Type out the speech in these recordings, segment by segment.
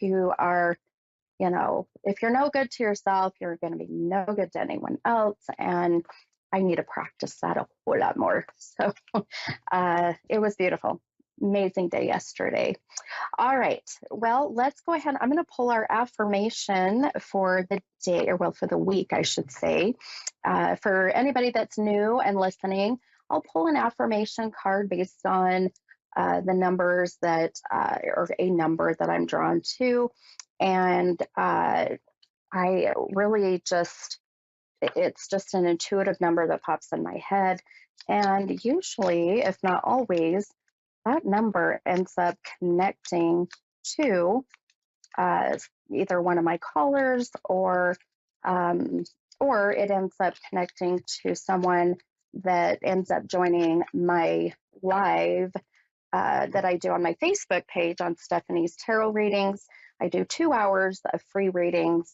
you are, if you're no good to yourself, you're going to be no good to anyone else. And I need to practice that a whole lot more. So it was beautiful. Amazing day yesterday. All right. Well, let's go ahead. I'm going to pull our affirmation for the day, or well, for the week, I should say. For anybody that's new and listening, I'll pull an affirmation card based on the numbers or a number that I'm drawn to. And I really it's just an intuitive number that pops in my head. And usually, if not always, that number ends up connecting to uh, either one of my callers um, or it ends up connecting to someone that ends up joining my live that I do on my Facebook page on Stephanie's Tarot Readings. I do 2 hours of free readings.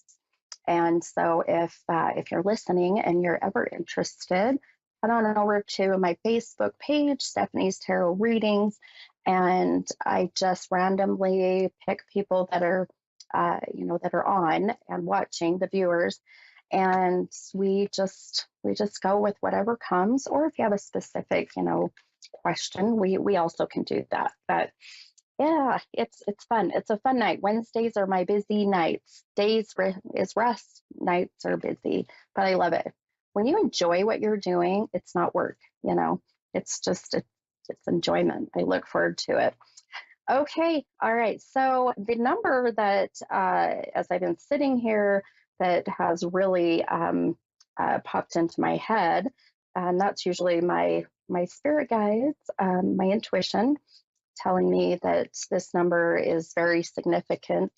And so if you're listening and you're ever interested, head on over to my Facebook page, Stephanie's Tarot Readings, and I just randomly pick people that are, that are on and watching, the viewers, and we just go with whatever comes. Or if you have a specific, question, we also can do that. But yeah, it's fun. It's a fun night. Wednesdays are my busy nights. Days is rest. Nights are busy, but I love it. When you enjoy what you're doing, it's not work. It's just it's enjoyment. I look forward to it. Okay, all right. So the number that, as I've been sitting here, that has really popped into my head, and that's usually my spirit guides, my intuition, telling me that this number is very significant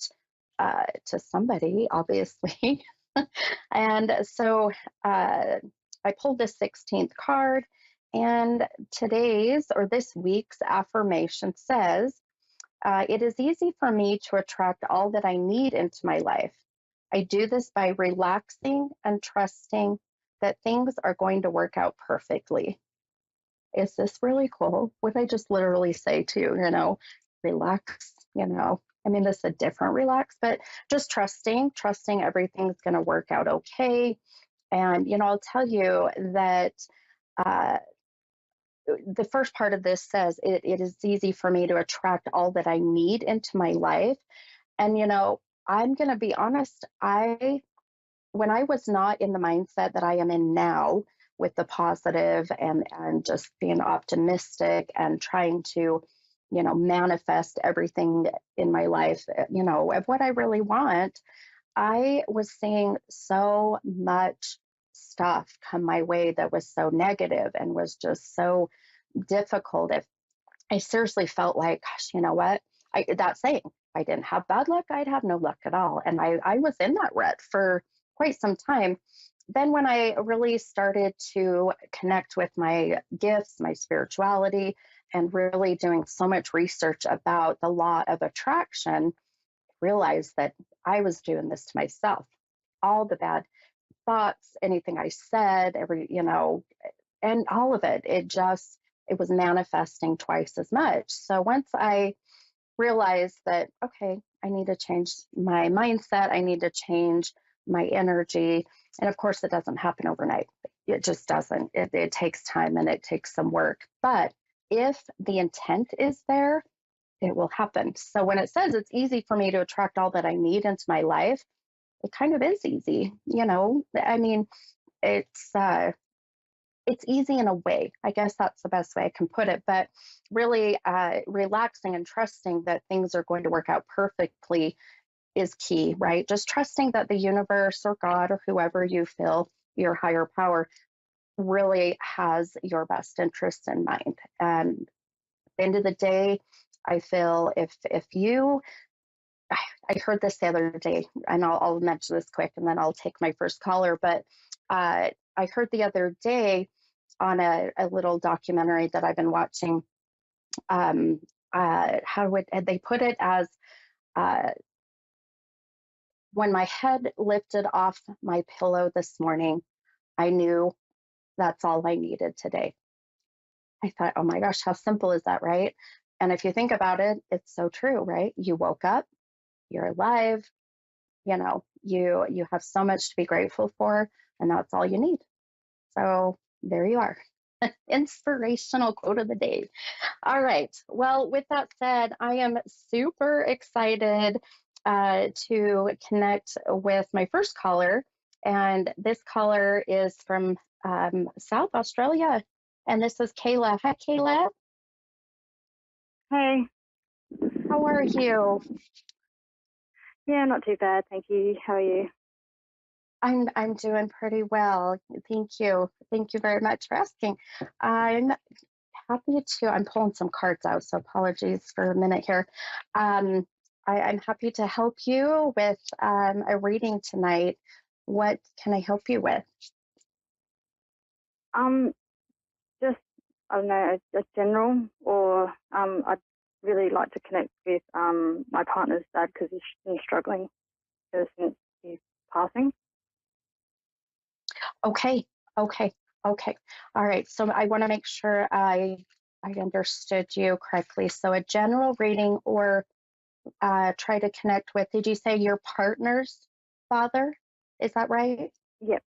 to somebody, obviously. And so I pulled the 16th card, and this week's affirmation says, it is easy for me to attract all that I need into my life. I do this by relaxing and trusting that things are going to work out perfectly. Is this really cool? Would I just literally say to you, relax, I mean, this is a different relax, but just trusting everything's going to work out okay. And, I'll tell you that uh, the first part of this says it is easy for me to attract all that I need into my life. And, I'm going to be honest, when I was not in the mindset that I am in now, with the positive and just being optimistic and trying to, manifest everything in my life, of what I really want, I was seeing so much stuff come my way that was so negative and was just so difficult. If I seriously felt like, gosh, you know what? That saying, I didn't have bad luck, I'd have no luck at all. And I was in that rut for quite some time. Then when I really started to connect with my gifts, my spirituality, and really doing so much research about the law of attraction, I realized that I was doing this to myself. All the bad thoughts, anything I said, and all of it was manifesting twice as much. So once I realized that, okay, I need to change my mindset, I need to change my energy. And of course, it doesn't happen overnight. It just doesn't. It takes time and it takes some work. But if the intent is there, it will happen. So when it says it's easy for me to attract all that I need into my life, it kind of is easy. I mean, it's easy in a way. I guess that's the best way I can put it. But really, relaxing and trusting that things are going to work out perfectly is key, right? Just trusting that the universe or God or whoever you feel, your higher power, really has your best interests in mind. And at the end of the day, I feel if you, I heard this the other day, and I'll mention this quick, and then I'll take my first caller. But I heard the other day on a little documentary that I've been watching. How would they put it as? Uh, when my head lifted off my pillow this morning, I knew that's all I needed today. I thought, oh my gosh, how simple is that, right? And if you think about it, it's so true, right? You woke up, you're alive, you have so much to be grateful for, and that's all you need. So there you are. Inspirational quote of the day. All right. Well, with that said, I am super excited to connect with my first caller. And this caller is from South Australia. And this is Kayla. Hi, Kayla. Hey. How are you? Yeah, not too bad, thank you. How are you? I'm doing pretty well. Thank you. Thank you very much for asking. I'm happy to. I'm pulling some cards out, so apologies for a minute here. Um, I'm happy to help you with a reading tonight. What can I help you with? Um, just I don't know, a general, or I'd really like to connect with my partner's dad because he's been struggling ever since he's passing. Okay, okay, okay. All right. So I want to make sure I understood you correctly. So a general reading, or try to connect with. Did you say your partner's father? Is that right? Yep,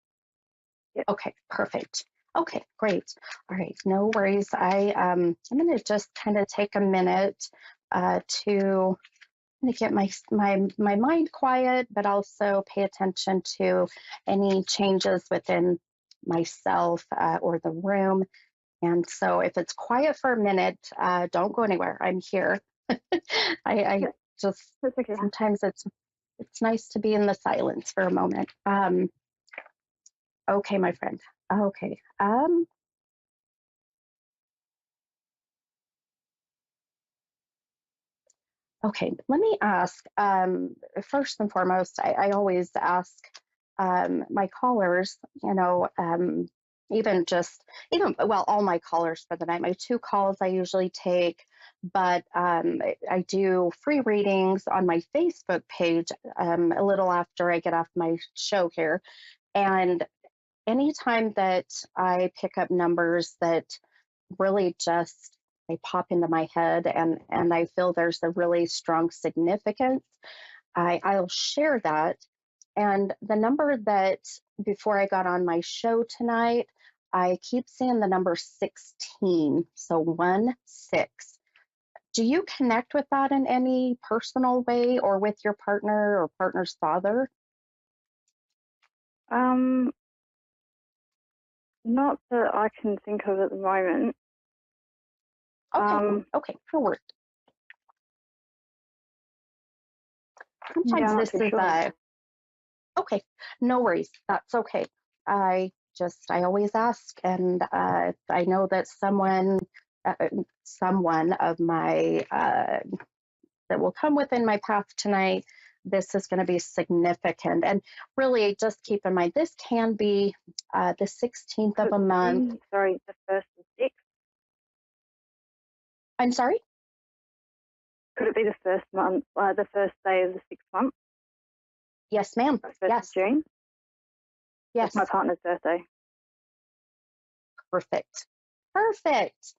yep. Okay, perfect. Okay, great. All right, no worries. I'm going to just kind of take a minute to get my mind quiet, but also pay attention to any changes within myself or the room. And so, if it's quiet for a minute, don't go anywhere. I'm here. I Yeah, just that's okay. sometimes it's nice to be in the silence for a moment. Okay, my friend. Okay. Okay, let me ask. First and foremost, I always ask my callers, even just, well, all my callers for the night. My two calls I usually take, but I do free readings on my Facebook page a little after I get off my show here. And anytime that I pick up numbers that really just they pop into my head, and I feel there's a really strong significance, I'll share that. And the number that before I got on my show tonight, I keep seeing the number 16. So 1 6. Do you connect with that in any personal way, or with your partner or partner's father? Um, Not that I can think of at the moment. Okay, okay, no worries. Yeah, Sometimes I'm not this too is sure. okay, no worries. That's okay. I always ask, and I know that someone of my that will come within my path tonight. This is going to be significant, and really, just keep in mind this can be the 16th of Could a it month. be, sorry, the first and sixth? I'm sorry. Could it be the first month, the first day of the 6th month, Yes, ma'am. the 1st of Yes, June? That's my yes. partner's birthday. Perfect. Perfect.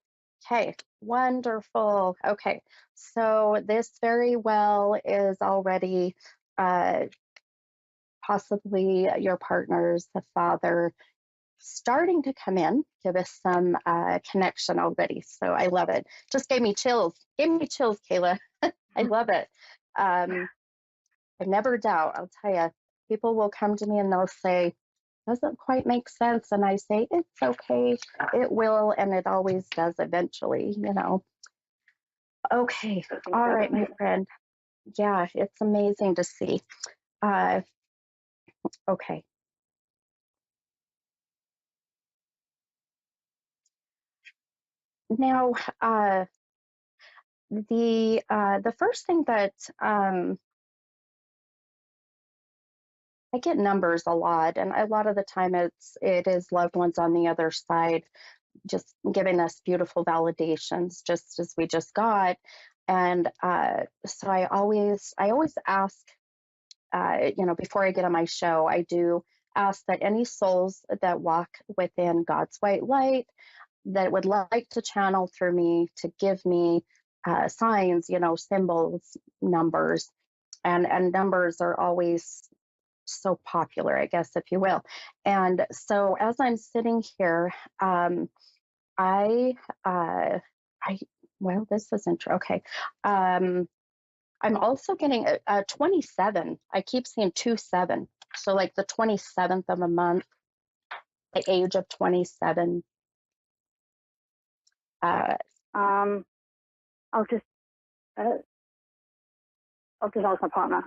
Okay, wonderful. Okay, so this very well is already uh, possibly your partner's the father starting to come in, give us some connection already. So I love it. Just gave me chills. Gave me chills, Kayla. I love it. I never doubt. I'll tell you, people will come to me and they'll say, doesn't quite make sense. And I say, it's okay. It will. And it always does eventually. Okay. All right, my friend. Yeah, it's amazing to see. Uh, okay. Now, the first thing that I get numbers a lot, and a lot of the time it is loved ones on the other side just giving us beautiful validations, just as we just got. And so I always ask, before I get on my show, I do ask that any souls that walk within God's white light that would like to channel through me to give me signs, symbols, numbers, and numbers are always so popular, I guess, if you will. And so as I'm sitting here, I, I, well, this isn't true. Okay. Um, I'm also getting a 27. I keep seeing 2-7. So like the 27th of a month, the age of 27. Uh, Um, I'll just uh, I'll just ask my partner.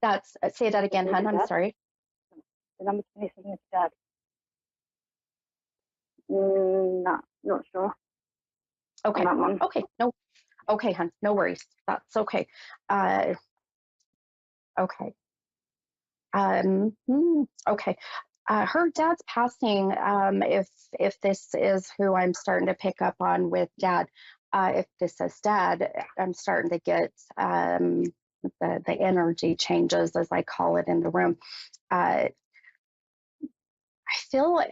that's, say that again, Is hun. it I'm dad? sorry. The number 27 is dad. No, not sure on Okay. that one. Okay. No. Okay, hun. No worries. That's okay. Uh, okay. Okay. Her dad's passing. If this is who I'm starting to pick up on with dad, if this is dad, I'm starting to get the energy changes, as I call it, in the room. I feel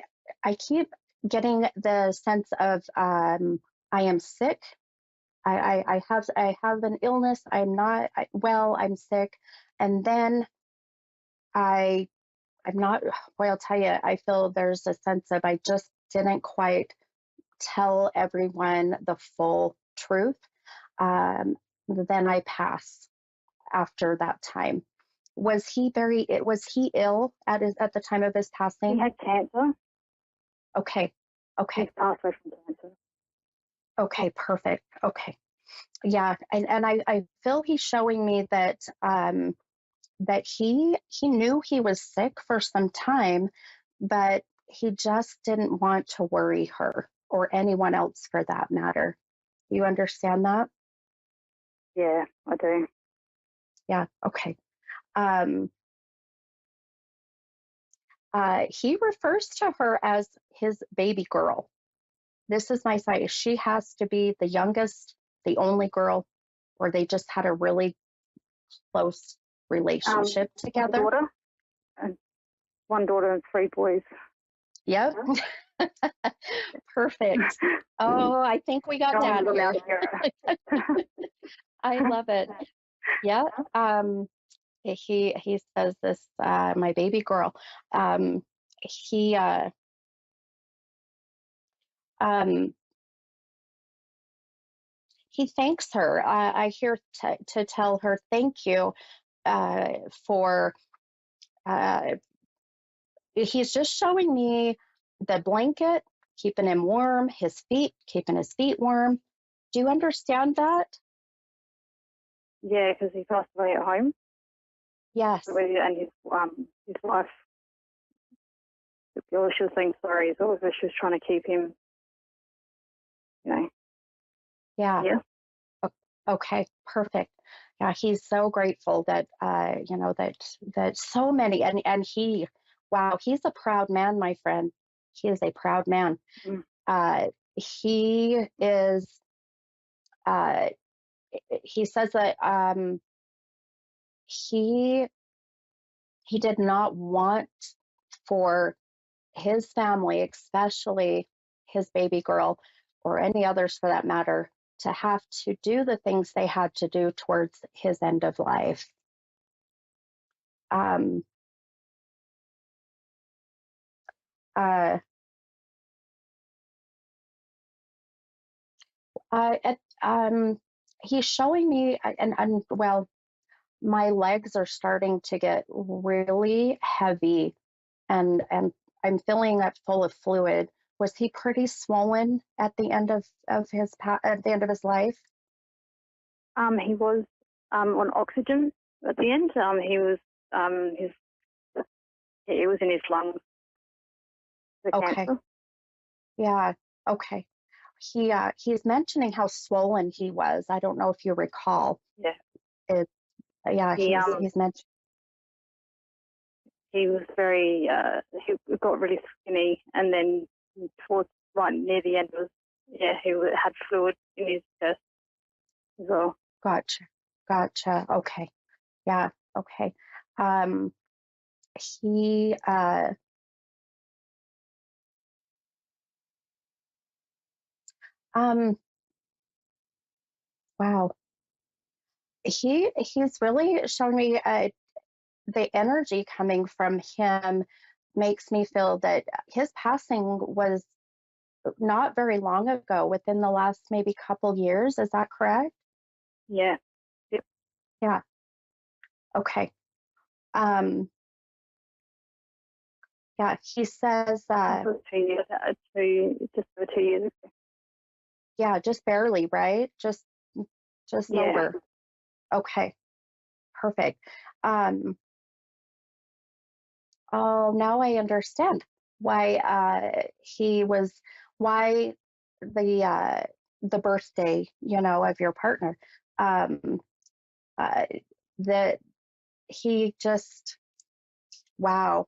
I keep getting the sense of I am sick. I have an illness. I'm not well. I'm sick, and then I I'm not, boy, I'll tell you, I feel there's a sense of I just didn't quite tell everyone the full truth. Um, then I pass after that time. Was he ill at the time of his He passing? had cancer. Okay. He's Okay. passed away from cancer. Okay. Perfect. Okay. Yeah. And I feel he's showing me that he knew he was sick for some time, but he just didn't want to worry her or anyone else for that matter. You understand that? Yeah, I do. Yeah. Okay. Um, he refers to her as his baby girl. This is my side. She has to be the youngest, the only girl, or they just had a really close relationship One together. daughter, and one daughter and three boys. Yep. Perfect. Oh, I think we got John dad the here. superhero. I love it. Yeah. He says this, my baby girl. He um he thanks her. I hear to tell her thank you for. Uh, he's just showing me the blanket, keeping him warm, his feet, keeping his feet warm. Do you understand that? Yeah, because he passed away at home, Yes. and his wife. She was saying sorry as well, but she was trying to keep him, you know. Yeah. Yeah. Okay, perfect. Yeah, he's so grateful that that so many and he, wow, he's a proud man, my friend. He is a proud man. Mm. He is. Uh, he says that he he did not want for his family, especially his baby girl or any others for that matter, to have to do the things they had to do towards his end of life. Um, uh, at, he's showing me, and well, my legs are starting to get really heavy, and I'm feeling it full of fluid. Was he pretty swollen at the end of at the end of his life? He was on oxygen at the end. He was his it was in his lungs, the Okay, cancer. yeah, okay. He's mentioning how swollen he was. I don't know if you recall. Yeah. It, yeah, He he's mentioned. he was very he got really skinny, and then towards right near the end was had fluid in his chest as well. Gotcha, gotcha. Okay, yeah, okay. Um, he um wow. he's really shown me the energy coming from him makes me feel that his passing was not very long ago, within the last maybe couple years. Is that correct? Yeah. Yep. Yeah. Okay. Um, yeah, he says, It was 2 years. Just over 2 years ago. yeah, just barely, right? Just Yeah. over. Okay, perfect. Um, oh, now I understand why why the the birthday, of your partner, um, uh, that he just, wow,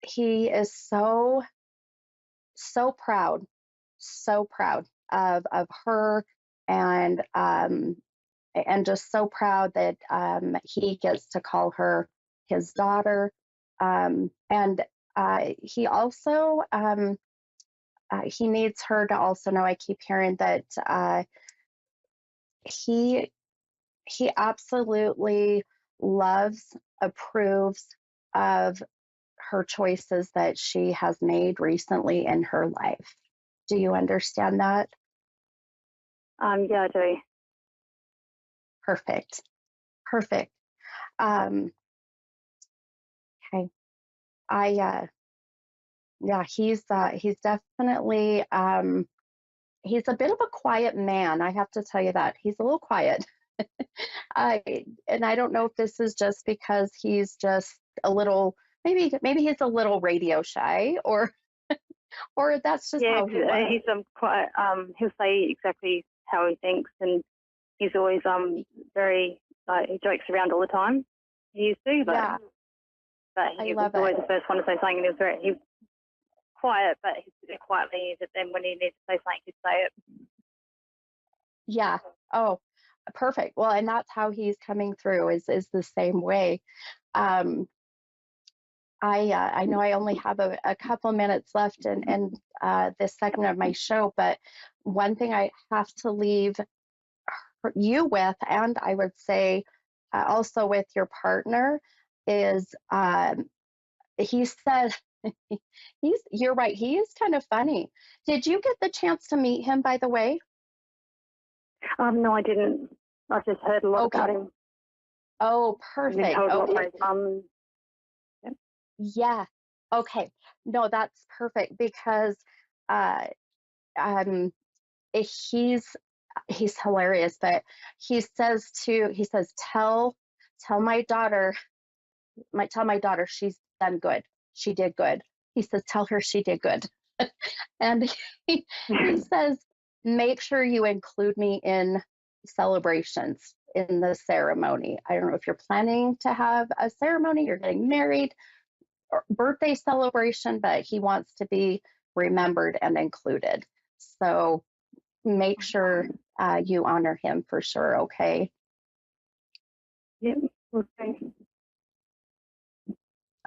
he is so proud of her, and just so proud that he gets to call her his daughter. And he also he needs her to also know. I keep hearing that he he absolutely loves, approves of her choices that she has made recently in her life. Do you understand that? Yeah, I do. Perfect. Perfect. Um, okay. Yeah, he's definitely, he's a bit of a quiet man. I have to tell you that. He's a little quiet. I and I don't know if this is just because he's just a little, maybe he's a little radio shy, or that's just Yeah, how he was. he's quite he'll say exactly how he thinks, and he's always very he jokes around all the time. He used to, Yeah, but I he was love it. always the first one to say something, and he was quiet, but he said it quietly. But then when he needs to say something, he'd say it. Yeah. Oh, perfect. Well, and that's how he's coming through, is the same way. Um, I know I only have a couple minutes left in this segment of my show, but one thing I have to leave you with, and I would say also with your partner, is he said you're right. He is kind of funny. Did you get the chance to meet him, by the way? No, I didn't. I've just heard a lot about Okay. him. Oh, I've been perfect. told a lot by Okay. his mum. Yeah. Okay. No, that's perfect because uh um he's he's hilarious, but he says, tell my daughter, tell my daughter she's done good. She did good. He says, tell her she did good. And he says, make sure you include me in celebrations in the ceremony. I don't know if you're planning to have a ceremony, you're getting married, or birthday celebration, but he wants to be remembered and included. So make sure you honor him for sure, okay? Yep. Okay.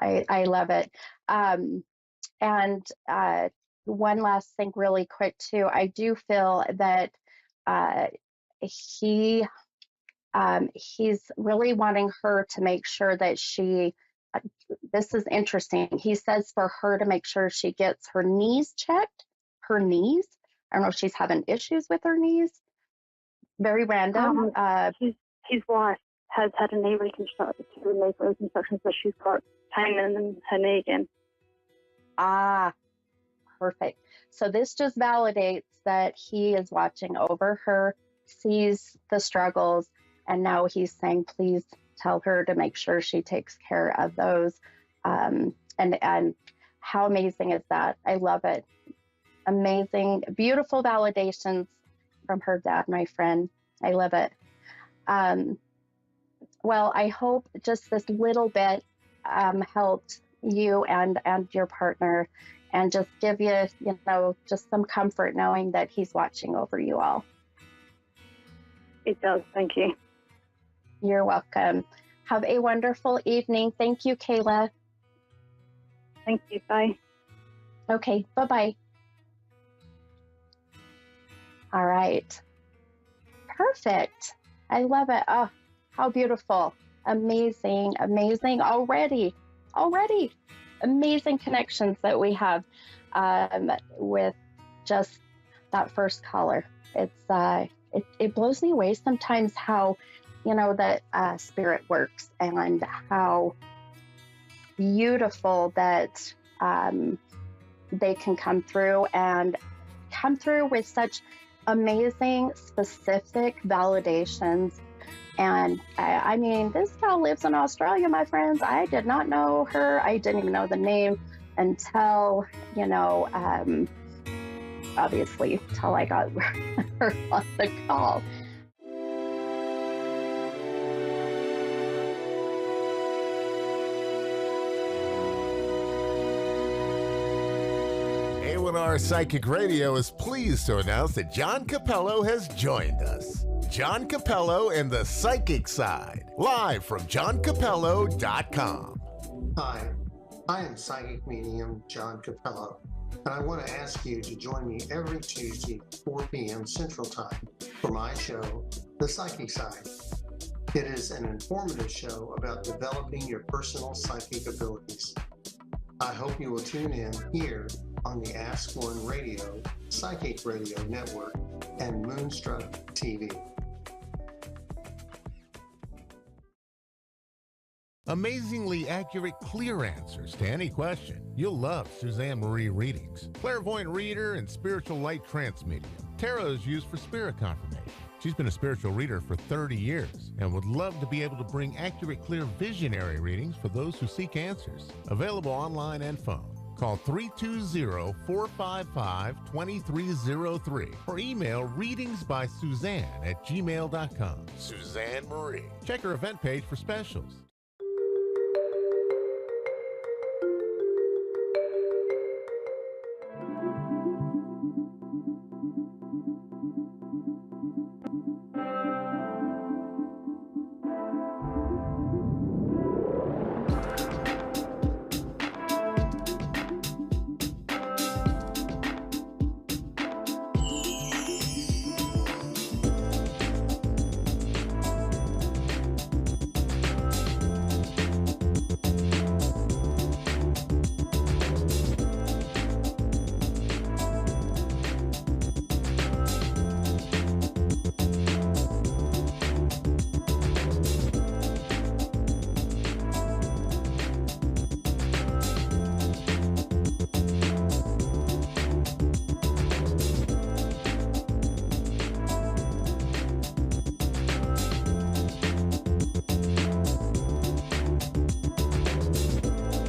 I love it. Um, and one last thing, really quick, too. I do feel that uh, he he's really wanting her to make sure that uh, this is interesting. He says for her to make sure she gets her knees checked, her knees. I don't know if she's having issues with her knees. Very random. His wife has had a knee reconstruction, so she's got pain in her knee again. Ah, perfect. So this just validates that he is watching over her, sees the struggles, and now he's saying, please tell her to make sure she takes care of those. And how amazing is that? I love it. Amazing, beautiful validations from her dad, my friend. I love it. Um, well, I hope just this little bit helped you and your partner, and just give you, just some comfort knowing that he's watching over you all. It does. Thank you. You're welcome. Have a wonderful evening. Thank you, Kayla. Thank you. Bye. Okay, bye-bye. All right. perfect. I love it. Oh, how beautiful. Amazing, amazing. Already amazing connections that we have with just that first caller. It blows me away sometimes how, that spirit works, and how beautiful that they can come through with such amazing, specific validations. And I mean, this gal lives in Australia, my friends. I did not know her. I didn't even know the name until, obviously, until I got her on the call. A1R Psychic Radio is pleased to announce that John Capello has joined us. John Capello and the Psychic Side, live from johncapello.com. Hi, I am psychic medium John Capello, and I want to ask you to join me every Tuesday, 4 p.m. Central Time, for my show, The Psychic Side. It is an informative show about developing your personal psychic abilities. I hope you will tune in here on the Ask One Radio, Psychic Radio Network, and Moonstruck TV. Amazingly accurate, clear answers to any question. You'll love Suzanne Marie readings. Clairvoyant reader and spiritual light trance medium. Tarot is used for spirit confirmation. She's been a spiritual reader for 30 years and would love to be able to bring accurate, clear, visionary readings for those who seek answers. Available online and phone. Call 320-455-2303 or email readingsbysuzanne@gmail.com. Suzanne Marie. Check her event page for specials.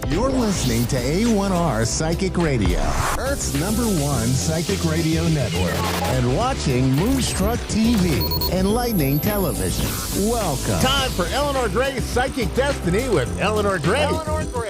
You're listening to A1R Psychic Radio, Earth's #1 psychic radio network, and watching Moonstruck TV, enlightening television. Welcome. Time for Eleanor Gray's Psychic Destiny with Eleanor Gray.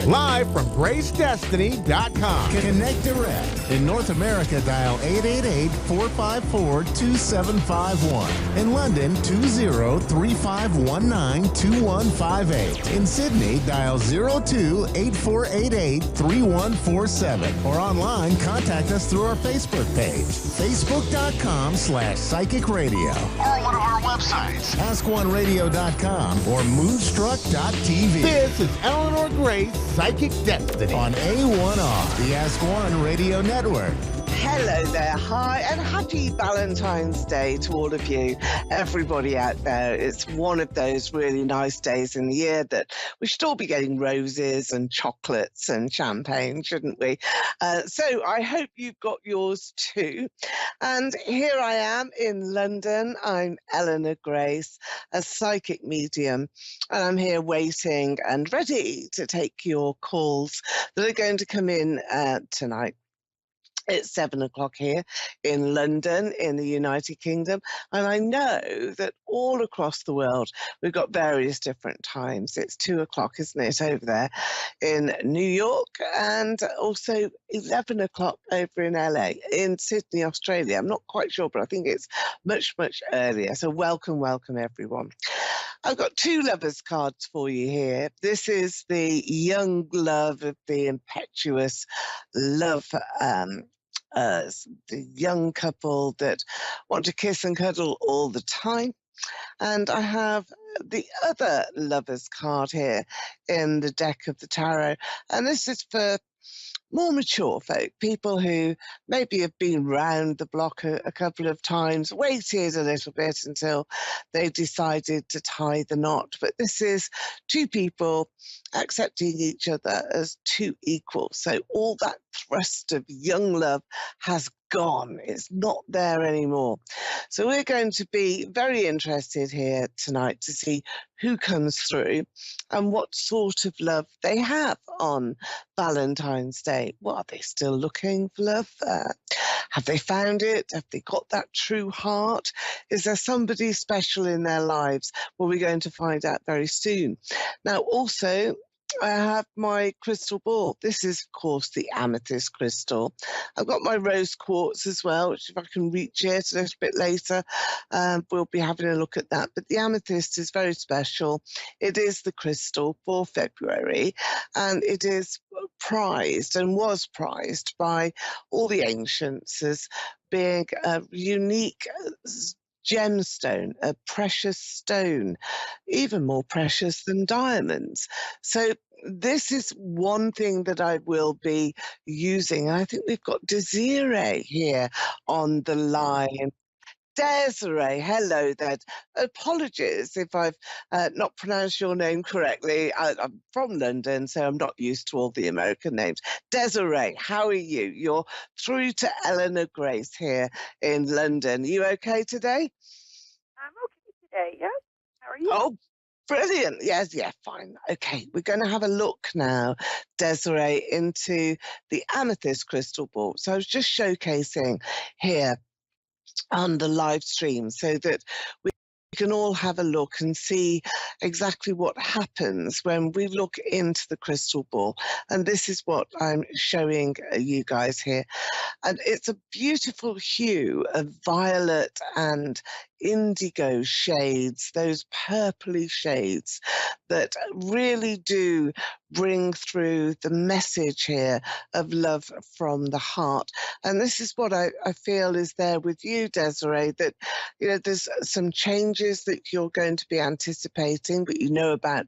Live from GraceDestiny.com. Connect direct. In North America, dial 888-454-2751. In London, 20-3519-2158. In Sydney, dial 02-8488-3147. Or online, contact us through our Facebook page, facebook.com/psychic radio. Or one of our websites, askoneradio.com or moonstruck.tv. This is Eleanor Gray's Psychic Destiny on A1R, the Ask One Radio Network. Hello there, hi, and happy Valentine's Day to all of you, everybody out there. It's one of those really nice days in the year that we should all be getting roses and chocolates and champagne, shouldn't we? So I hope you've got yours too. And here I am in London. I'm Eleanor Grace, a psychic medium, and I'm here waiting and ready to take your calls that are going to come in tonight. It's 7 o'clock here in London, in the United Kingdom, and I know that all across the world we've got various different times. It's 2 o'clock, isn't it, over there in New York, and also 11 o'clock over in LA, in Sydney, Australia. I'm not quite sure, but I think it's much, much earlier. So welcome, welcome, everyone. I've got two lovers cards for you here. This is the young love of the impetuous love the young couple that want to kiss and cuddle all the time. And I have the other lovers card here in the deck of the tarot. And this is for more mature folk, people who maybe have been round the block a couple of times, waited a little bit until they decided to tie the knot. But this is two people accepting each other as two equals. So all that thrust of young love has gone. It's not there anymore. So we're going to be very interested here tonight to see who comes through and what sort of love they have on Valentine's Day. Well, are they still looking for love? Have they found it? Have they got that true heart? Is there somebody special in their lives? Well, we're going to find out very soon. Now, also, I have my crystal ball. This is, of course, the amethyst crystal. I've got my rose quartz as well, which if I can reach it a little bit later, we'll be having a look at that. But the amethyst is very special. It is the crystal for February, and it is prized and was prized by all the ancients as being a unique gemstone, a precious stone, even more precious than diamonds. So this is one thing that I will be using. I think we've got Desiree here on the line. Desiree, hello there. Apologies if I've not pronounced your name correctly. I'm from London, so I'm not used to all the American names. Desiree, how are you? You're through to Eleanor Grace here in London. Are you okay today? I'm okay today, yeah. How are you? Oh, brilliant. Yes, yeah, fine. Okay, we're going to have a look now, Desiree, into the amethyst crystal ball. So I was just showcasing here on the live stream so that we can all have a look and see exactly what happens when we look into the crystal ball. And this is what I'm showing you guys here. And it's a beautiful hue of violet and indigo shades, those purpley shades that really do bring through the message here of love from the heart. And this is what I feel is there with you, Desiree, that, you know, there's some changes that you're going to be anticipating, but you know about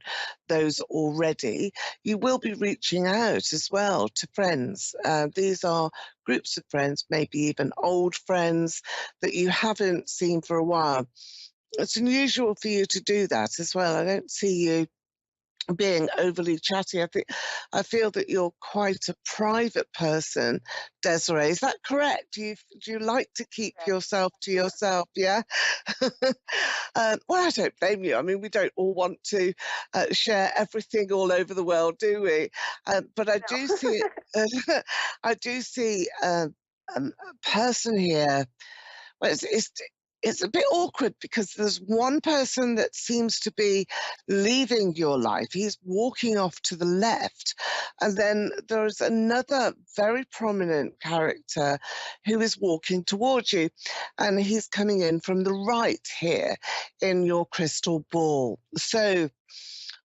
those already. You will be reaching out as well to friends. These are groups of friends, maybe even old friends that you haven't seen for a while. It's unusual for you to do that as well. I don't see you being overly chatty. I feel that you're quite a private person, Desiree. Is that correct? Do you like to keep yourself to yourself? Yeah. Well, I don't blame you. I mean, we don't all want to share everything all over the world, do we? But I do see I do see a person here. Well, it's a bit awkward because there's one person that seems to be leaving your life. He's walking off to the left. And then there's another very prominent character who is walking towards you. And he's coming in from the right here in your crystal ball. So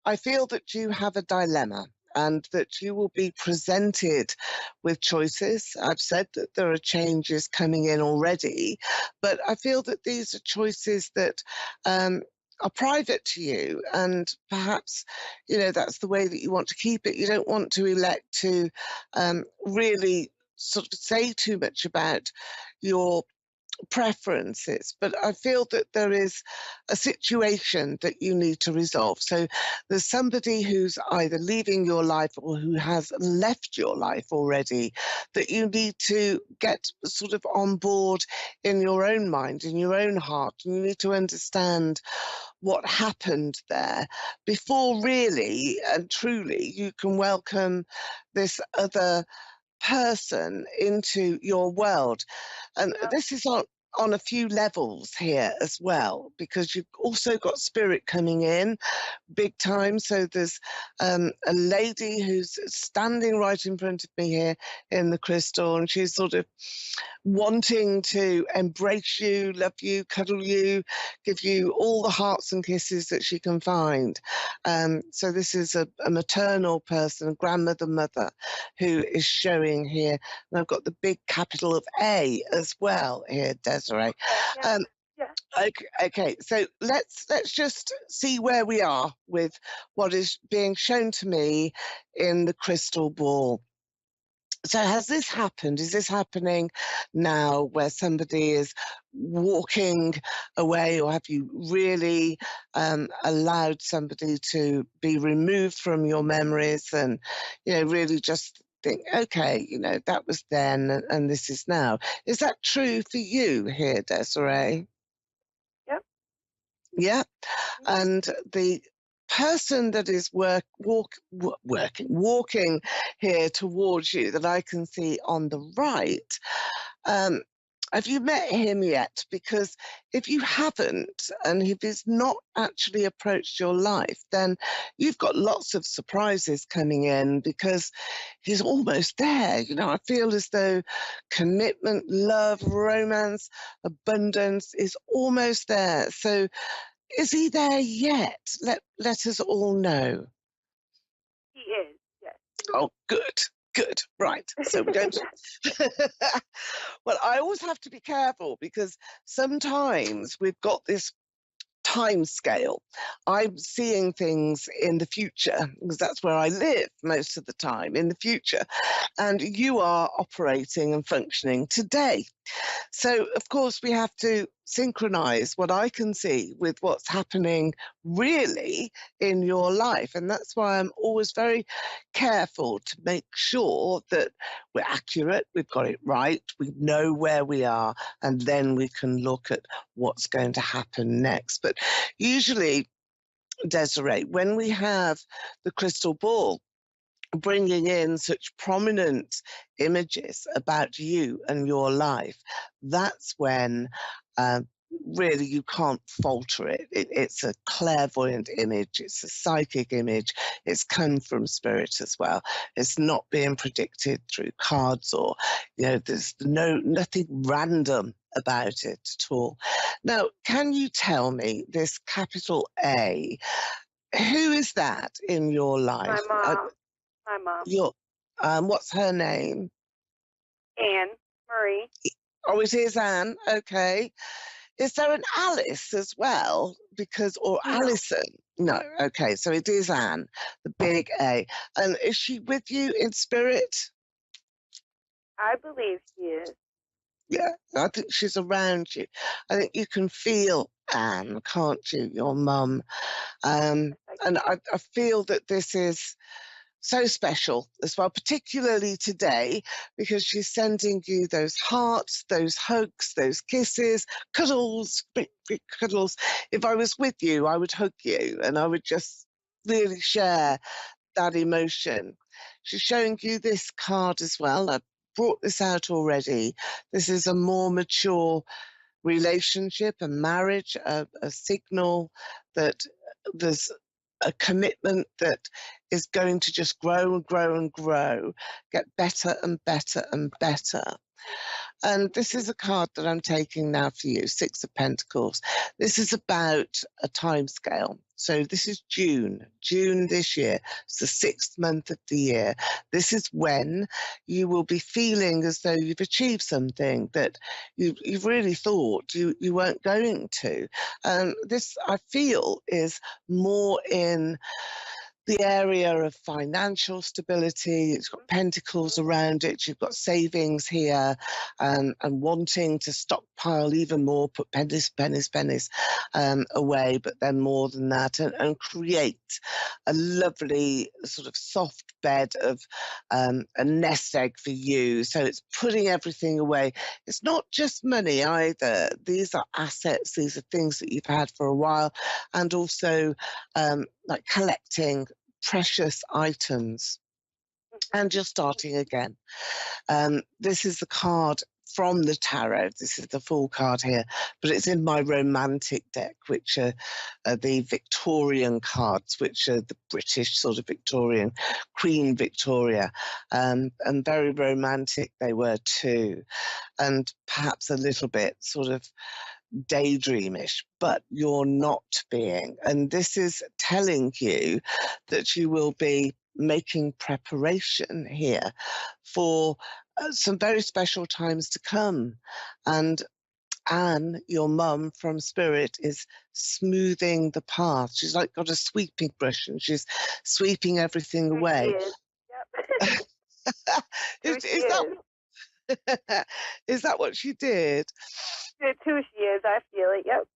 I feel that you have a dilemma and that you will be presented with choices. I've said that there are changes coming in already, but I feel that these are choices that are private to you, and perhaps, you know, that's the way that you want to keep it. You don't want to elect to really sort of say too much about your preferences, but I feel that there is a situation that you need to resolve. So there's somebody who's either leaving your life or who has left your life already that you need to get sort of on board in your own mind, in your own heart, and you need to understand what happened there before really and truly you can welcome this other person into your world. And this is on a few levels here as well, because you've also got spirit coming in big time. So there's a lady who's standing right in front of me here in the crystal, and she's sort of wanting to embrace you, love you, cuddle you, give you all the hearts and kisses that she can find. So this is a maternal person, a grandmother, mother, who is showing here. And I've got the big capital of A as well here, Desiree. Yeah. Okay, so let's just see where we are with what is being shown to me in the crystal ball. So has this happened? Is this happening now, where somebody is walking away, or have you really allowed somebody to be removed from your memories and, really just think, okay, that was then and this is now? Is that true for you here, Desiree? Yep. Yeah. And the person that is walking here towards you, that I can see on the right, have you met him yet? Because if you haven't, and if he's not actually approached your life, then you've got lots of surprises coming in, because he's almost there. I feel as though commitment, love, romance, abundance is almost there. So is he there yet? Let us all know. He is, yes. Oh, good. Right. So we're going to... Well, I always have to be careful, because sometimes we've got this time scale. I'm seeing things in the future, because that's where I live most of the time, in the future. And you are operating and functioning today. So, of course, we have to synchronize what I can see with what's happening really in your life. And that's why I'm always very careful to make sure that we're accurate, we've got it right, we know where we are, and then we can look at what's going to happen next. But usually, Desiree, when we have the crystal ball bringing in such prominent images about you and your life, that's when really you can't falter it. It's a clairvoyant image, it's a psychic image, it's come from spirit as well. It's not being predicted through cards, or there's nothing random about it at all. Now, can you tell me, this capital A, who is that in your life? My mom. What's her name? Anne Marie. Oh, it is Anne. Okay. Is there an Alice as well? Or No. Alison? No. Okay. So it is Anne, the big A. And is she with you in spirit? I believe she is. Yeah, I think she's around you. I think you can feel Anne, can't you, your mum? And I feel that this is so special as well, particularly today, because she's sending you those hearts, those hugs, those kisses, cuddles, big cuddles. If I was with you, I would hug you, and I would just really share that emotion. She's showing you this card as well. I brought this out already. This is a more mature relationship, a marriage, a signal that there's a commitment that is going to just grow and grow and grow, get better and better and better. And this is a card that I'm taking now for you, Six of Pentacles. This is about a time scale. So this is June this year. It's the 6th month of the year. This is when you will be feeling as though you've achieved something that you've really thought you weren't going to. This, I feel, is more in the area of financial stability. It's got pentacles around it. You've got savings here, and wanting to stockpile even more, put pennies away, but then more than that, and create a lovely sort of soft bed of a nest egg for you. So it's putting everything away. It's not just money either. These are assets. These are things that you've had for a while, and also like collecting precious items, and you're starting again. This is the card from the tarot. This is the full card here, but it's in my romantic deck, which are the Victorian cards, which are the British sort of Victorian, Queen Victoria, and very romantic they were too, and perhaps a little bit sort of daydreamish, but you're not being. And this is telling you that you will be making preparation here for some very special times to come. And Anne, your mum from Spirit, is smoothing the path. She's like got a sweeping brush and she's sweeping everything away. She is. Yep. is that is that what she did? It's who she is. I feel it. Yep.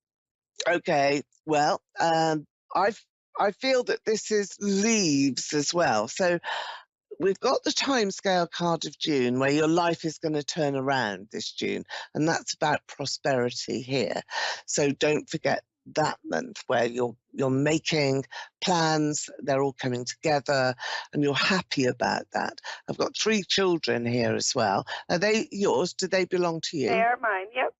Okay. Well, I feel that this is leaves as well. So we've got the timescale card of June, where your life is going to turn around this June, and that's about prosperity here. So don't forget that month where you're making plans, they're all coming together, and you're happy about that. I've got 3 children here as well. Are they yours? Do they belong to you? They are mine. Yep.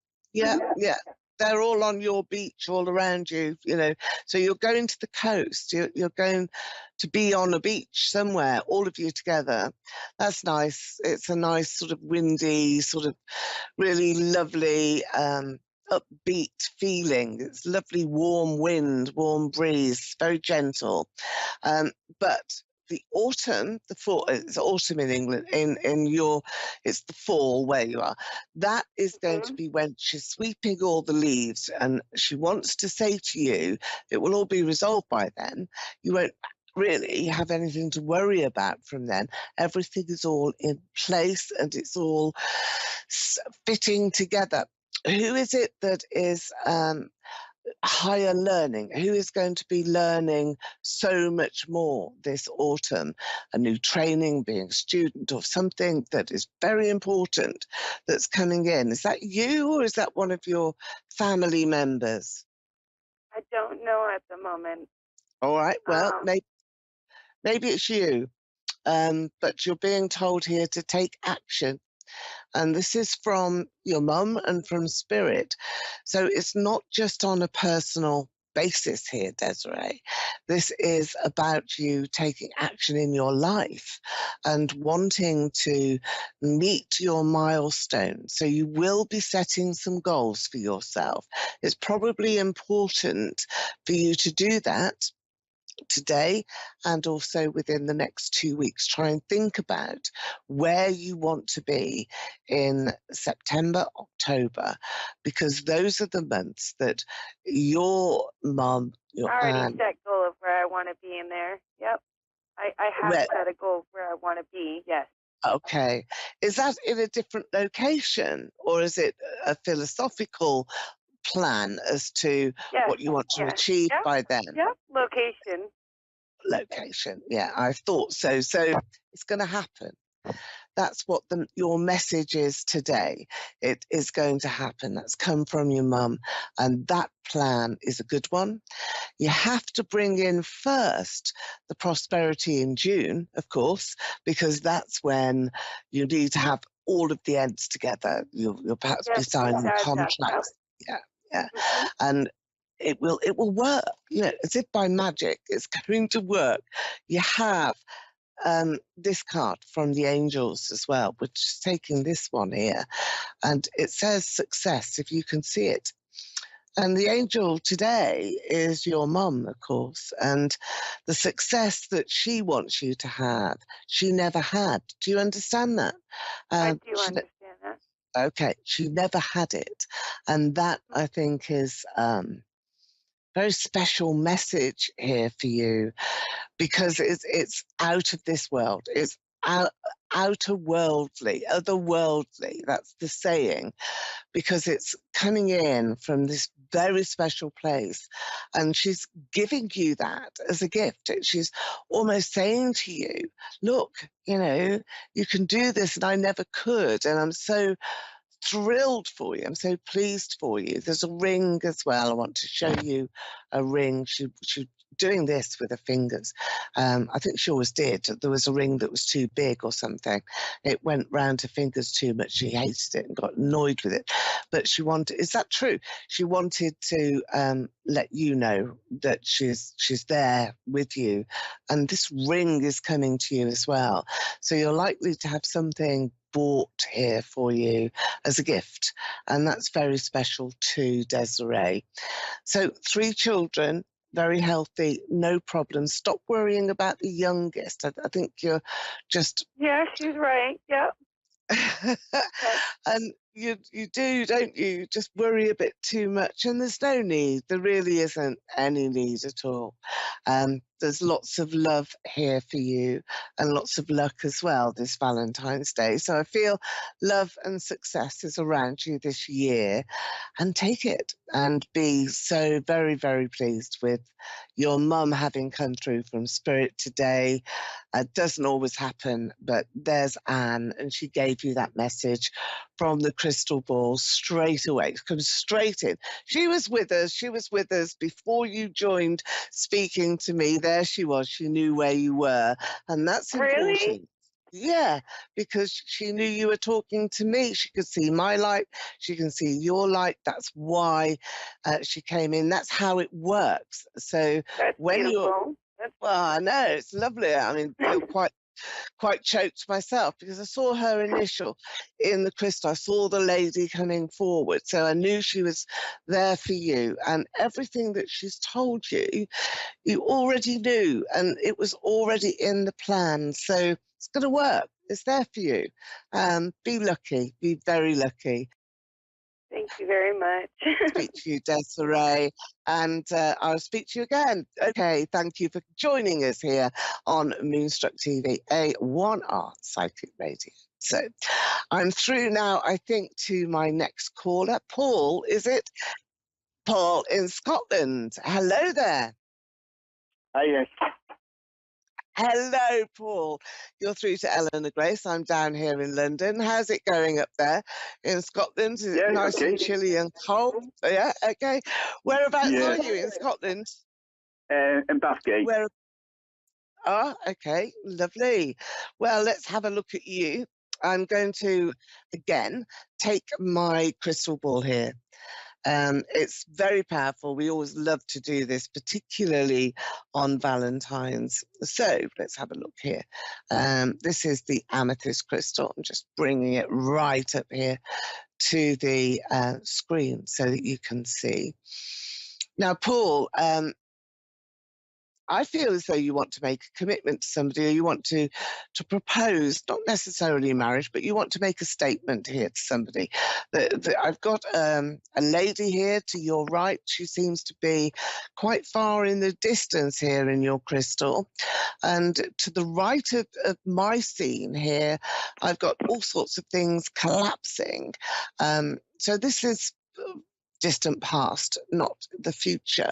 Yeah. They're all on your beach, all around you, you know. So you're going to the coast. You're going to be on a beach somewhere, all of you together. That's nice. It's a nice sort of windy, sort of really lovely, upbeat feeling. It's lovely, warm wind, warm breeze, very gentle. But the autumn, the fall, it's autumn in England, it's the fall where you are. That is going to be when she's sweeping all the leaves, and she wants to say to you, it will all be resolved by then. You won't really have anything to worry about from then. Everything is all in place and it's all fitting together. Who is it that is higher learning? Who is going to be learning so much more this autumn? A new training, being a student, or something that is very important that's coming in. Is that you, or is that one of your family members? I don't know at the moment. All right, well, maybe it's you, but you're being told here to take action. And this is from your mum and from Spirit. So it's not just on a personal basis here, Desiree. This is about you taking action in your life and wanting to meet your milestone. So you will be setting some goals for yourself. It's probably important for you to do that today and also within the next 2 weeks. Try and think about where you want to be in September, October, because those are the months that your mum, your I already aunt, set goal of where I want to be in there. Yep. I have set a goal of where I want to be. Yes. Okay. Is that in a different location, or is it a philosophical plan as to what you want to achieve by then? Yep. Location. Yeah, I thought so. So it's going to happen. That's what your message is today. It is going to happen. That's come from your mum, and that plan is a good one. You have to bring in first the prosperity in June, of course, because that's when you need to have all of the ends together. You'll perhaps be signing contracts. Yeah. And it will work, as if by magic. It's going to work. You have this card from the angels as well. We're just taking this one here, and it says success, if you can see it. And the angel today is your mum, of course, and the success that she wants you to have, she never had. Do you understand that? I do understand that. Okay, she never had it. And that, I think, is very special message here for you, because it's out of this world. It's outer-worldly, otherworldly, that's the saying, because it's coming in from this very special place. And she's giving you that as a gift. She's almost saying to you, look, you can do this, and I never could. And I'm so thrilled for you. I'm so pleased for you. There's a ring as well. I want to show you a ring. She doing this with her fingers. I think she always did. There was a ring that was too big or something. It went round her fingers too much. She hated it and got annoyed with it. But she wanted, is that true? She wanted to let you know that she's there with you. And this ring is coming to you as well. So you're likely to have something bought here for you as a gift. And that's very special to Desiree. So 3 children, very healthy, no problems. Stop worrying about the youngest. I think you're just... Yeah, she's right. Yeah. And you do, don't you? Just worry a bit too much, and there's no need. There really isn't any need at all. There's lots of love here for you and lots of luck as well this Valentine's Day. So I feel love and success is around you this year, and take it and be so very, very pleased with your mum having come through from Spirit today. It doesn't always happen, but there's Anne, and she gave you that message from the crystal ball straight away. It comes straight in. She was with us. She was with us before you joined speaking to me. There she was. She knew where you were, and that's important. Really? Yeah, because she knew you were talking to me. She could see my light. She can see your light. That's why she came in. That's how it works. So That's when beautiful. well, I know, it's lovely. I mean, I feel quite choked myself because I saw her initial in the crystal. I saw the lady coming forward, so I knew she was there for you, and everything that she's told you, you already knew, and it was already in the plan. So it's going to work. It's there for you. Be lucky. Be very lucky. Thank you very much. Speak to you, Desiree, and I'll speak to you again. Okay, thank you for joining us here on Moonstruck TV, A1R Psychic Radio. So I'm through now, I think, to my next caller. Paul, is it? Paul in Scotland. Hello there. Yes. Hello, Paul. You're through to Eleanor Grace. I'm down here in London. How's it going up there in Scotland? Is it nice and chilly and cold? Yeah, okay. Whereabouts are you in Scotland? In Bathgate. Okay, lovely. Well, let's have a look at you. I'm going to, again, take my crystal ball here. It's very powerful. We always love to do this, particularly on Valentine's. So let's have a look here. This is the amethyst crystal. I'm just bringing it right up here to the screen so that you can see. Now, Paul, I feel as though you want to make a commitment to somebody, or you want to propose, not necessarily marriage, but you want to make a statement here to somebody. I've got a lady here to your right. She seems to be quite far in the distance here in your crystal. And to the right of my scene here, I've got all sorts of things collapsing. So this is distant past, not the future.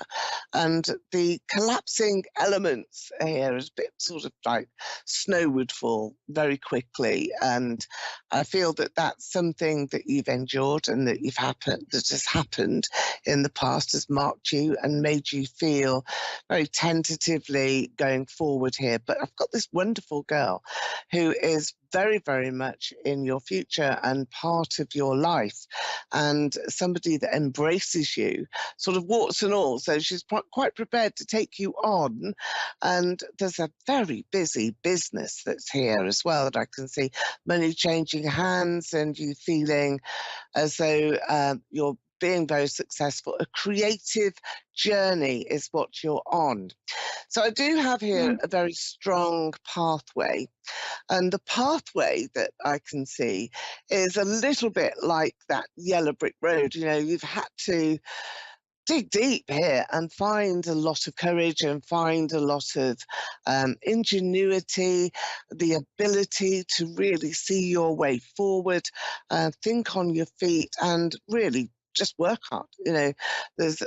And the collapsing elements here is a bit sort of like snow would fall very quickly. And I feel that that's something that you've endured and that has happened in the past, has marked you and made you feel very tentatively going forward here. But I've got this wonderful girl who is very, very much in your future and part of your life, and somebody that embraces you, sort of warts and all. So she's quite prepared to take you on, and there's a very busy business that's here as well that I can see. Money changing hands and you feeling as though you're being very successful. A creative journey is what you're on. So I do have here a very strong pathway. And the pathway that I can see is a little bit like that yellow brick road. You know, you've had to dig deep here and find a lot of courage and find a lot of ingenuity, the ability to really see your way forward, think on your feet and really just work hard. You know, there's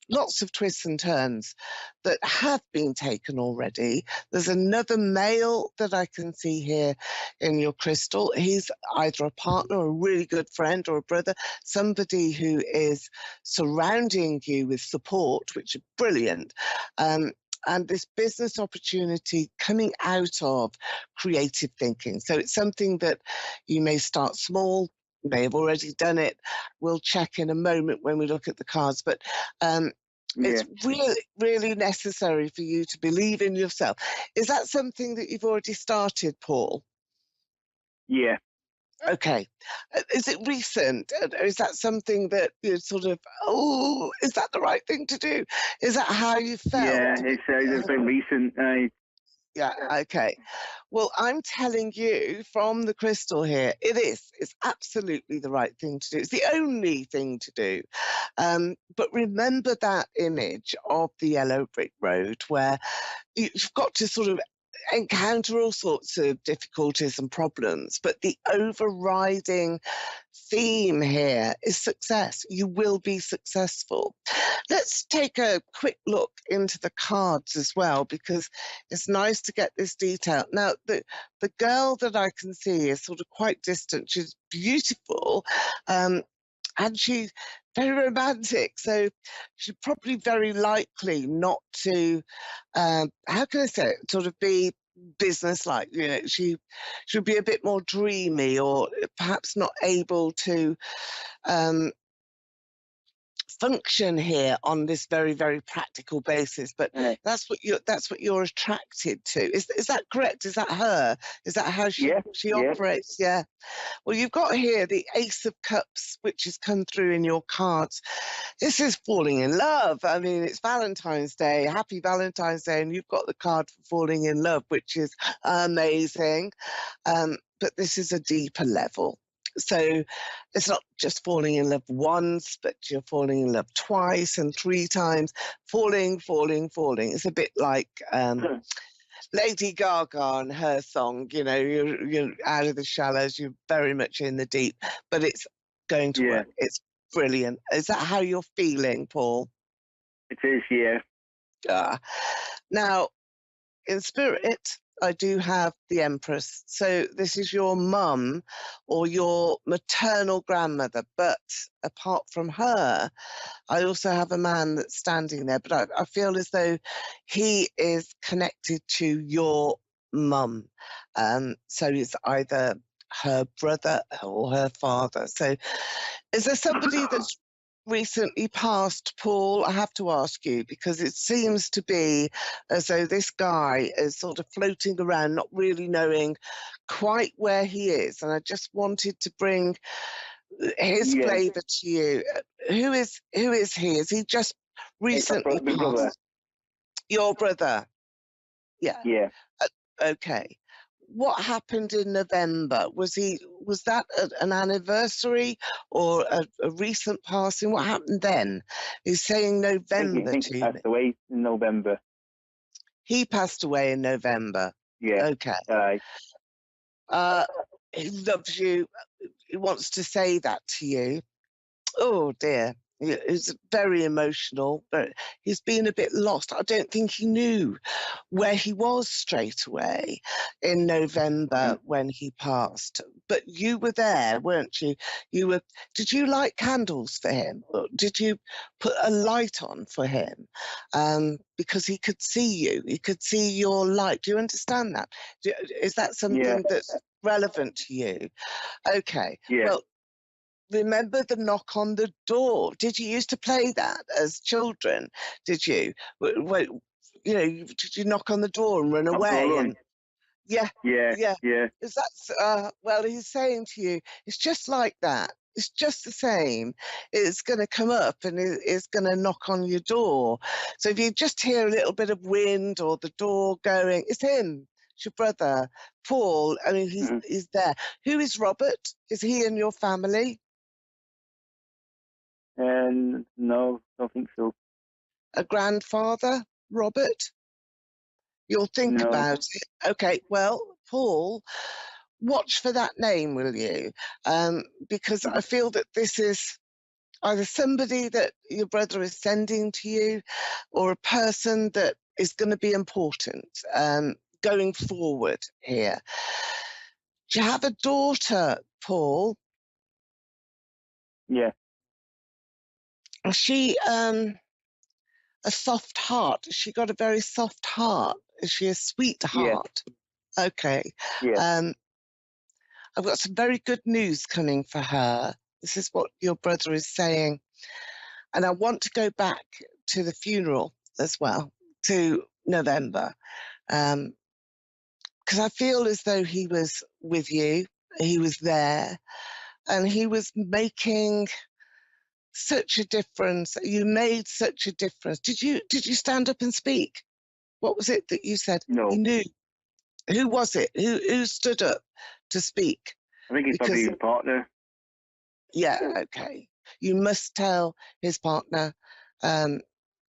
lots of twists and turns that have been taken already. There's another male that I can see here in your crystal. He's either a partner, a really good friend, or a brother, somebody who is surrounding you with support, which is brilliant. And this business opportunity coming out of creative thinking. So it's something that you may start small, you may have already done it. We'll check in a moment when we look at the cards, but it's really, really necessary for you to believe in yourself. Is that something that you've already started, Paul? Yeah. Okay. Is it recent? Is that something that you're sort of, oh, is that the right thing to do? Is that how you felt? Yeah, it's been recent. Yeah, okay. Well, I'm telling you from the crystal here, it is. It's absolutely the right thing to do. It's the only thing to do. But remember that image of the yellow brick road where you've got to sort of encounter all sorts of difficulties and problems, but the overriding theme here is success. You will be successful. Let's take a quick look into the cards as well, because it's nice to get this detail. Now, the girl that I can see is sort of quite distant. She's beautiful, and she's very romantic. So she's probably very likely not to, how can I say it, sort of be business-like. You know, she should be a bit more dreamy, or perhaps not able to function here on this very, very practical basis. But that's what you're attracted to. Is that correct? Is that her? Is that how she operates? Yeah. Well, you've got here the Ace of Cups, which has come through in your cards. This is falling in love. I mean, it's Valentine's Day. Happy Valentine's Day. And you've got the card for falling in love, which is amazing. But this is a deeper level. So it's not just falling in love once, but you're falling in love twice and three times. Falling. It's a bit like Lady Gaga and her song, you know, you're out of the shallows, you're very much in the deep, but it's going to work. It's brilliant. Is that how you're feeling, Paul? It is, yeah. Now, in spirit, I do have the Empress. So this is your mum or your maternal grandmother. But apart from her, I also have a man that's standing there. But I feel as though he is connected to your mum. So it's either her brother or her father. So is there somebody that's recently passed, Paul? I have to ask you, because it seems to be as though this guy is sort of floating around, not really knowing quite where he is. And I just wanted to bring his flavour to you. Who is he? Is he just recently passed? Your brother? Yeah. Yeah. Okay. What happened in November? Was that an anniversary or a recent passing? What happened then? He's saying November to me. He passed away in November. He passed away in November. Yeah. Okay. He loves you. He wants to say that to you. Oh dear. It's very emotional, but he's been a bit lost. I don't think he knew where he was straight away in November when he passed. But you were there, weren't you? Did you light candles for him? Or did you put a light on for him? Because he could see you. He could see your light. Do you understand that? Is that something that's relevant to you? Okay. Yeah. Well, remember the knock on the door? Did you used to play that as children? Did you? Did you knock on the door and run away? And yeah. Is that well? He's saying to you, it's just like that. It's just the same. It's going to come up and it's going to knock on your door. So if you just hear a little bit of wind or the door going, it's him. It's your brother, Paul. I mean, he's there. Who is Robert? Is he in your family? No, I don't think so. A grandfather, Robert? You'll think about it. Okay, well, Paul, watch for that name, will you? Because I feel that this is either somebody that your brother is sending to you or a person that is going to be important going forward here. Do you have a daughter, Paul? Yeah. Is she a soft heart? Has she got a very soft heart? Is she a sweetheart? Yeah. Okay. Yeah. I've got some very good news coming for her. This is what your brother is saying. And I want to go back to the funeral as well, to November, because I feel as though he was with you, he was there, and he was making such a difference. You made such a difference. Did you stand up and speak? What was it that you said? No. You knew. Who was it? Who stood up to speak? I think it's probably his partner. Yeah, okay. You must tell his partner.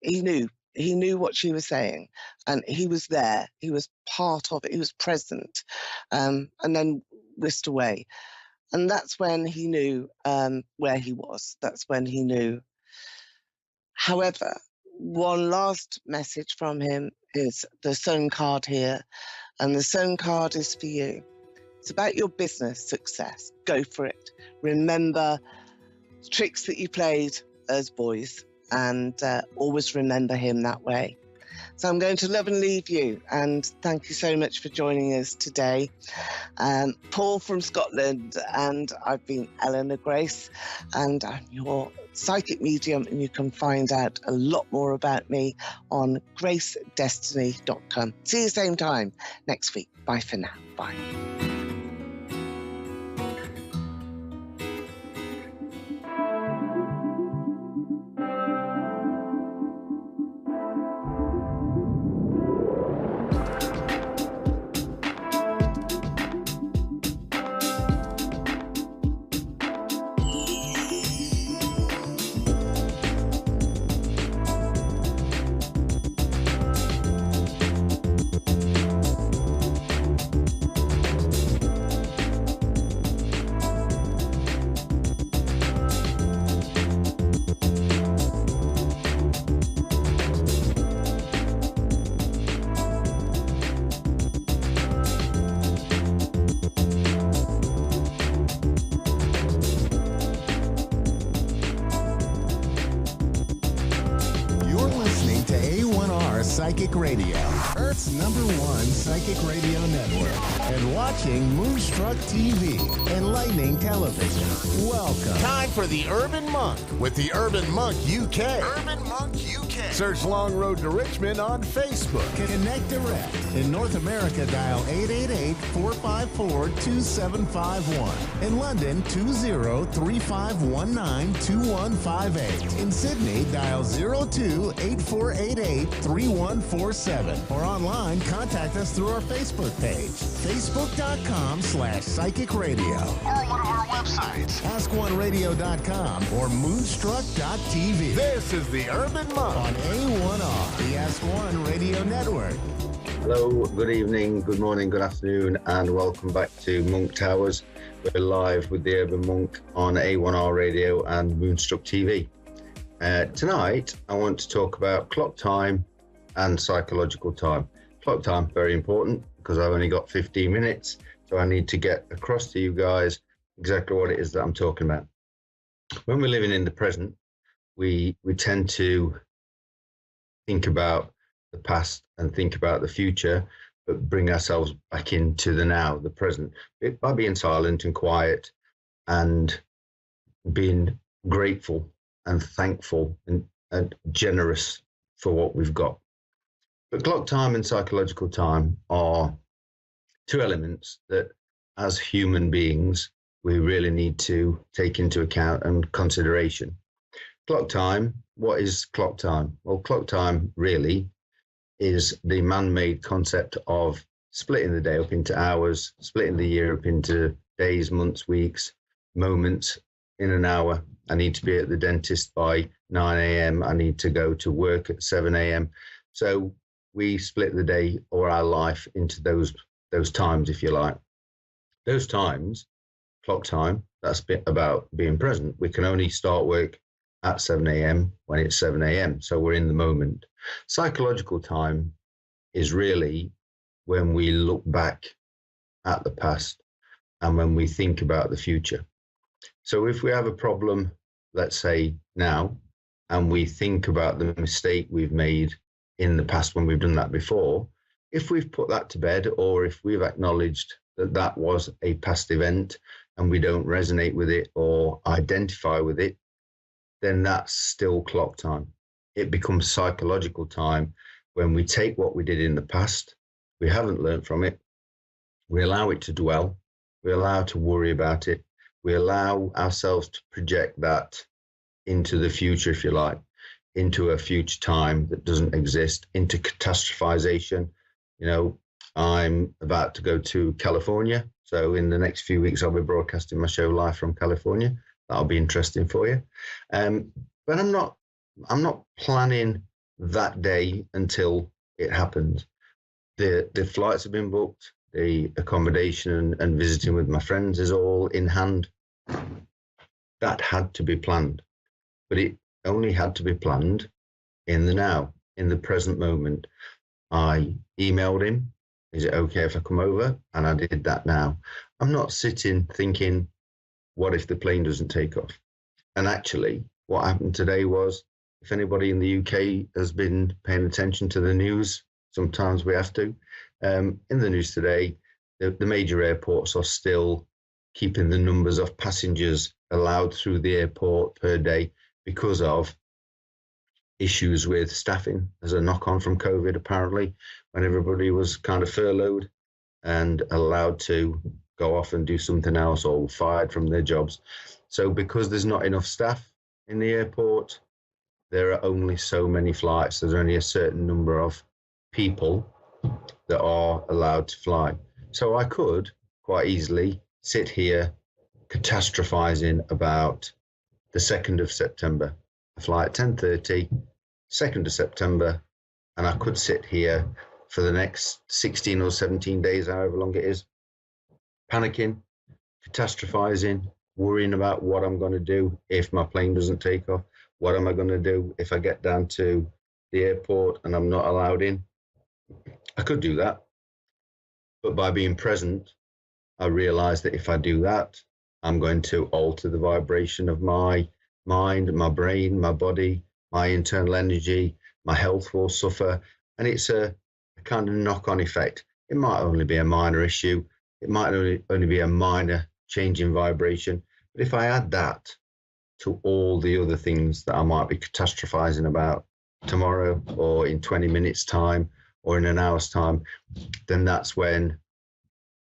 He knew what she was saying, and he was there. He was part of it. He was present, and then whisked away. And that's when he knew where he was. That's when he knew. However, one last message from him is the Sun card here, and the Sun card is for you. It's about your business success. Go for it. Remember the tricks that you played as boys, and always remember him that way. So I'm going to love and leave you, and thank you so much for joining us today. Paul from Scotland, and I've been Eleanor Grace, and I'm your psychic medium, and you can find out a lot more about me on gracedestiny.com. See you same time next week. Bye for now. Bye. Psychic Radio, Earth's #1 psychic radio network, and watching Moonstruck TV, Enlightening Television. Welcome. Time for the Urban Monk with the Urban Monk UK. Urban Monk UK. Search Long Road to Richmond on Facebook. Connect direct. In North America, dial 888-454-2751. In London, 20-3519-2158. In Sydney, dial 02-8488-3147. Or online, contact us through our Facebook page, facebook.com/psychic radio. Or one of our websites, askoneradio.com or moonstruck.tv. This is the Urban Monk on A1R, the Ask One Radio Network. Hello, good evening, good morning, good afternoon, and welcome back to Monk Towers. We're live with the Urban Monk on A1R Radio and Moonstruck TV. Tonight, I want to talk about clock time and psychological time. Clock time, very important, because I've only got 15 minutes, so I need to get across to you guys exactly what it is that I'm talking about. When we're living in the present, we tend to think about the past and think about the future, but bring ourselves back into the now, the present, by being silent and quiet and being grateful and thankful and generous for what we've got. But clock time and psychological time are two elements that, as human beings, we really need to take into account and consideration. Clock time, what is clock time? Well, clock time really is the man-made concept of splitting the day up into hours, splitting the year up into days, months, weeks, moments in an hour. I need to be at the dentist by 9 a.m. I need to go to work at 7 a.m. So we split the day or our life into those times, if you like. Those times, clock time, that's about being present. We can only start work at 7 a.m. when it's 7 a.m. So we're in the moment. Psychological time is really when we look back at the past and when we think about the future. So if we have a problem, let's say now, and we think about the mistake we've made in the past when we've done that before, if we've put that to bed, or if we've acknowledged that that was a past event and we don't resonate with it or identify with it, then that's still clock time. It becomes psychological time when we take what we did in the past, we haven't learned from it, we allow it to dwell, we allow to worry about it, we allow ourselves to project that into the future, if you like, into a future time that doesn't exist, into catastrophization. You know, I'm about to go to California, so in the next few weeks I'll be broadcasting my show live from California. That'll be interesting for you. But I'm not planning that day until it happens. The flights have been booked, the accommodation and visiting with my friends is all in hand. That had to be planned, but it only had to be planned in the now, in the present moment. I emailed him, is it okay if I come over? And I did that now. I'm not sitting thinking, what if the plane doesn't take off? And actually, what happened today was, if anybody in the UK has been paying attention to the news, sometimes we have to, in the news today, the major airports are still keeping the numbers of passengers allowed through the airport per day because of issues with staffing as a knock-on from COVID, apparently, when everybody was kind of furloughed and allowed to go off and do something else or fired from their jobs. So because there's not enough staff in the airport, there are only so many flights. There's only a certain number of people that are allowed to fly. So I could quite easily sit here catastrophizing about the 2nd of September, a flight at 10:30, 2nd of September, and I could sit here for the next 16 or 17 days, however long it is, panicking, catastrophizing, worrying about what I'm going to do if my plane doesn't take off. What am I going to do if I get down to the airport and I'm not allowed in? I could do that. But by being present, I realize that if I do that, I'm going to alter the vibration of my mind, my brain, my body, my internal energy, my health will suffer. And it's a kind of knock-on effect. It might only be a minor issue. It might only be a minor change in vibration. But if I add that to all the other things that I might be catastrophizing about tomorrow or in 20 minutes time or in an hour's time, then that's when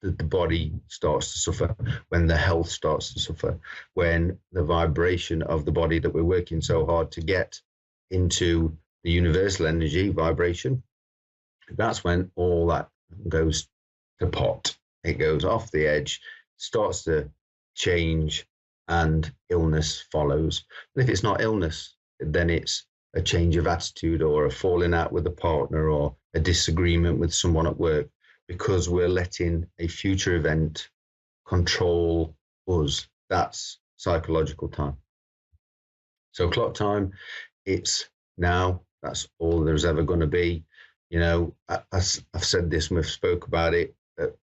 the body starts to suffer, when the health starts to suffer, when the vibration of the body that we're working so hard to get into the universal energy vibration, that's when all that goes to pot. It goes off the edge, starts to change, and illness follows. And if it's not illness, then it's a change of attitude or a falling out with a partner or a disagreement with someone at work, because we're letting a future event control us. That's psychological time. So clock time, it's now. That's all there's ever going to be. You know, I've said this and we've spoke about it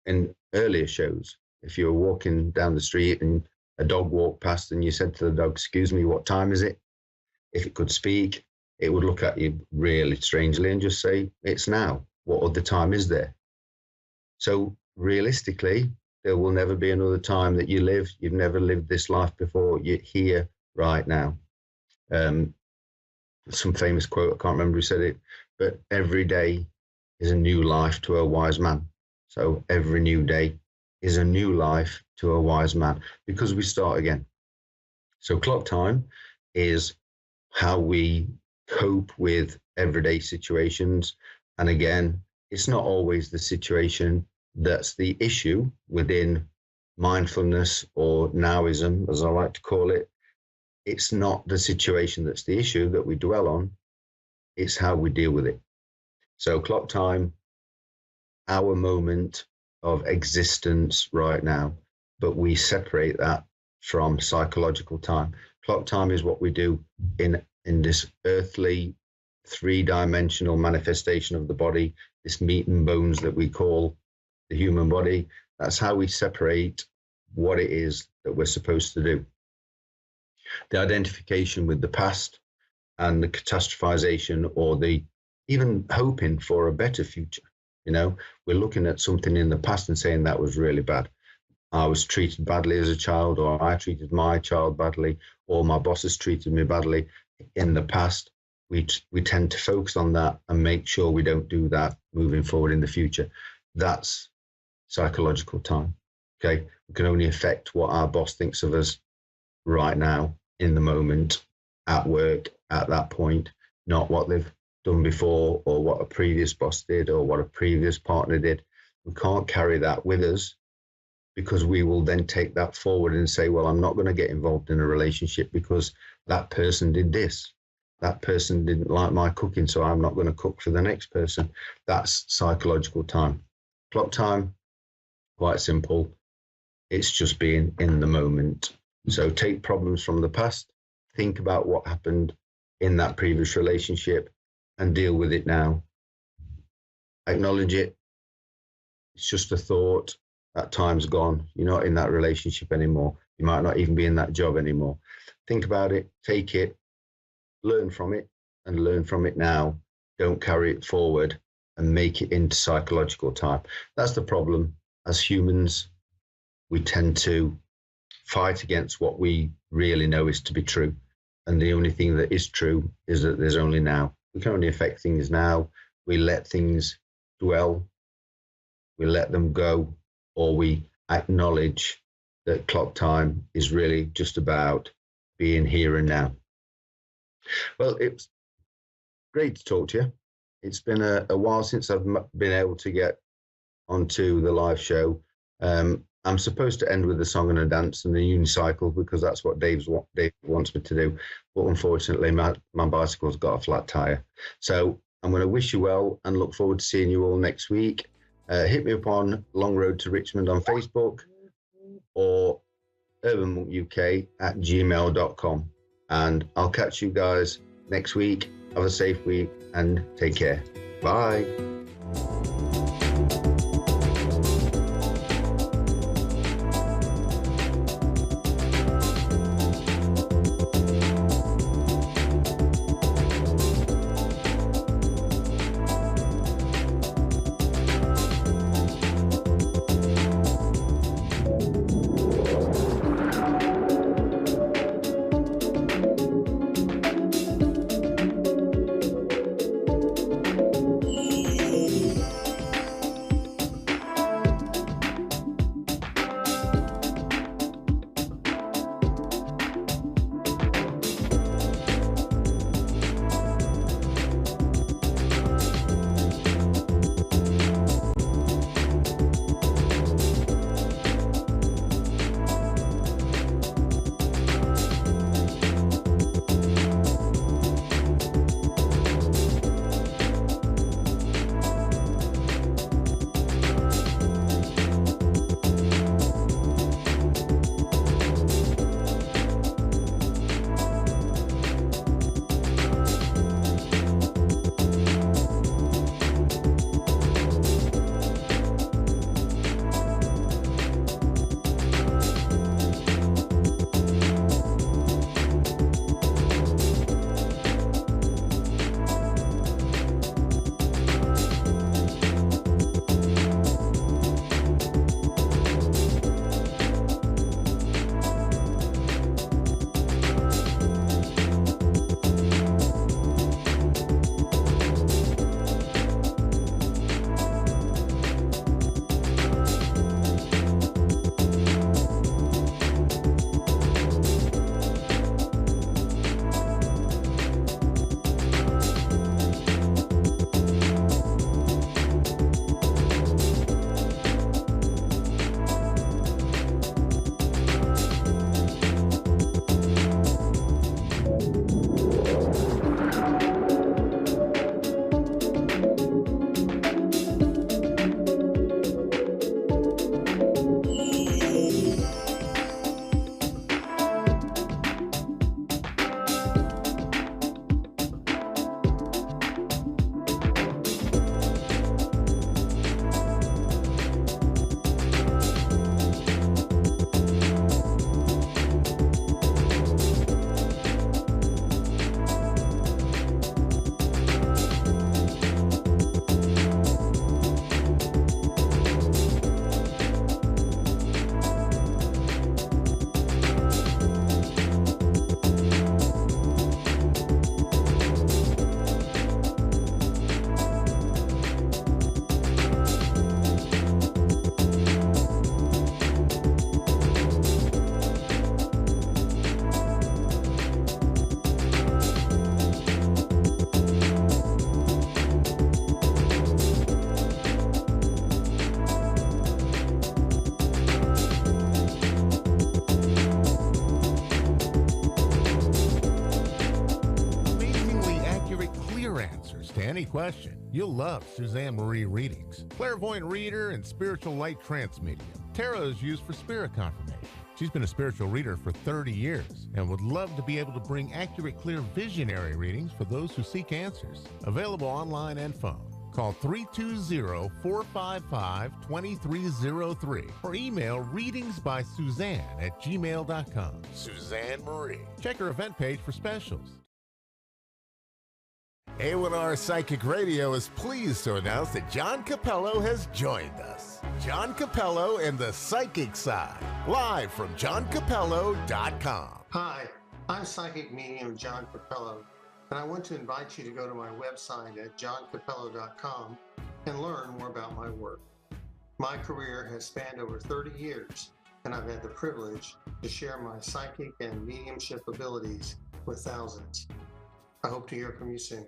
in earlier shows. If you were walking down the street and a dog walked past and you said to the dog, "Excuse me, what time is it?" If it could speak, it would look at you really strangely and just say, "It's now. What other time is there?" So realistically, there will never be another time that you live. You've never lived this life before. You're here right now. Some famous quote, I can't remember who said it, but every day is a new life to a wise man. So every new day is a new life to a wise man, because we start again. So clock time is how we cope with everyday situations. And again, it's not always the situation that's the issue within mindfulness or nowism, as I like to call it. It's not the situation that's the issue that we dwell on. It's how we deal with it. So clock time, our moment of existence right now, but we separate that from psychological time. Clock time is what we do in this earthly, three-dimensional manifestation of the body, this meat and bones that we call the human body. That's how we separate what it is that we're supposed to do. The identification with the past and the catastrophization, or the even hoping for a better future. You know, we're looking at something in the past and saying that was really bad. I was treated badly as a child, or I treated my child badly, or my bosses treated me badly in the past. We tend to focus on that and make sure we don't do that moving forward in the future. That's psychological time. Okay, we can only affect what our boss thinks of us right now, in the moment, at work, at that point, not what they've done before, or what a previous boss did, or what a previous partner did. We can't carry that with us, because we will then take that forward and say, well, I'm not going to get involved in a relationship because that person did this. That person didn't like my cooking, so I'm not going to cook for the next person. That's psychological time. Clock time, quite simple. It's just being in the moment. So take problems from the past, think about what happened in that previous relationship, and deal with it now. Acknowledge it. It's just a thought. That time's gone. You're not in that relationship anymore. You might not even be in that job anymore. Think about it, take it, learn from it, and learn from it now. Don't carry it forward and make it into psychological time. That's the problem. As humans, we tend to fight against what we really know is to be true. And the only thing that is true is that there's only now. We can only affect things now. We let things dwell. We let them go. Or we acknowledge that clock time is really just about being here and now. Well, it's great to talk to you. It's been a while since I've been able to get onto the live show. I'm supposed to end with a song and a dance and a unicycle, because that's what Dave wants me to do. But unfortunately, my bicycle's got a flat tire. So I'm going to wish you well and look forward to seeing you all next week. Hit me up on Long Road to Richmond on Facebook, or urbanmonkuk@gmail.com. And I'll catch you guys next week. Have a safe week and take care. Bye. any question, you'll love Suzanne Marie readings. Clairvoyant reader and spiritual light trance medium. Tarot is used for spirit confirmation. She's been a spiritual reader for 30 years and would love to be able to bring accurate, clear, visionary readings for those who seek answers. Available online and phone. Call 320-455-2303 or email readingsbysuzanne@gmail.com. Suzanne Marie. Check her event page for specials. A1R Psychic Radio is pleased to announce that John Capello has joined us. John Capello and the Psychic Side, live from johncapello.com. Hi, I'm psychic medium John Capello, and I want to invite you to go to my website at johncapello.com and learn more about my work. My career has spanned over 30 years, and I've had the privilege to share my psychic and mediumship abilities with thousands. I hope to hear from you soon.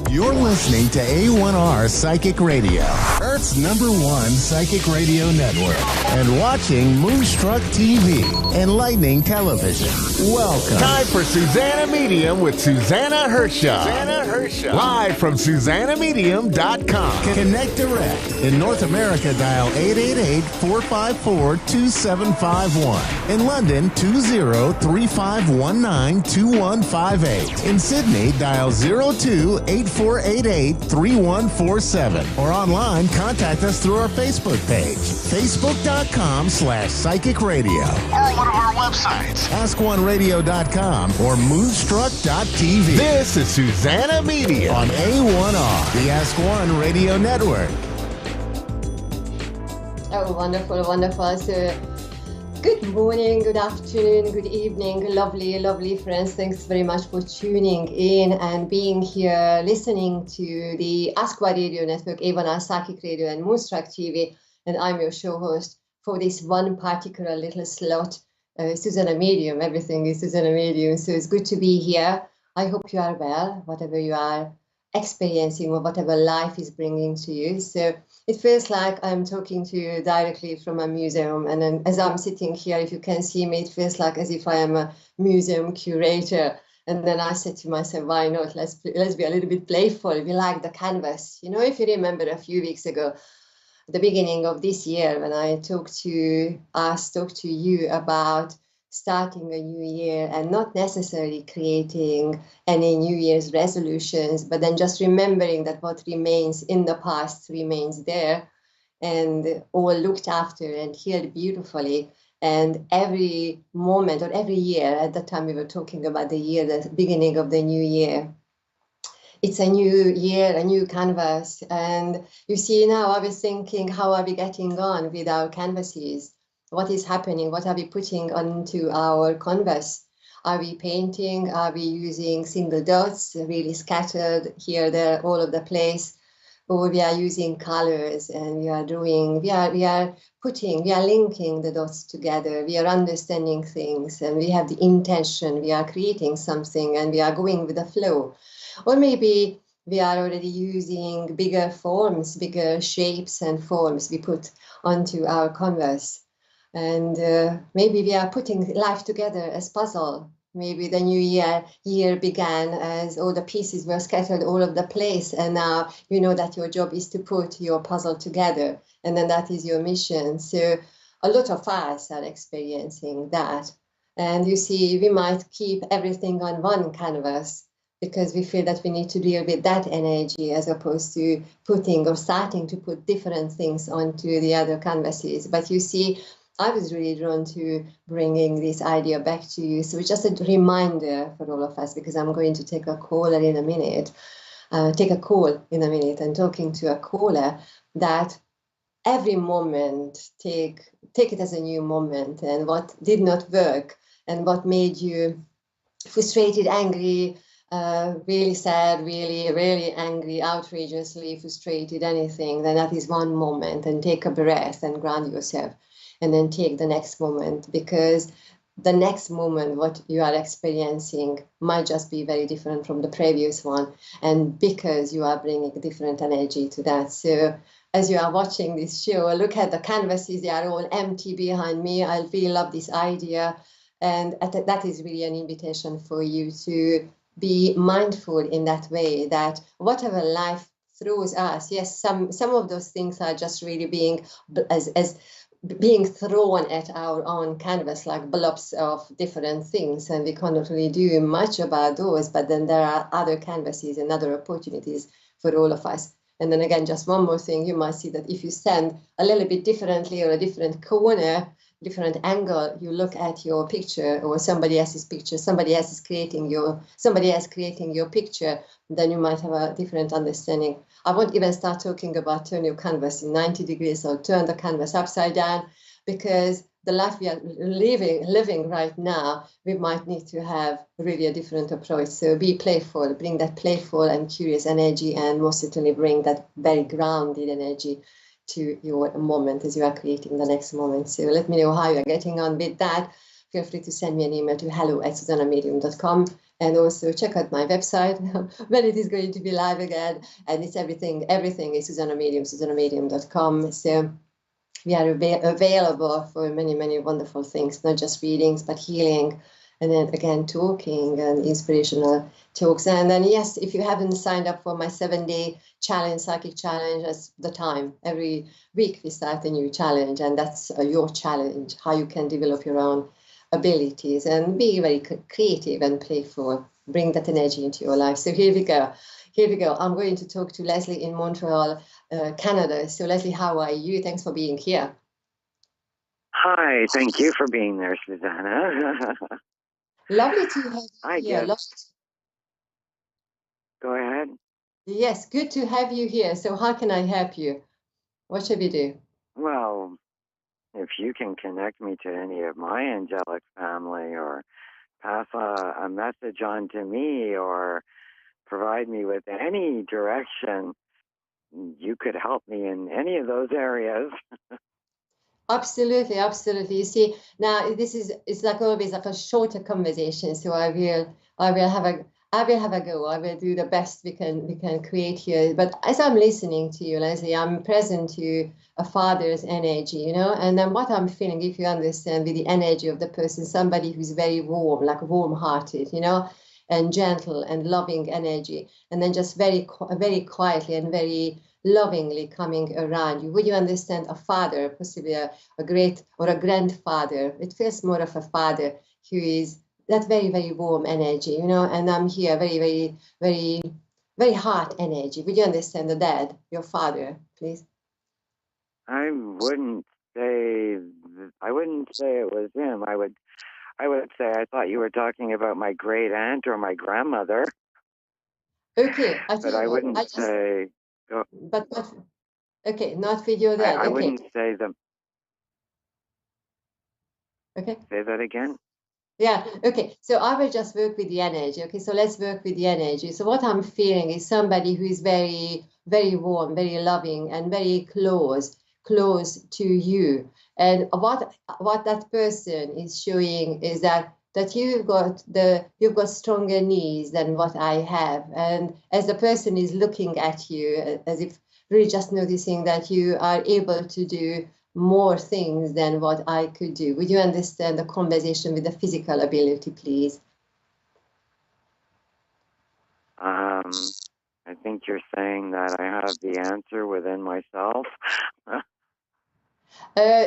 You're listening to A1R Psychic Radio, Earth's #1 psychic radio network, and watching Moonstruck TV, Enlightening Television. Welcome. Time for Susanna Medium with Susanna Hershaw. Live from SusannaMedium.com. Connect direct. In North America, dial 888-454-2751. In London, 20-3519-2158. In Sydney, dial 02-8488-3147. Or online, contact us through our Facebook page, facebook.com/psychic radio. Or one of our websites, askoneradio.com or moonstruck.tv. This is Susanna Media on A1R, the Ask One Radio Network. Oh, wonderful, wonderful. So Good morning, good afternoon, good evening, lovely, lovely friends. Thanks very much for tuning in and being here, listening to the Ask Radio Network, A1R Psychic Radio, and Moonstruck TV. And I'm your show host for this one particular little slot, Susanna Medium. Everything is Susanna Medium. So it's good to be here. I hope you are well, whatever you are experiencing or whatever life is bringing to you. So it feels like I'm talking to you directly from a museum. And then as I'm sitting here, if you can see me, it feels like as if I am a museum curator. And then I said to myself, why not? Let's be a little bit playful. We like the canvas. You know, if you remember a few weeks ago, the beginning of this year, when I talked to you about starting a new year and not necessarily creating any New Year's resolutions, but then just remembering that what remains in the past remains there and all looked after and healed beautifully. And every moment or every year, at that time we were talking about the year, the beginning of the new year, it's a new year, a new canvas. And you see, now I was thinking, how are we getting on with our canvases? What is happening? What are we putting onto our canvas? Are we painting? Are we using single dots, really scattered here, there, all over the place? Or we are using colors and we are linking the dots together. We are understanding things and we have the intention, we are creating something and we are going with the flow. Or maybe we are already using bigger forms, bigger shapes and forms we put onto our canvas. And maybe we are putting life together as puzzle. Maybe the new year began as all the pieces were scattered all over the place. And now you know that your job is to put your puzzle together. And then that is your mission. So a lot of us are experiencing that. And you see, we might keep everything on one canvas because we feel that we need to deal with that energy as opposed to putting or starting to put different things onto the other canvases. But you see, I was really drawn to bringing this idea back to you. So it's just a reminder for all of us, because I'm going to take a caller in a minute, and talking to a caller, that every moment, take it as a new moment, and what did not work and what made you frustrated, angry, really sad, really, really angry, outrageously frustrated, anything, then that is one moment, and take a breath and ground yourself. And then take the next moment, because the next moment, what you are experiencing might just be very different from the previous one. And because you are bringing different energy to that. So as you are watching this show, look at the canvases, they are all empty behind me. I really love this idea. And that is really an invitation for you to be mindful in that way, that whatever life throws us, yes, some of those things are just really being being thrown at our own canvas like blobs of different things, and we cannot really do much about those. But then there are other canvases and other opportunities for all of us. And then again, just one more thing, you might see that if you stand a little bit differently or a different corner, different angle, you look at your picture or somebody else's picture, somebody else creating your picture, then you might have a different understanding. I won't even start talking about turn your canvas in 90 degrees or turn the canvas upside down, because the life we are living right now, we might need to have really a different approach. So be playful, bring that playful and curious energy, and most certainly bring that very grounded energy to your moment as you are creating the next moment. So let me know how you're getting on with that. Feel free to send me an email to hello@susannamedium.com, and also check out my website when it is going to be live again. And it's everything is Susanna Medium, susannamedium.com. So we are available for many, many wonderful things, not just readings, but healing, and then again, talking and inspirational talks. And then, yes, if you haven't signed up for my 7-day challenge, psychic challenge, that's the time. Every week we start a new challenge, and that's your challenge, how you can develop your own abilities and be very creative and playful. Bring that energy into your life. So here we go. I'm going to talk to Leslie in Montreal, Canada. So Leslie, how are you? Thanks for being here. Hi, thank you for being there, Susanna. Lovely to have you here. Go ahead. Yes, good to have you here. So how can I help you? What should we do? Well, if you can connect me to any of my angelic family, or pass a message on to me, or provide me with any direction, you could help me in any of those areas. Absolutely, absolutely. You see, now it's like always like a shorter conversation. So I will have a go. I will do the best we can create here. But as I'm listening to you, Leslie, I'm present to a father's energy, you know, and then what I'm feeling, if you understand, with the energy of the person, somebody who's very warm, like warm-hearted, you know, and gentle and loving energy, and then just very quietly and very lovingly coming around you. Would you understand a father, possibly a great or a grandfather? It feels more of a father who is that very, very warm energy, you know, and I'm here very, very, very, very heart energy. Would you understand the dad, your father, please? I wouldn't say it was him. I would say I thought you were talking about my great aunt or my grandmother. Okay, But I wouldn't say. But okay, not with your dad. I Okay. wouldn't say them. Okay. Say that again. Yeah, okay. So I will just work with the energy. Okay, so let's work with the energy. So what I'm feeling is somebody who is very, very warm, very loving, and very close to you. And what that person is showing is that you've got stronger knees than what I have. And as the person is looking at you, as if really just noticing that you are able to do more things than what I could do. Would you understand the conversation with the physical ability, please? I think you're saying that I have the answer within myself.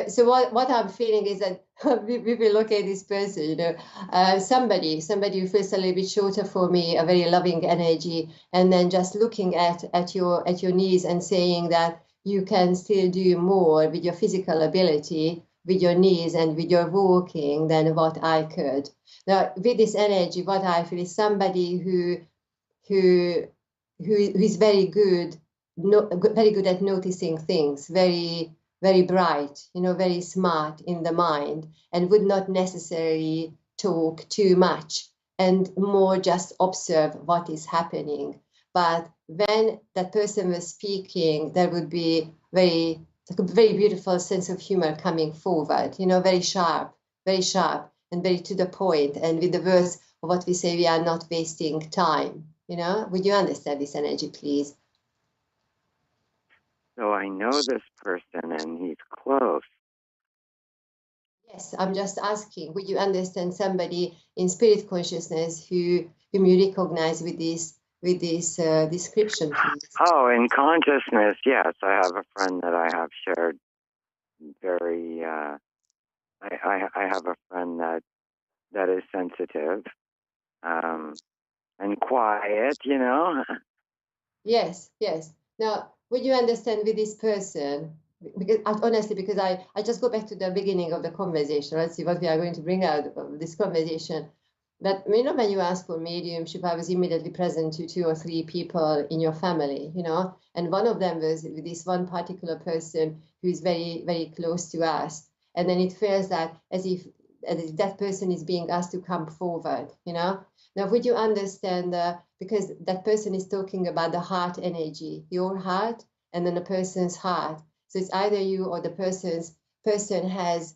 So what I'm feeling is that we will look at this person, you know, somebody who feels a little bit shorter for me, a very loving energy, and then just looking at your knees and saying that you can still do more with your physical ability, with your knees and with your walking than what I could. Now, with this energy, what I feel is somebody who is very good, very good at noticing things, very, very bright, you know, very smart in the mind, and would not necessarily talk too much and more just observe what is happening. But when that person was speaking, there would be very beautiful sense of humor coming forward, you know, very sharp, and very to the point. And with the words of what we say, we are not wasting time. You know, would you understand this energy, please? So I know this person and he's close. Yes, I'm just asking, would you understand somebody in spirit consciousness whom you recognize with this description, please? Oh, in consciousness, yes. I have a friend that I have shared very I have a friend that is sensitive and quiet, you know. Yes. Now, would you understand with this person? Because honestly, because I just go back to the beginning of the conversation. Let's see what we are going to bring out of this conversation. But you know, when you ask for mediumship, I was immediately present to 2 or 3 people in your family, you know, and one of them was this one particular person who is very, very close to us. And then it feels that as if that person is being asked to come forward, you know. Now, would you understand, because that person is talking about the heart energy, your heart, and then the person's heart. So it's either you or the person has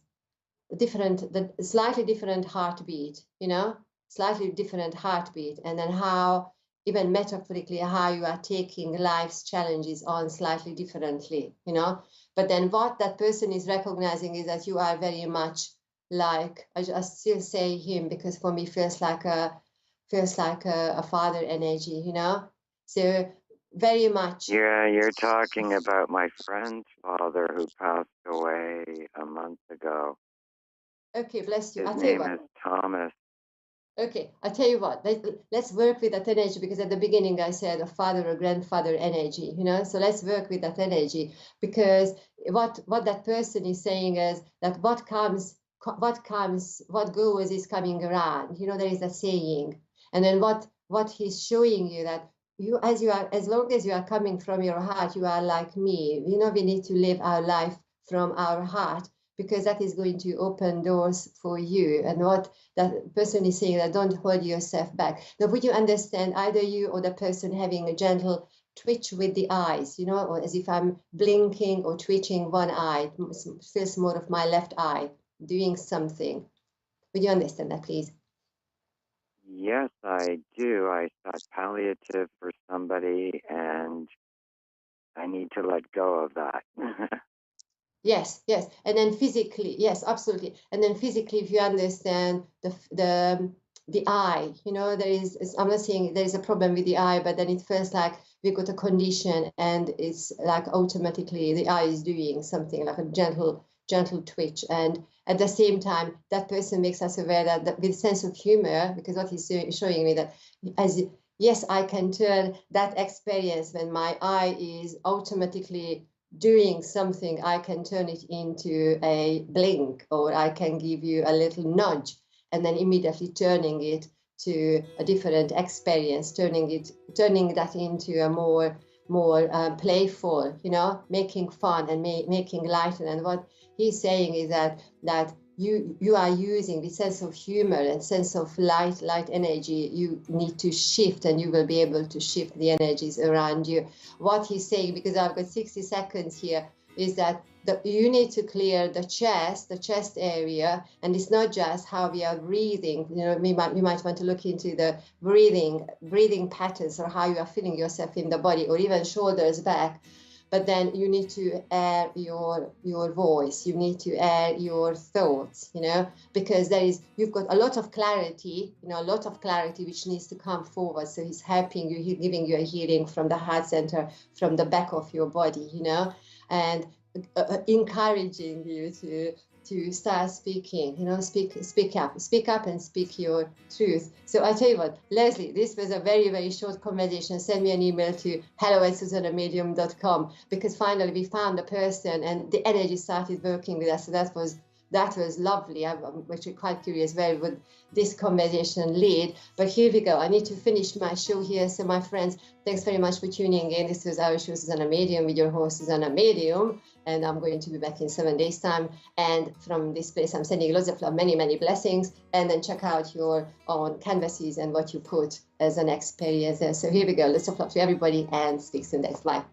slightly different heartbeat, you know, slightly different heartbeat, and then how, even metaphorically, how you are taking life's challenges on slightly differently, you know. But then what that person is recognizing is that you are very much like, I still say him because for me feels like a father energy, you know. So very much. Yeah, you're talking about my friend's father who passed away a month ago. Okay, bless you. His name is Thomas. Okay, I tell you what, let's work with that energy, because at the beginning I said a father or grandfather energy, you know, so let's work with that energy, because what that person is saying is that what goes is coming around, you know, there is a saying. And then what he's showing you, that as long as you are coming from your heart, you are like me, you know, we need to live our life from our heart. because that is going to open doors for you. And what that person is saying, that don't hold yourself back. Now, would you understand either you or the person having a gentle twitch with the eyes, you know, or as if I'm blinking or twitching one eye, it feels more of my left eye doing something. Would you understand that, please? Yes, I do. I thought palliative for somebody, and I need to let go of that. Yes, yes. And then physically, yes, absolutely. And then physically, if you understand the eye, you know, I'm not saying there is a problem with the eye, but then it feels like we got a condition and it's like automatically the eye is doing something like a gentle twitch. And at the same time, that person makes us aware that with sense of humor, because what he's showing me that yes, I can turn that experience when my eye is automatically doing something, I can turn it into a blink, or I can give you a little nudge, and then immediately turning it to a different experience, turning that into a more playful, you know, making fun and making lighter. And what he's saying is that you are using the sense of humor and sense of light energy. You need to shift, and you will be able to shift the energies around you. What he's saying, because I've got 60 seconds here, is that you need to clear the chest area. And it's not just how we are breathing. You know, you might want to look into the breathing patterns, or how you are feeling yourself in the body, or even shoulders back. But then you need to air your voice. You need to air your thoughts, you know, because you've got a lot of clarity, you know, which needs to come forward. So he's helping you, he's giving you a healing from the heart center, from the back of your body, you know, and encouraging you to start speaking, you know, speak up and speak your truth. So I tell you what, Leslie, this was a very, very short conversation. Send me an email to hello@susanamedium.com, because finally we found a person and the energy started working with us. So that was lovely. I'm actually quite curious where would this conversation lead. But here we go. I need to finish my show here. So my friends, thanks very much for tuning in. This was our show, Susanna Medium, with your host, Susanna Medium. And I'm going to be back in 7 days' time. And from this place, I'm sending lots of love, many, many blessings. And then check out your own canvases and what you put as an experience. So here we go. Lots of love to everybody, and speak soon. Thanks. Bye.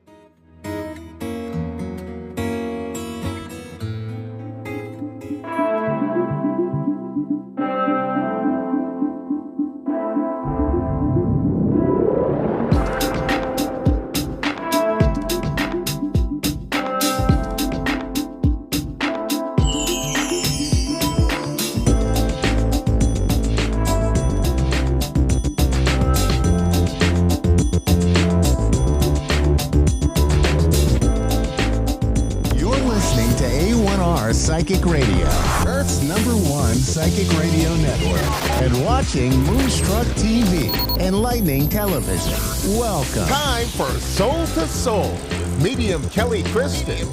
Psychic Radio, Earth's #1 psychic radio network, and watching Moonstruck TV, enlightening television. Welcome. Time for Soul to Soul with Medium Kelly Kristen.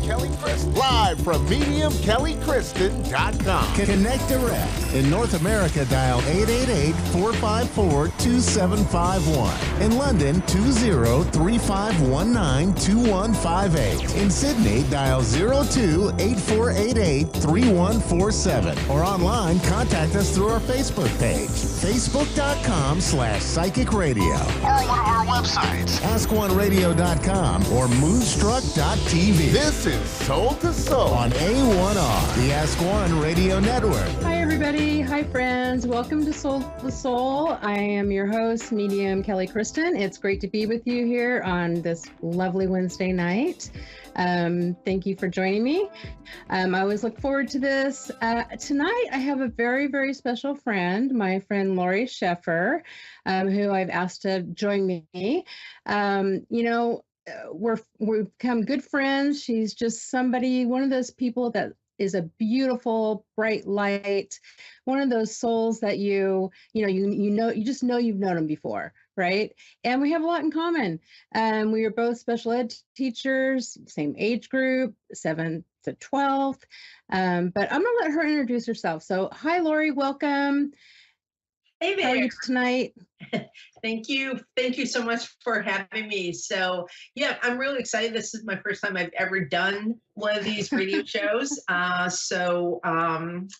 Live from MediumKellyKristen.com. Connect direct. In North America, dial 888-454-2751. In London, 20-3519-2158. In Sydney, dial 02-8488-3147. Or online, contact us through our Facebook page, facebook.com/psychic radio. Or one of our websites, askoneradio.com or moonstruck.tv. This is Soul to Soul on A1R, the Ask One Radio Network. Hi, everybody. Hi, friends. Welcome to Soul to Soul. I am your host, Medium Kelly Kristen. It's great to be with you here on this lovely Wednesday night. Thank you for joining me. I always look forward to this. Tonight, I have a very, very special friend, my friend Lori Sheffer, who I've asked to join me. We've become good friends. She's just somebody, one of those people that is a beautiful, bright light, one of those souls that you just know you've known them before, right? And we have a lot in common. We are both special ed teachers, same age group, 7th to 12th. But I'm gonna let her introduce herself. So hi, Lori, welcome. Hey there. How are you tonight? Thank you. Thank you so much for having me. So, yeah, I'm really excited. This is my first time I've ever done one of these radio shows.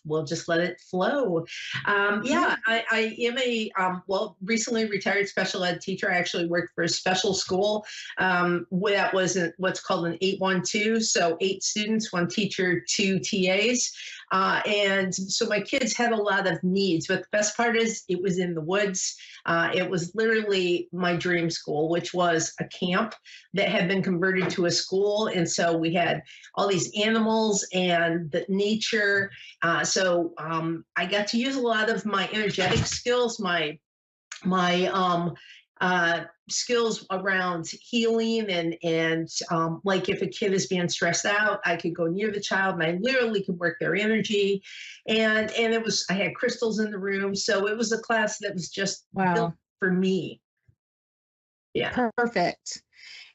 We'll just let it flow. Yeah, I am a, recently retired special ed teacher. I actually worked for a special school that was what's called an 812. So 8 students, 1 teacher, 2 TAs. And so my kids had a lot of needs, but the best part is it was in the woods. It was literally my dream school, which was a camp that had been converted to a school. And so we had all these animals and the nature. I got to use a lot of my energetic skills, my skills around healing and like if a kid is being stressed out, I could go near the child and I literally could work their energy. And I had crystals in the room. So it was a class that was just built for me. Yeah. Perfect.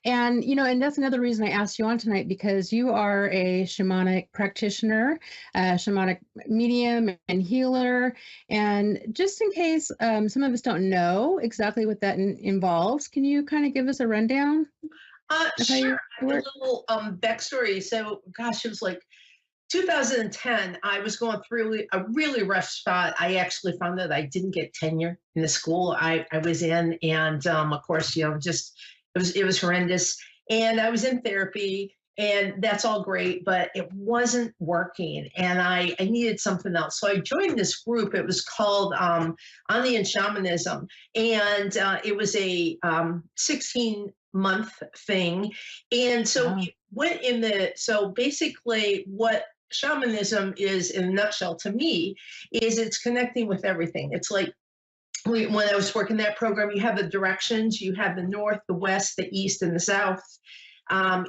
And, and that's another reason I asked you on tonight, because you are a shamanic practitioner, shamanic medium and healer. And just in case some of us don't know exactly what that involves, can you kind of give us a rundown? Sure. A little backstory. So, gosh, it was like 2010, I was going through a really rough spot. I actually found that I didn't get tenure in the school I was in. And of course, it was horrendous. And I was in therapy and that's all great, but it wasn't working. And I needed something else. So I joined this group. It was called Anian Shamanism. And it was a 16-month thing. And so it went so basically what shamanism is in a nutshell to me is it's connecting with everything. It's like, when I was working that program, you have the directions, you have the north, the west, the east, and the south.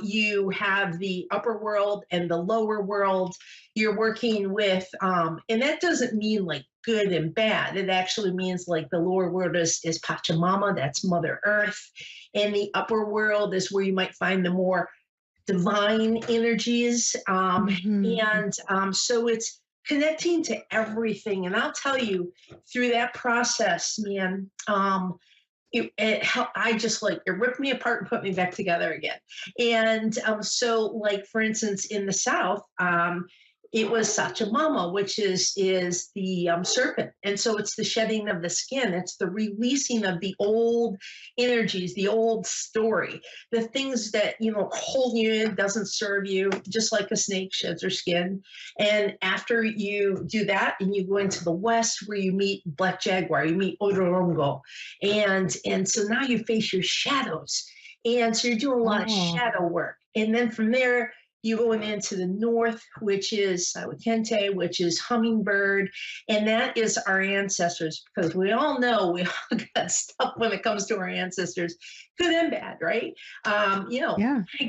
You have the upper world and the lower world. You're working with, and that doesn't mean like good and bad. It actually means like the lower world is Pachamama, that's Mother Earth. And the upper world is where you might find the more divine energies. So it's connecting to everything. And I'll tell you, through that process, man, it ripped me apart and put me back together again. And so like, for instance, in the South, it was Sachamama, which is the serpent. And so it's the shedding of the skin. It's the releasing of the old energies, the old story, the things that, hold you in, doesn't serve you, just like a snake sheds her skin. And after you do that and you go into the West where you meet Black Jaguar, you meet Odorongo. And so now you face your shadows. And so you're doing a lot of shadow work. And then from there, you go into the north, which is Sawakente, which is hummingbird. And that is our ancestors, because we all know we all got stuff when it comes to our ancestors, good and bad, right? My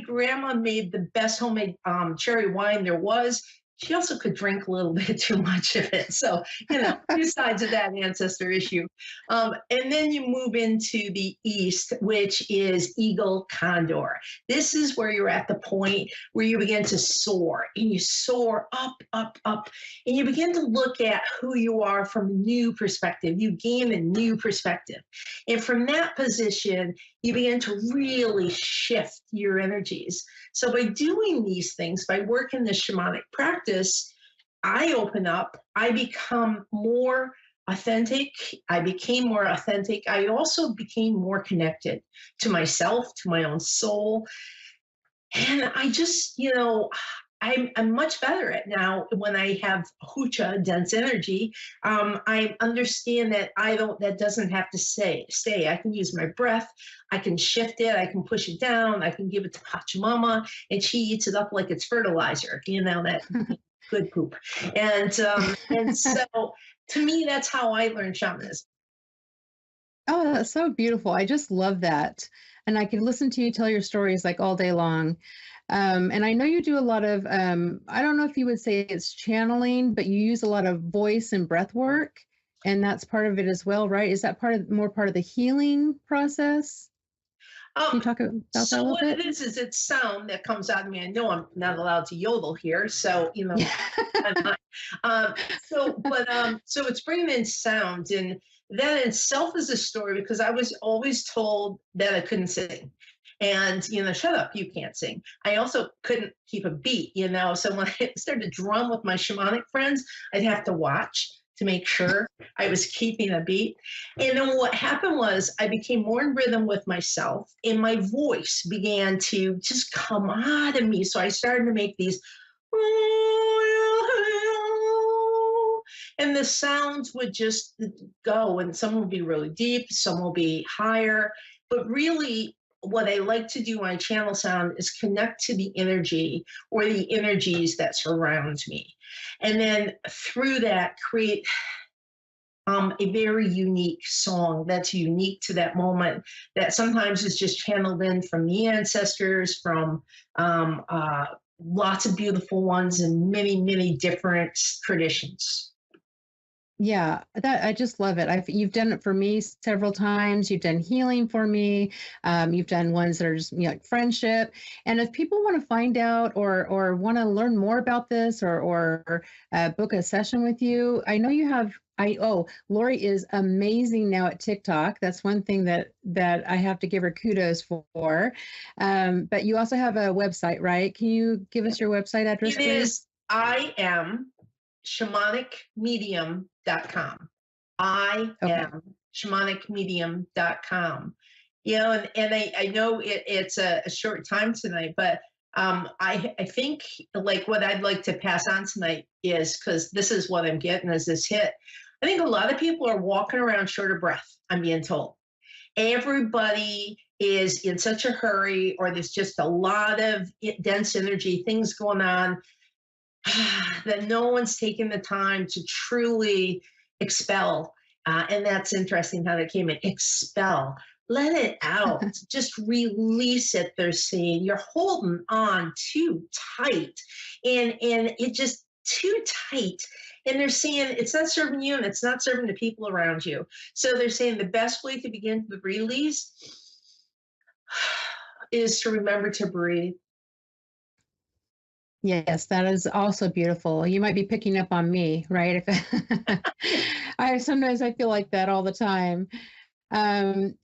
grandma made the best homemade cherry wine there was. She also could drink a little bit too much of it. So, two sides of that ancestor issue. And then you move into the east, which is eagle condor. This is where you're at the point where you begin to soar, and you soar up, up, up, and you begin to look at who you are from a new perspective. You gain a new perspective. And from that position, you begin to really shift your energies. So by doing these things, by working this shamanic practice, I open up, I become more authentic. I became more authentic. I also became more connected to my own soul. And I just, I'm much better at now when I have hucha, dense energy. I understand that that doesn't have to stay. I can use my breath. I can shift it. I can push it down. I can give it to Pachamama and she eats it up like it's fertilizer, that good poop. And so to me, that's how I learned shamanism. Oh, that's so beautiful. I just love that. And I can listen to you tell your stories like all day long. And I know you do a lot of, I don't know if you would say it's channeling, but you use a lot of voice and breath work, and that's part of it as well, right? Is that more part of the healing process? Can you talk about that a little bit? It is it's sound that comes out of me. I know I'm not allowed to yodel here, so I'm not. So it's bringing in sound, and that in itself is a story, because I was always told that I couldn't sing. And, shut up, you can't sing. I also couldn't keep a beat, So when I started to drum with my shamanic friends, I'd have to watch to make sure I was keeping a beat. And then what happened was I became more in rhythm with myself, and my voice began to just come out of me. So I started to make these, and the sounds would just go, and some will be really deep, some will be higher. But really, what I like to do when I channel sound is connect to the energy or the energies that surround me. And then through that, create a very unique song that's unique to that moment, that sometimes is just channeled in from the ancestors, from lots of beautiful ones and many, many different traditions. Yeah, I just love it. You've done it for me several times. You've done healing for me. You've done ones that are just like friendship. And if people want to find out or want to learn more about this or book a session with you, I know you have. Lori is amazing now at TikTok. That's one thing that I have to give her kudos for. But you also have a website, right? Can you give us your website address, please? It is I am shamanicmedium.com. I am shamanicmedium.com. And I know it's a short time tonight, but I think like what I'd like to pass on tonight is, because this is what I'm getting as this hit. I think a lot of people are walking around short of breath, I'm being told. Everybody is in such a hurry, or there's just a lot of dense energy, things going on, that no one's taking the time to truly expel. And that's interesting how that came in. Expel. Let it out. Just release it, they're saying. You're holding on too tight. And it just too tight. And they're saying it's not serving you, and it's not serving the people around you. So they're saying the best way to begin the release is to remember to breathe. Yes, that is also beautiful. You might be picking up on me, right? Sometimes I feel like that all the time. One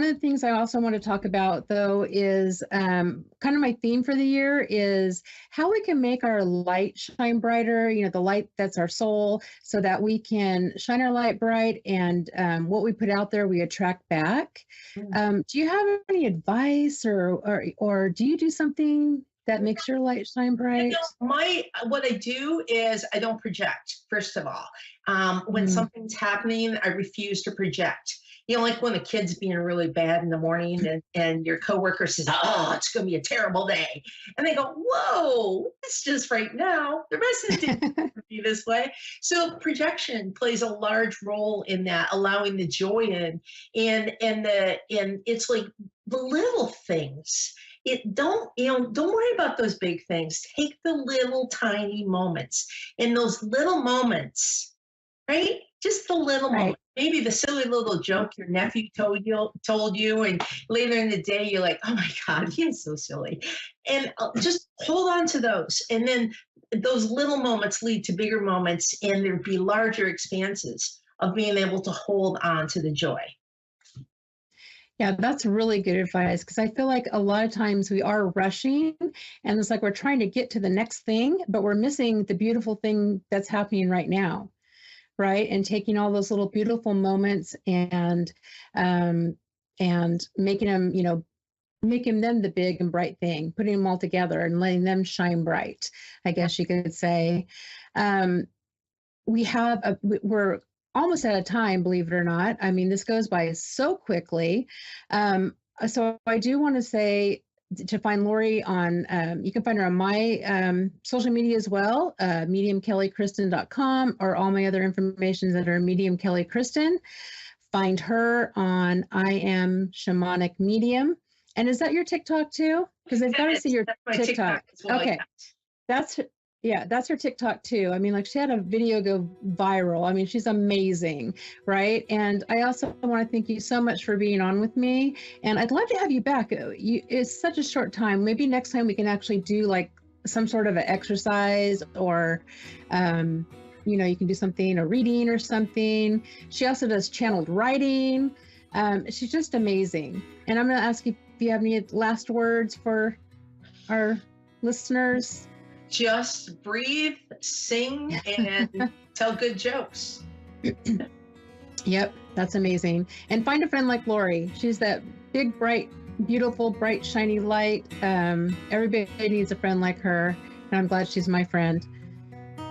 of the things I also want to talk about, though, is kind of my theme for the year is how we can make our light shine brighter, the light that's our soul, so that we can shine our light bright, and what we put out there, we attract back. Do you have any advice or do you do something that makes your light shine bright? What I do is I don't project, first of all. When something's happening, I refuse to project. Like when a kid's being really bad in the morning and your coworker says, oh, it's going to be a terrible day. And they go, whoa, it's just right now. The rest of the day will be this way. So projection plays a large role in that, allowing the joy in. And it's like the little things. Don't worry about those big things. Take the little tiny moments. And those little moments, right? Just the little moment. Maybe the silly little joke your nephew told you, and later in the day you're like, oh my God, he is so silly. And just hold on to those. And then those little moments lead to bigger moments, and there'd be larger expanses of being able to hold on to the joy. Yeah, that's really good advice, because I feel like a lot of times we are rushing, and it's like we're trying to get to the next thing, but we're missing the beautiful thing that's happening right now. Right. And taking all those little beautiful moments and making them, making them the big and bright thing, putting them all together and letting them shine bright, I guess you could say. We're almost out of time, believe it or not. I mean, this goes by so quickly. So I do want to say, to find Lori on, you can find her on my social media as well, mediumkellykristen.com, or all my other information that are Medium Kelly Kristen. Find her on I Am Shamanic Medium. And is that your TikTok too? Because they've got to see your TikTok. Well, okay. That's her TikTok too. I mean, like, she had a video go viral. I mean, she's amazing, right? And I also want to thank you so much for being on with me. And I'd love to have you back. It's such a short time. Maybe next time we can actually do like some sort of an exercise or you can do something, a reading or something. She also does channeled writing. She's just amazing. And I'm going to ask you if you have any last words for our listeners. Just breathe, sing, and tell good jokes. Yep, that's amazing. And find a friend like Lori. She's that big, bright, beautiful, bright, shiny light. Everybody needs a friend like her, and I'm glad she's my friend.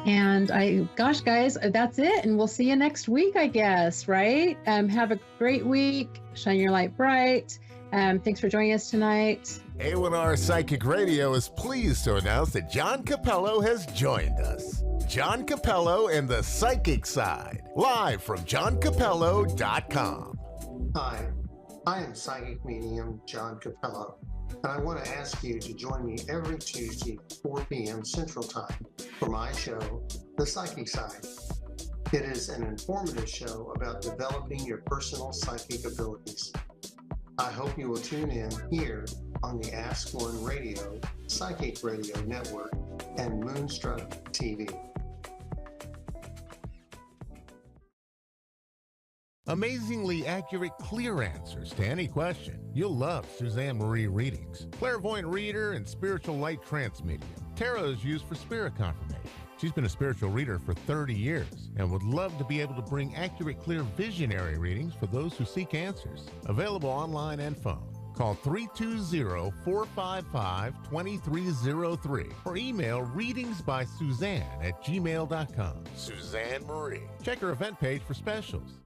And gosh, guys, that's it. And we'll see you next week, I guess, right? Have a great week. Shine your light bright. Thanks for joining us tonight. A1R Psychic Radio is pleased to announce that John Capello has joined us. John Capello and the Psychic Side, live from johncapello.com. Hi, I am psychic medium John Capello, and I want to ask you to join me every Tuesday, 4 p.m. Central Time, for my show, The Psychic Side. It is an informative show about developing your personal psychic abilities. I hope you will tune in here on the Ask One Radio, Psychic Radio Network, and Moonstruck TV. Amazingly accurate, clear answers to any question. You'll love Suzanne Marie readings. Clairvoyant reader and spiritual light trance medium. Tarot is used for spirit confirmation. She's been a spiritual reader for 30 years and would love to be able to bring accurate, clear, visionary readings for those who seek answers. Available online and phone. Call 320-455-2303 or email readingsbysuzanne@gmail.com. Suzanne Marie. Check her event page for specials.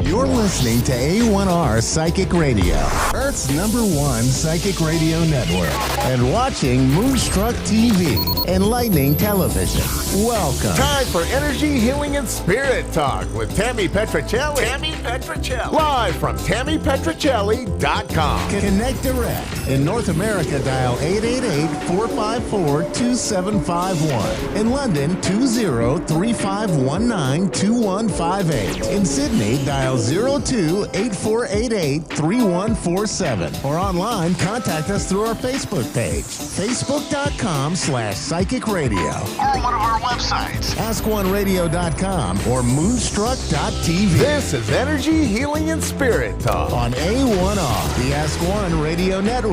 You're listening to A1R Psychic Radio, Earth's #1 psychic radio network, and watching Moonstruck TV, Enlightening Television. Welcome. Time for Energy, Healing, and Spirit Talk with Tammy Petricelli. Tammy Petricelli. Live from TammyPetricelli.com. Connect direct. In North America, dial 888-454-2751. In London, 20-3519-2158. In Sydney, dial 02-8488-3147. Or online, contact us through our Facebook page, facebook.com/psychic radio. Or one of our websites, askoneradio.com or moonstruck.tv. This is Energy, Healing, and Spirit Talk on A1R, the Ask One Radio Network.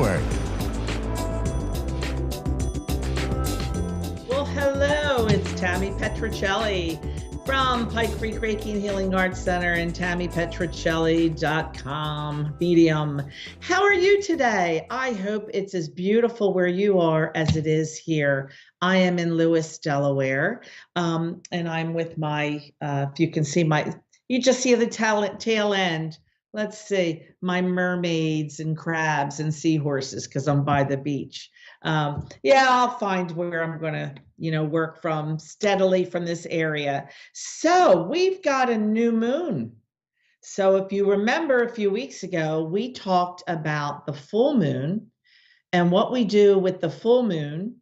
Well, hello. It's Tammy Petrocelli from Pike Creek Reiki and Healing Arts Center and TammyPetrocelli.com, medium. How are you today? I hope it's as beautiful where you are as it is here. I am in Lewis, Delaware, and I'm with my, if you can see my, you just see the tail end. Let's see, my mermaids and crabs and seahorses, because I'm by the beach. Yeah, I'll find where I'm going to, work from steadily from this area. So we've got a new moon. So if you remember a few weeks ago, we talked about the full moon, and what we do with the full moon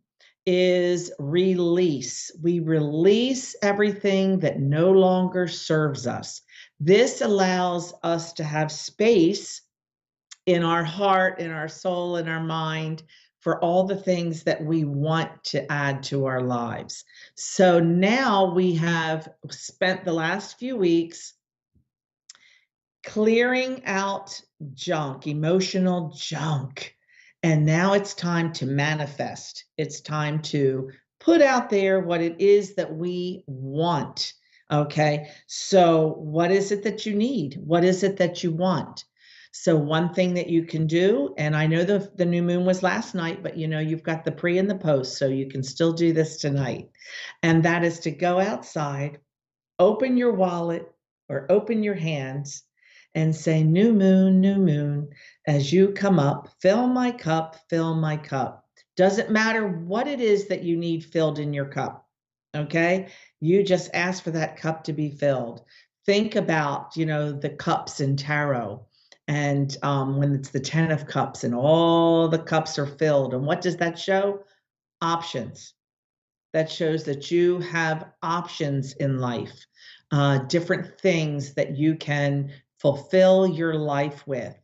is release. We release everything that no longer serves us. This allows us to have space in our heart, in our soul, in our mind for all the things that we want to add to our lives. So now we have spent the last few weeks clearing out junk, emotional junk. And now it's time to manifest. It's time to put out there what it is that we want. Okay. So what is it that you need? What is it that you want? So one thing that you can do, and I know the new moon was last night, but you've got the pre and the post, so you can still do this tonight. And that is to go outside, open your wallet or open your hands and say, new moon, as you come up, fill my cup, fill my cup. Doesn't matter what it is that you need filled in your cup. Okay. You just ask for that cup to be filled. Think about, the cups in tarot. And when it's the 10 of cups and all the cups are filled. And what does that show? Options. That shows that you have options in life, different things that you can fulfill your life with.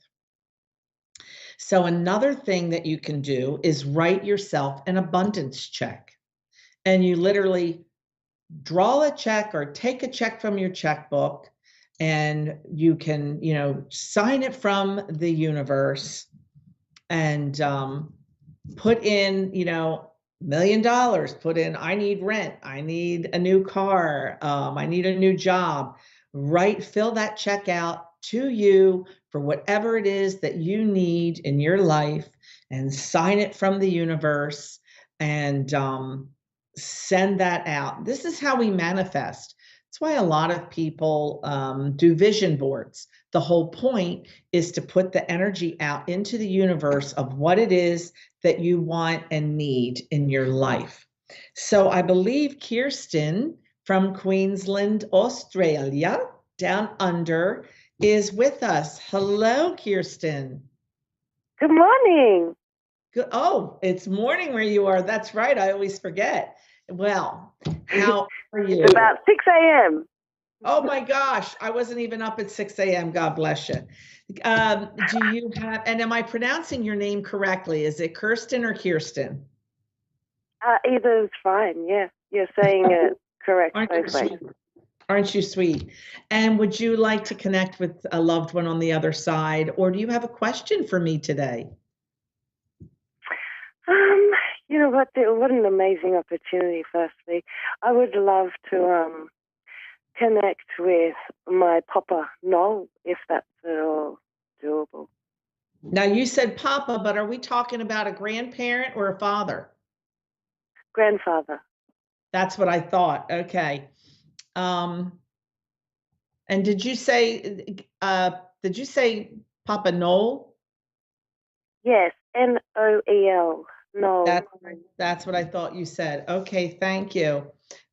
So another thing that you can do is write yourself an abundance check. And you literally draw a check or take a check from your checkbook, and you can, sign it from the universe and put in, $1 million, put in, I need rent, I need a new car, I need a new job. Fill that check out to you for whatever it is that you need in your life, and sign it from the universe and send that out. This is how we manifest. That's why a lot of people do vision boards. The whole point is to put the energy out into the universe of what it is that you want and need in your life. So I believe Kirsten from Queensland, Australia, down under, is with us. Hello, Kirsten. Good morning. Good. Oh, it's morning where you are. That's right. I always forget. Well, how are you? It's about 6 a.m. Oh my gosh, I wasn't even up at 6 a.m. God bless you. Do you have, and am I pronouncing your name correctly? Is it Kirsten or Kirsten? Either is fine. Yeah, you're saying it correct both ways. Aren't you sweet? And would you like to connect with a loved one on the other side, or do you have a question for me today? You know what? What an amazing opportunity. Firstly, I would love to connect with my Papa Noel, if that's at all doable. Now you said Papa, but are we talking about a grandparent or a father? Grandfather. That's what I thought. Okay. And did you say Papa Noel? Yes, Noel. No. That's what I thought you said. Okay, thank you.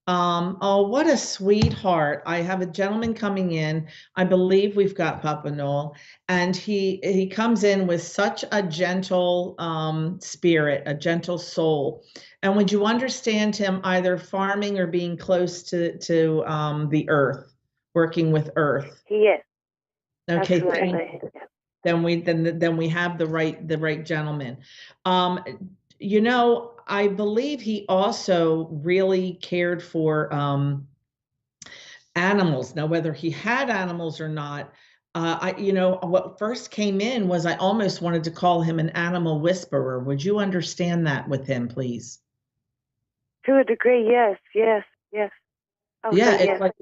Oh, what a sweetheart. I have a gentleman coming in. I believe we've got Papa Noel, and he comes in with such a gentle spirit, a gentle soul. And would you understand him either farming or being close to the earth, working with earth? Yes. Okay, absolutely. thank you. Then we have the right gentleman. I believe he also really cared for animals. Now, whether he had animals or not, what first came in was I almost wanted to call him an animal whisperer. Would you understand that with him, please? To a degree, yes. Yes. Oh, Yeah, so it's yes. like,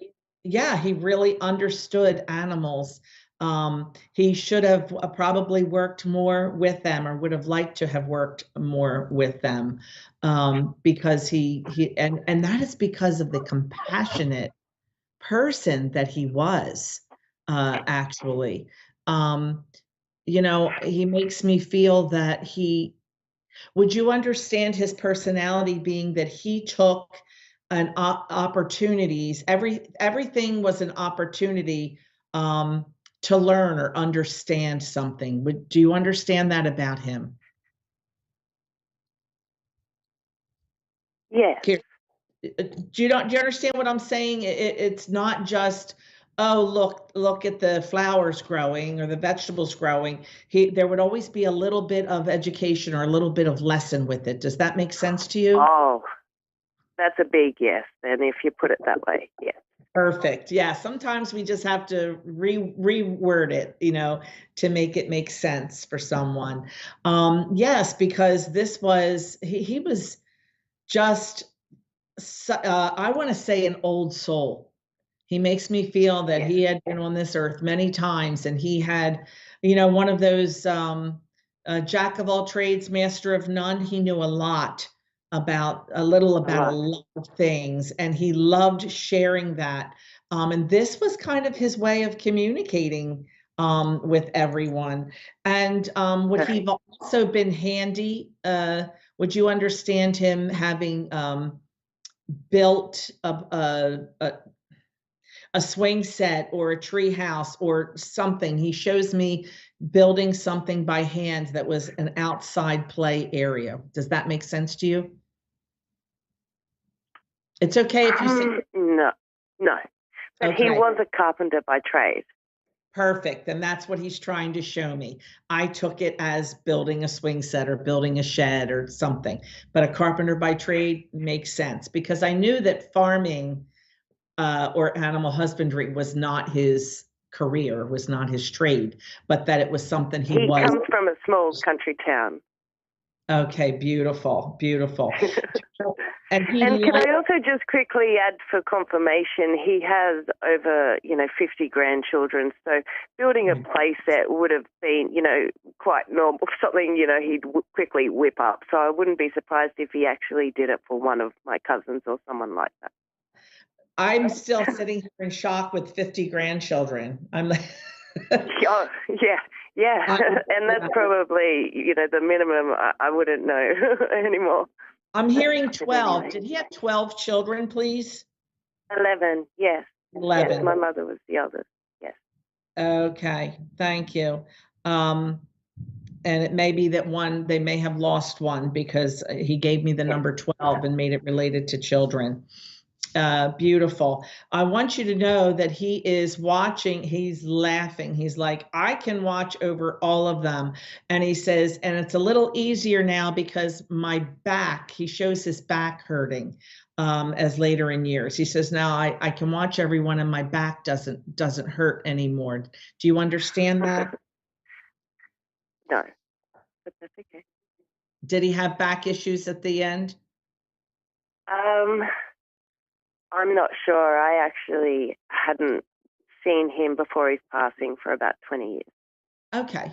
yeah, he really understood animals. He should have probably worked more with them, or would have liked to have worked more with them, because and that is because of the compassionate person that he was, actually. You know, he makes me feel that would you understand his personality being that he took opportunities, everything was an opportunity, to learn or understand something. Do you understand that about him? Yes. Do you understand what I'm saying? It's not just, oh, look at the flowers growing or the vegetables growing. There would always be a little bit of education or a little bit of lesson with it. Does that make sense to you? Oh, that's a big yes, then, if you put it that way. Yes. Perfect. Yeah. Sometimes we just have to reword it, you know, to make it make sense for someone. Yes, because he was just, I want to say, an old soul. He makes me feel that he had been on this earth many times, and he had, you know, one of those, jack of all trades, master of none. He knew about a lot of things, and he loved sharing that. And this was kind of his way of communicating, with everyone. And would he have also been handy? Would you understand him having, built a swing set or a tree house or something? He shows me building something by hand that was an outside play area. Does that make sense to you? It's okay if you say no. But okay. He was a carpenter by trade. Perfect. And that's what he's trying to show me. I took it as building a swing set or building a shed or something, but a carpenter by trade makes sense, because I knew that farming, or animal husbandry was not his career, was not his trade, but that it was something he was. He comes from a small country town. Okay, beautiful, beautiful. And can I also just quickly add for confirmation, he has over, 50 grandchildren. So building a play set would have been, quite normal, something, he'd quickly whip up. So I wouldn't be surprised if he actually did it for one of my cousins or someone like that. I'm still sitting here in shock with 50 grandchildren. I'm like, oh, yeah. And that's probably, the minimum. I wouldn't know anymore. I'm hearing 12. Did he have 12 children, please? 11, yes. 11. Yes, my mother was the eldest, yes. Okay, thank you. And it may be that they may have lost one, because he gave me the number 12 and made it related to children. Beautiful. I want you to know that he is watching. He's laughing. He's like, I can watch over all of them. And he says, and it's a little easier now because my back, he shows his back hurting, as later in years. He says, now I can watch everyone and my back doesn't hurt anymore. Do you understand that? No, but that's okay. Did he have back issues at the end? I'm not sure. I actually hadn't seen him before his passing for about 20 years. Okay,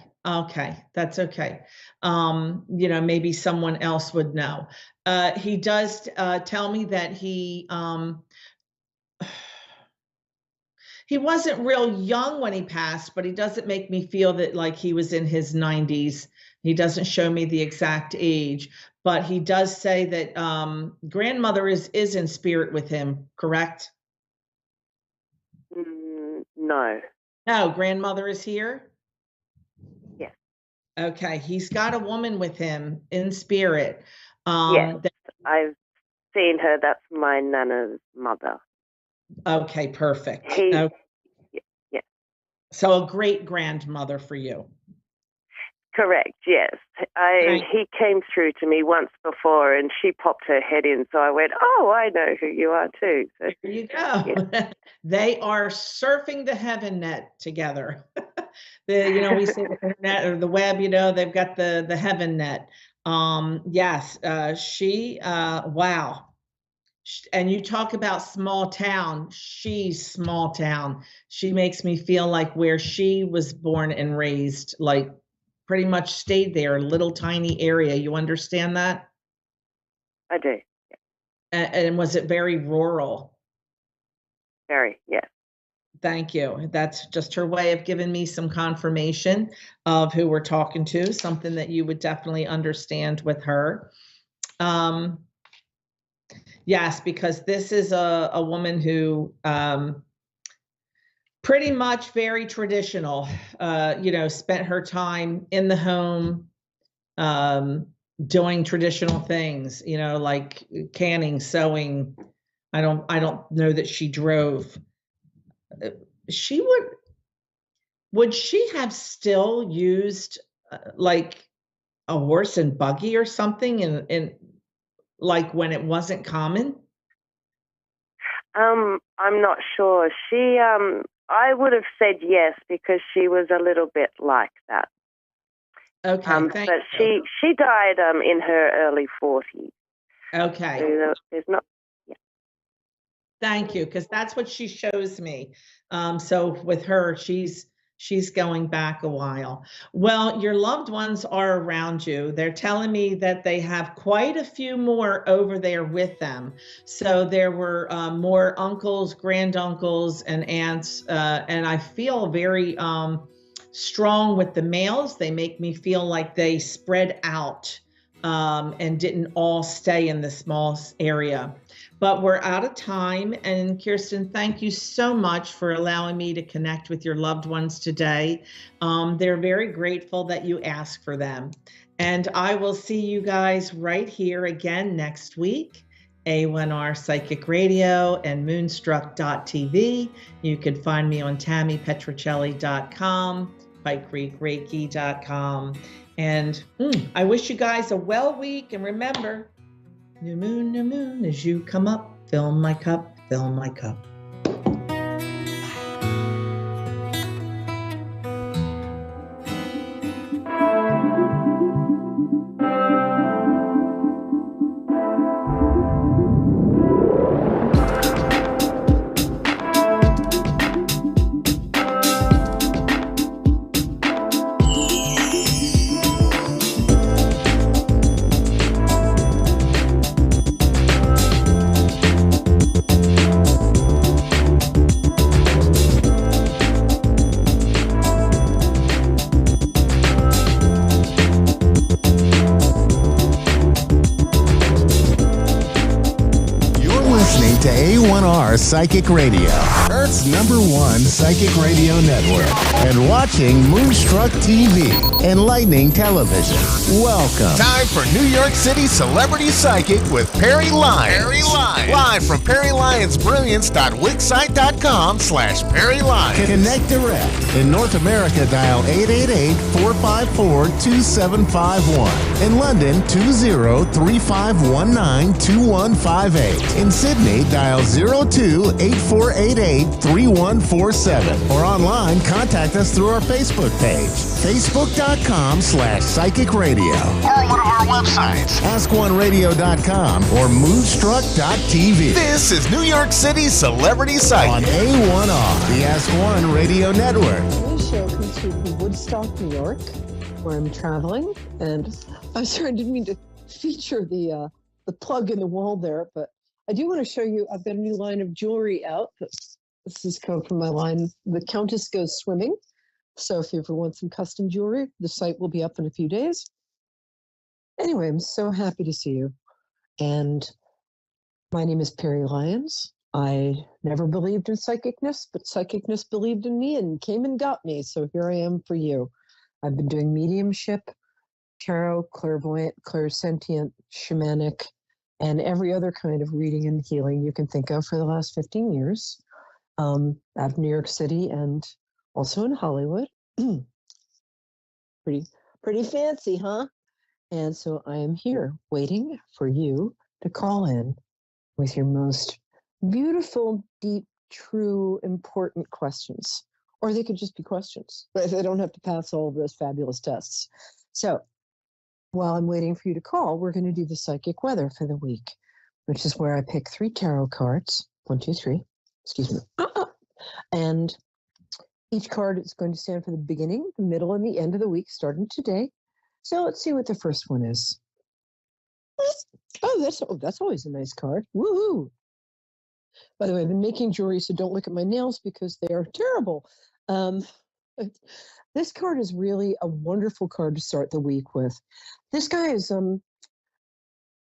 that's okay. Maybe someone else would know. He does tell me that he wasn't real young when he passed, but he doesn't make me feel that like he was in his 90s. He doesn't show me the exact age, but he does say that grandmother is in spirit with him, correct? No. No, grandmother is here? Yes. Okay, he's got a woman with him in spirit. Yes, I've seen her. That's my nana's mother. Okay, perfect. Yeah. So a great grandmother for you. Correct, yes. He came through to me once before and she popped her head in. So I went, oh, I know who you are too. So, there you go. Yeah. They are surfing the heaven net together. We say the internet or the web, they've got the heaven net. Yes, wow. And you talk about small town, she's small town. She makes me feel like where she was born and raised, like pretty much stayed there, little tiny area. You understand that? I do. And was it very rural? Very, yes. Thank you. That's just her way of giving me some confirmation of who we're talking to, something that you would definitely understand with her. Yes, because this is a woman who pretty much very traditional, spent her time in the home, doing traditional things, like canning, sewing. I don't know that she drove. She would she have still used like a horse and buggy or something in like when it wasn't common? I'm not sure. She I would have said yes because she was a little bit like that. Okay, thank but you. she died in her early 40s. Okay. So there's not. Yeah. Thank you, because that's what she shows me. So with her, she's going back a while. Well, your loved ones are around you. They're telling me that they have quite a few more over there with them. So there were more uncles, granduncles, and aunts, and I feel very strong with the males. They make me feel like they spread out and didn't all stay in the small area. But we're out of time. And Kirsten, thank you so much for allowing me to connect with your loved ones today. They're very grateful that you asked for them. And I will see you guys right here again next week. A1R Psychic Radio and Moonstruck.tv. You can find me on TammyPetrocelli.com, PikeCreekReiki.com. And I wish you guys a well week. And remember, new moon, as you come up, fill my cup, fill my cup. A1R Psychic Radio, Earth's #1 psychic radio network, and watching Moonstruck TV, enlightening television. Welcome. Time for New York City Celebrity Psychic with Perry Lyons. Perry Lyons. Live from PerryLyonsBrilliance.wixsite.com/Perry Lyons. Connect direct. In North America, dial 888-454-2751. In London, 20-3519-2158. In Sydney, dial 02-8488-3147. Or online, contact us through our Facebook page, facebook.com/psychic radio. Or one of our websites, askoneradio.com or moonstruck.tv. This is New York City Celebrity Psychic on A1R, the Ask One Radio Network. Today's show comes to you from Woodstock, New York, where I'm traveling. And I'm sorry, I didn't mean to feature the plug in the wall there, but I do want to show you, I've got a new line of jewelry out. This is come from my line, The Countess Goes Swimming. So if you ever want some custom jewelry, the site will be up in a few days. Anyway, I'm so happy to see you. And my name is Perry Lyons. I never believed in psychicness, but psychicness believed in me and came and got me. So here I am for you. I've been doing mediumship, tarot, clairvoyant, clairsentient, shamanic, and every other kind of reading and healing you can think of for the last 15 years out of New York City and also in Hollywood. Pretty fancy, huh? And so I am here waiting for you to call in with your most beautiful, deep, true, important questions. Or they could just be questions. They don't have to pass all of those fabulous tests. So while I'm waiting for you to call, we're going to do the psychic weather for the week. which is where I pick 3 tarot cards. 1, 2, 3. Excuse me. And each card is going to stand for the beginning, the middle, and the end of the week, starting today. So let's see what the first one is. Oh, that's always a nice card. Woohoo! By the way, I've been making jewelry, so don't look at my nails because they are terrible. This card is really a wonderful card to start the week with. This guy is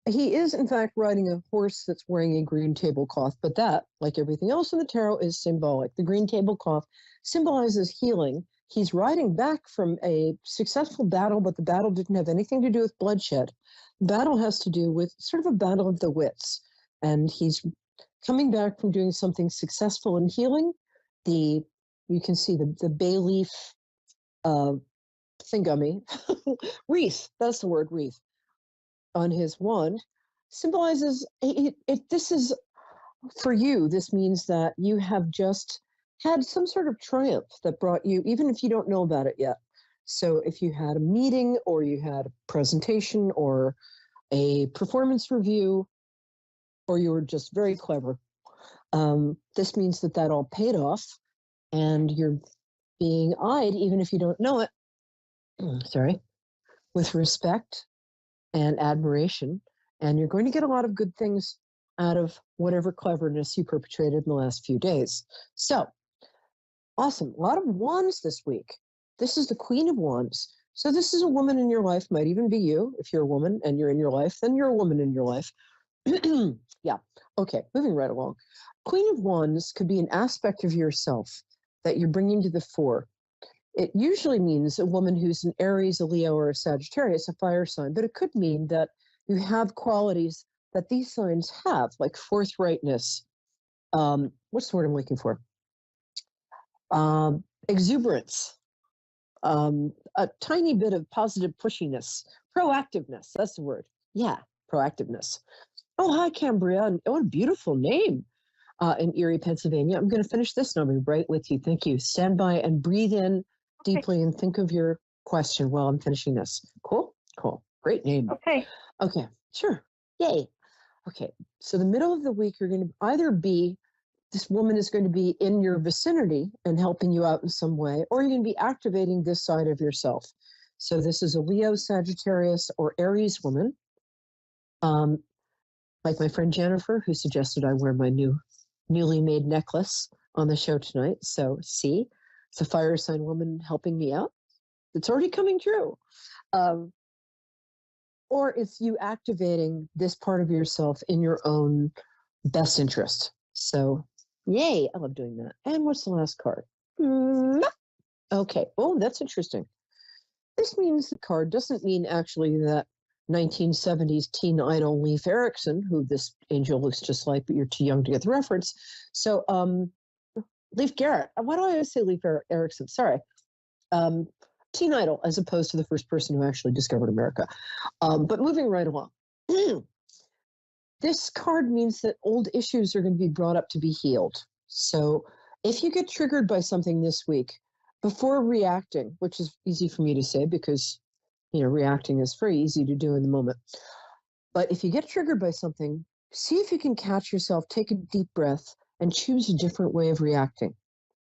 he is in fact riding a horse that's wearing a green tablecloth, but that, like everything else in the tarot, is symbolic. The green tablecloth symbolizes healing. He's riding back from a successful battle, but the battle didn't have anything to do with bloodshed. The battle has to do with sort of a battle of the wits, and he's coming back from doing something successful in healing. You can see the bay leaf thingummy, wreath, that's the word, wreath, on his wand symbolizes this is for you. This means that you have just had some sort of triumph that brought you, even if you don't know about it yet. So if you had a meeting or you had a presentation or a performance review, or you were just very clever, this means that all paid off and you're being eyed, even if you don't know it, sorry, with respect and admiration, and you're going to get a lot of good things out of whatever cleverness you perpetrated in the last few days. So, awesome. A lot of wands this week. This is the Queen of Wands. So this is a woman in your life, might even be you. If you're a woman and you're in your life, then you're a woman in your life. Yeah. Okay, moving right along. Queen of Wands could be an aspect of yourself that you're bringing to the fore. It usually means a woman who's an Aries, a Leo, or a Sagittarius, a fire sign, but it could mean that you have qualities that these signs have, like forthrightness. What's the word I'm looking for? Exuberance, a tiny bit of positive pushiness, proactiveness. That's the word. Yeah, proactiveness. Oh, hi, Cambria. And what a beautiful name in Erie, Pennsylvania. I'm going to finish this and I'll be right with you. Thank you. Stand by and breathe in deeply and think of your question while I'm finishing this. Cool? Cool. Great name. Okay. Okay, sure. Yay. Okay, so the middle of the week, you're going to either be, this woman is going to be in your vicinity and helping you out in some way, or you're going to be activating this side of yourself. So this is a Leo, Sagittarius, or Aries woman. Like my friend Jennifer, who suggested I wear my newly made necklace on the show tonight. So see, it's a fire sign woman helping me out. It's already coming true. Or it's you activating this part of yourself in your own best interest. So yay, I love doing that. And what's the last card? Okay, oh, that's interesting. This means the card doesn't mean actually that 1970s teen idol Leif Erikson, who this angel looks just like, but you're too young to get the reference. So Leif Garrett, why do I always say Leif Erikson? Sorry. Teen idol, as opposed to the first person who actually discovered America. But moving right along. This card means that old issues are going to be brought up to be healed. So if you get triggered by something this week, before reacting, which is easy for me to say because, reacting is very easy to do in the moment. But if you get triggered by something, see if you can catch yourself, take a deep breath, and choose a different way of reacting.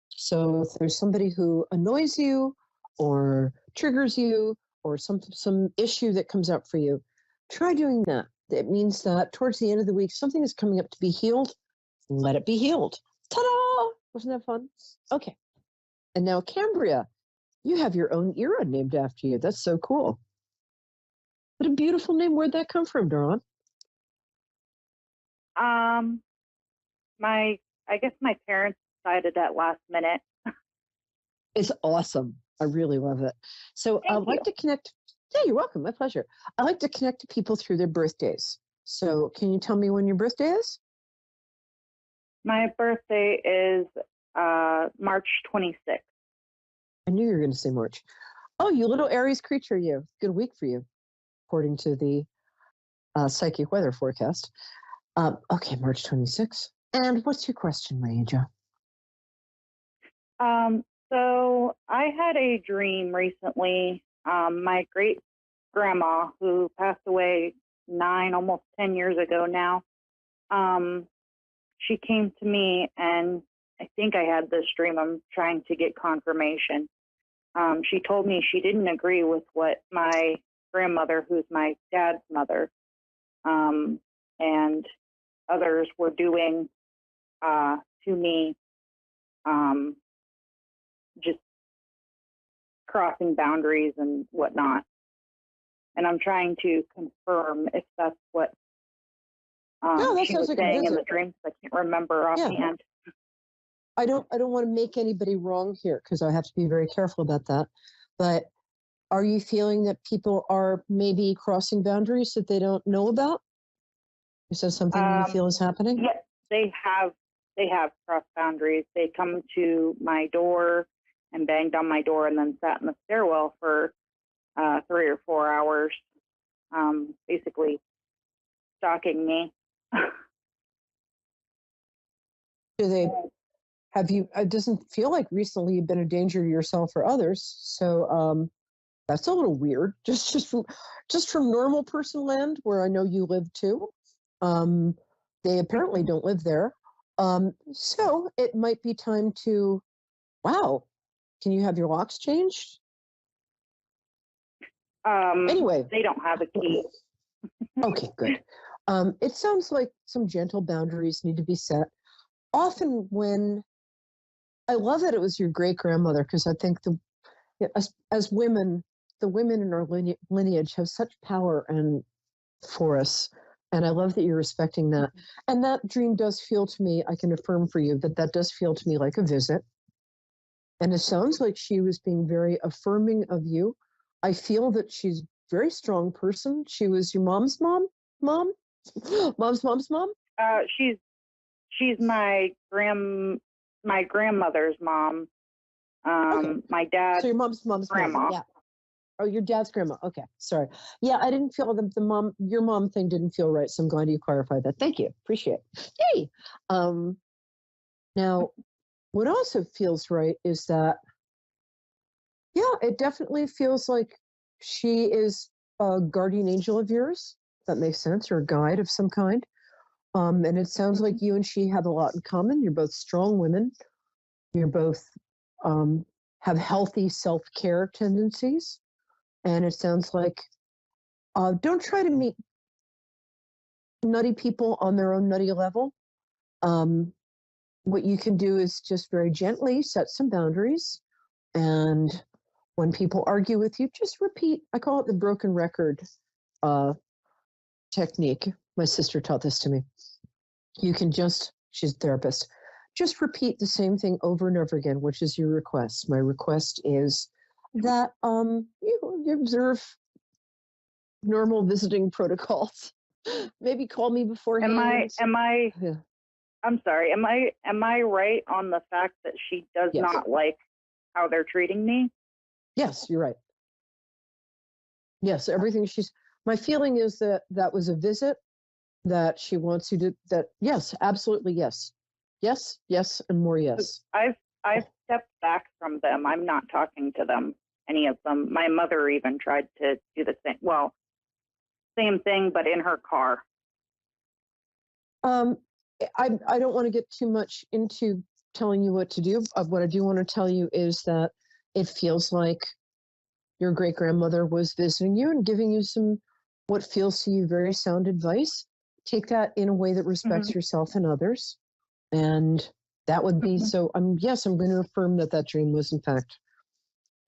So if there's somebody who annoys you or triggers you or some issue that comes up for you, try doing that. It means that towards the end of the week, something is coming up to be healed. Let it be healed. Ta-da! Wasn't that fun? Okay. And now, Cambria, you have your own era named after you. That's so cool. What a beautiful name. Where'd that come from, Dawn? I guess my parents decided at last minute. It's awesome. I really love it. So I'd like to connect. Yeah, you're welcome. My pleasure. I like to connect to people through their birthdays. So can you tell me when your birthday is? My birthday is March 26th. I knew you were going to say March. Oh, you little Aries creature, you. Good week for you, according to the psychic weather forecast. Okay, March 26th. And what's your question, my angel? So I had a dream recently. My great grandma, who passed away 9, almost 10 years ago now, she came to me, and I think I had this dream. I'm trying to get confirmation. She told me she didn't agree with what my grandmother, who's my dad's mother, and others were doing to me, just crossing boundaries and whatnot. And I'm trying to confirm if that's what that she sounds was like a saying in the visit. dreams. I can't remember Yeah. offhand. I don't want to make anybody wrong here because I have to be very careful about that. But are you feeling that people are maybe crossing boundaries that they don't know about? Is that something you feel is happening? Yes, they have crossed boundaries. They come to my door and banged on my door and then sat in the stairwell for 3 or 4 hours, basically stalking me. Do they have you? It doesn't feel like recently you've been a danger to yourself or others. So that's a little weird. Just from normal person land where I know you live too. They apparently don't live there. So it might be time to. Wow, can you have your locks changed? Anyway, they don't have a key. Okay, good. It sounds like some gentle boundaries need to be set. Often when I love that it was your great grandmother, because I think as women, the women in our lineage have such power and for us. And I love that you're respecting that. And that dream does feel to me, I can affirm for you that does feel to me like a visit. And it sounds like she was being very affirming of you. I feel that she's a very strong person. She was your mom's mom? Mom's mom? She's my grandmother's mom. Okay. My dad's so your mom's grandma. Mom. Yeah. Oh, your dad's grandma. Okay, sorry. Yeah, I didn't feel your mom thing didn't feel right, so I'm glad you clarified that. Thank you. Appreciate it. Yay. Now, what also feels right is that, yeah, it definitely feels like she is a guardian angel of yours. That makes sense, or a guide of some kind. And it sounds like you and she have a lot in common. You're both strong women. You're both have healthy self-care tendencies. And it sounds like don't try to meet nutty people on their own nutty level. What you can do is just very gently set some boundaries. And when people argue with you, just repeat. I call it the broken record technique. My sister taught this to me. You can she's a therapist, just repeat the same thing over and over again, which is your request. My request is that you observe normal visiting protocols. Maybe call me beforehand. Yeah. I'm sorry. Am I right on the fact that she does not like how they're treating me? Yes, you're right. Yes, everything my feeling is that was a visit, that she wants you to, yes, absolutely yes. Yes, and more yes. I've stepped back from them. I'm not talking to them, any of them. My mother even tried to do the same. Well, same thing, but in her car. I don't want to get too much into telling you what to do. What I do want to tell you is that it feels like your great grandmother was visiting you and giving you some what feels to you very sound advice. Take that in a way that respects yourself and others. And that would be so. I'm going to affirm that dream was in fact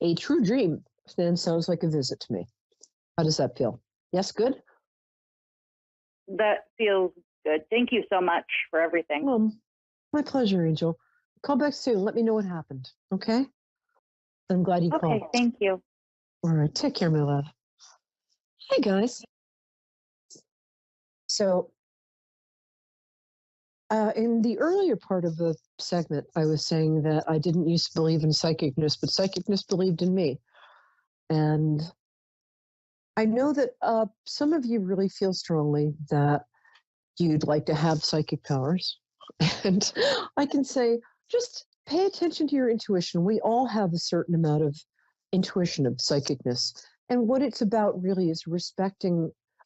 a true dream. Then sounds like a visit to me. How does that feel? Yes, good? That feels good. Thank you so much for everything. My pleasure, Angel. Call back soon. Let me know what happened. Okay? I'm glad you called. Okay, thank you. All right. Take care, my love. Hey, guys. So, in the earlier part of the segment, I was saying that I didn't used to believe in psychicness, but psychicness believed in me. And I know that some of you really feel strongly that you'd like to have psychic powers. And I can say, just pay attention to your intuition. We all have a certain amount of intuition of psychicness. And what it's about really is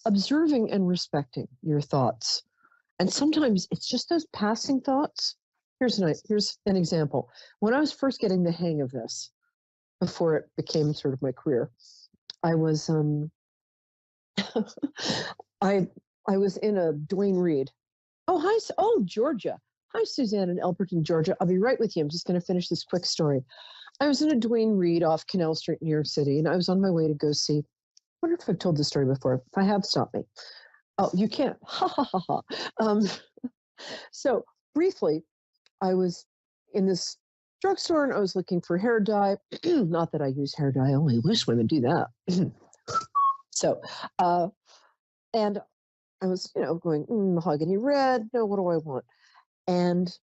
observing and respecting your thoughts And sometimes it's just those passing thoughts. Here's an example. When I was first getting the hang of this, before it became sort of my career, I was I was in a Dwayne Reed. Oh, hi. Oh, Georgia. Hi, Suzanne in Elberton, Georgia. I'll be right with you. I'm just going to finish this quick story. I was in a Dwayne Reed off Canal Street, New York City, and I was on my way to go see. I wonder if I've told this story before. If I have, stop me. Oh, you can't. Ha ha ha ha. So briefly, I was in this drugstore and I was looking for hair dye. Not that I use hair dye. Only loose women do that. So, and I was, going, mahogany red. No, what do I want? And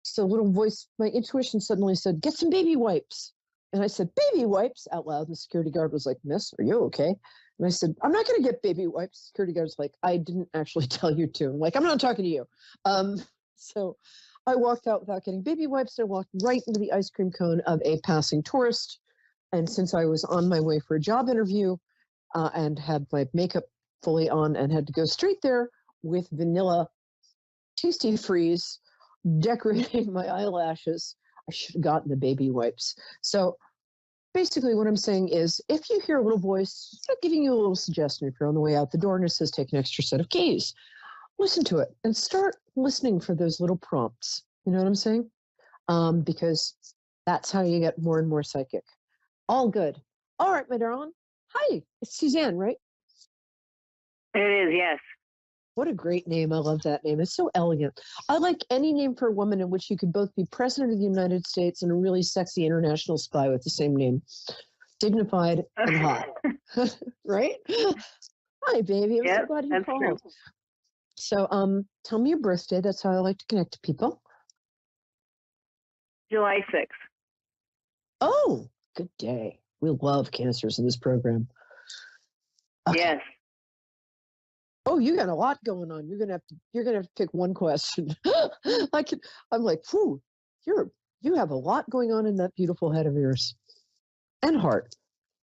so a little voice, my intuition suddenly said, get some baby wipes. And I said, baby wipes out loud. The security guard was like, miss, are you okay? And I said, I'm not going to get baby wipes. Security guard's like, I didn't actually tell you to. I'm like, I'm not talking to you. So I walked out without getting baby wipes. I walked right into the ice cream cone of a passing tourist. And since I was on my way for a job interview and had my makeup fully on and had to go straight there with vanilla tasty freeze, decorating my eyelashes, I should have gotten the baby wipes. So basically what I'm saying is, if you hear a little voice giving you a little suggestion, if you're on the way out the door and it says take an extra set of keys, listen to it and start listening for those little prompts. You know what I'm saying? Because that's how you get more and more psychic. All good. All right, my darling. Hi, it's Suzanne, right? It is, yes. What a great name. I love that name. It's so elegant. I like any name for a woman in which you could both be president of the United States and a really sexy international spy with the same name. Dignified and hot. Right? Hi, baby. I'm so glad you called. True. So tell me your birthday. That's how I like to connect to people. July 6th. Oh, good day. We love cancers in this program. Okay. Yes. Oh, you got a lot going on. You're gonna have to pick one question. I'm like, whew, you have a lot going on in that beautiful head of yours and heart.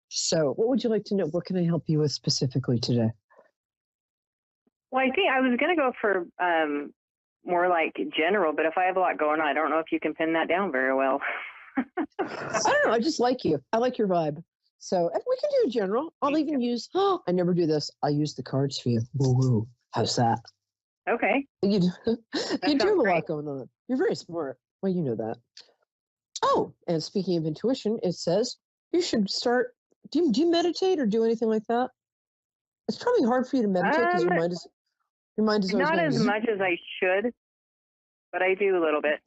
So what would you like to know? What can I help you with specifically today? Well, I think I was going to go for more like general, but if I have a lot going on, I don't know if you can pin that down very well. I don't know. I just like you. I like your vibe. So if we can do general. I'll even use, I never do this. I'll use the cards for you. Woo-woo. How's that? Okay. You do have a lot going on. You're very smart. Well, you know that. Oh, and speaking of intuition, it says you should start. Do you meditate or do anything like that? It's probably hard for you to meditate because your mind is always not as much as I should, but I do a little bit.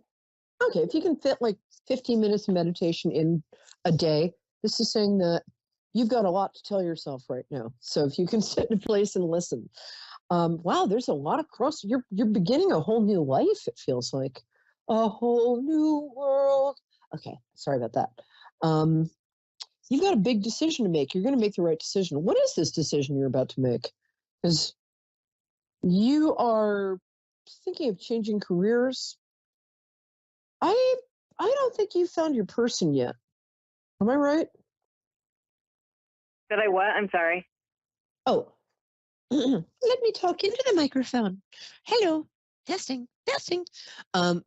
Okay, if you can fit like 15 minutes of meditation in a day, this is saying that you've got a lot to tell yourself right now. So if you can sit in a place and listen, wow, there's a lot of cross. You're beginning a whole new life. It feels like a whole new world. Okay, sorry about that. You've got a big decision to make. You're going to make the right decision. What is this decision you're about to make? Because you are thinking of changing careers. I don't think you found your person yet. Am I right? Did I what? I'm sorry. Oh, let me talk into the microphone. Hello, testing. I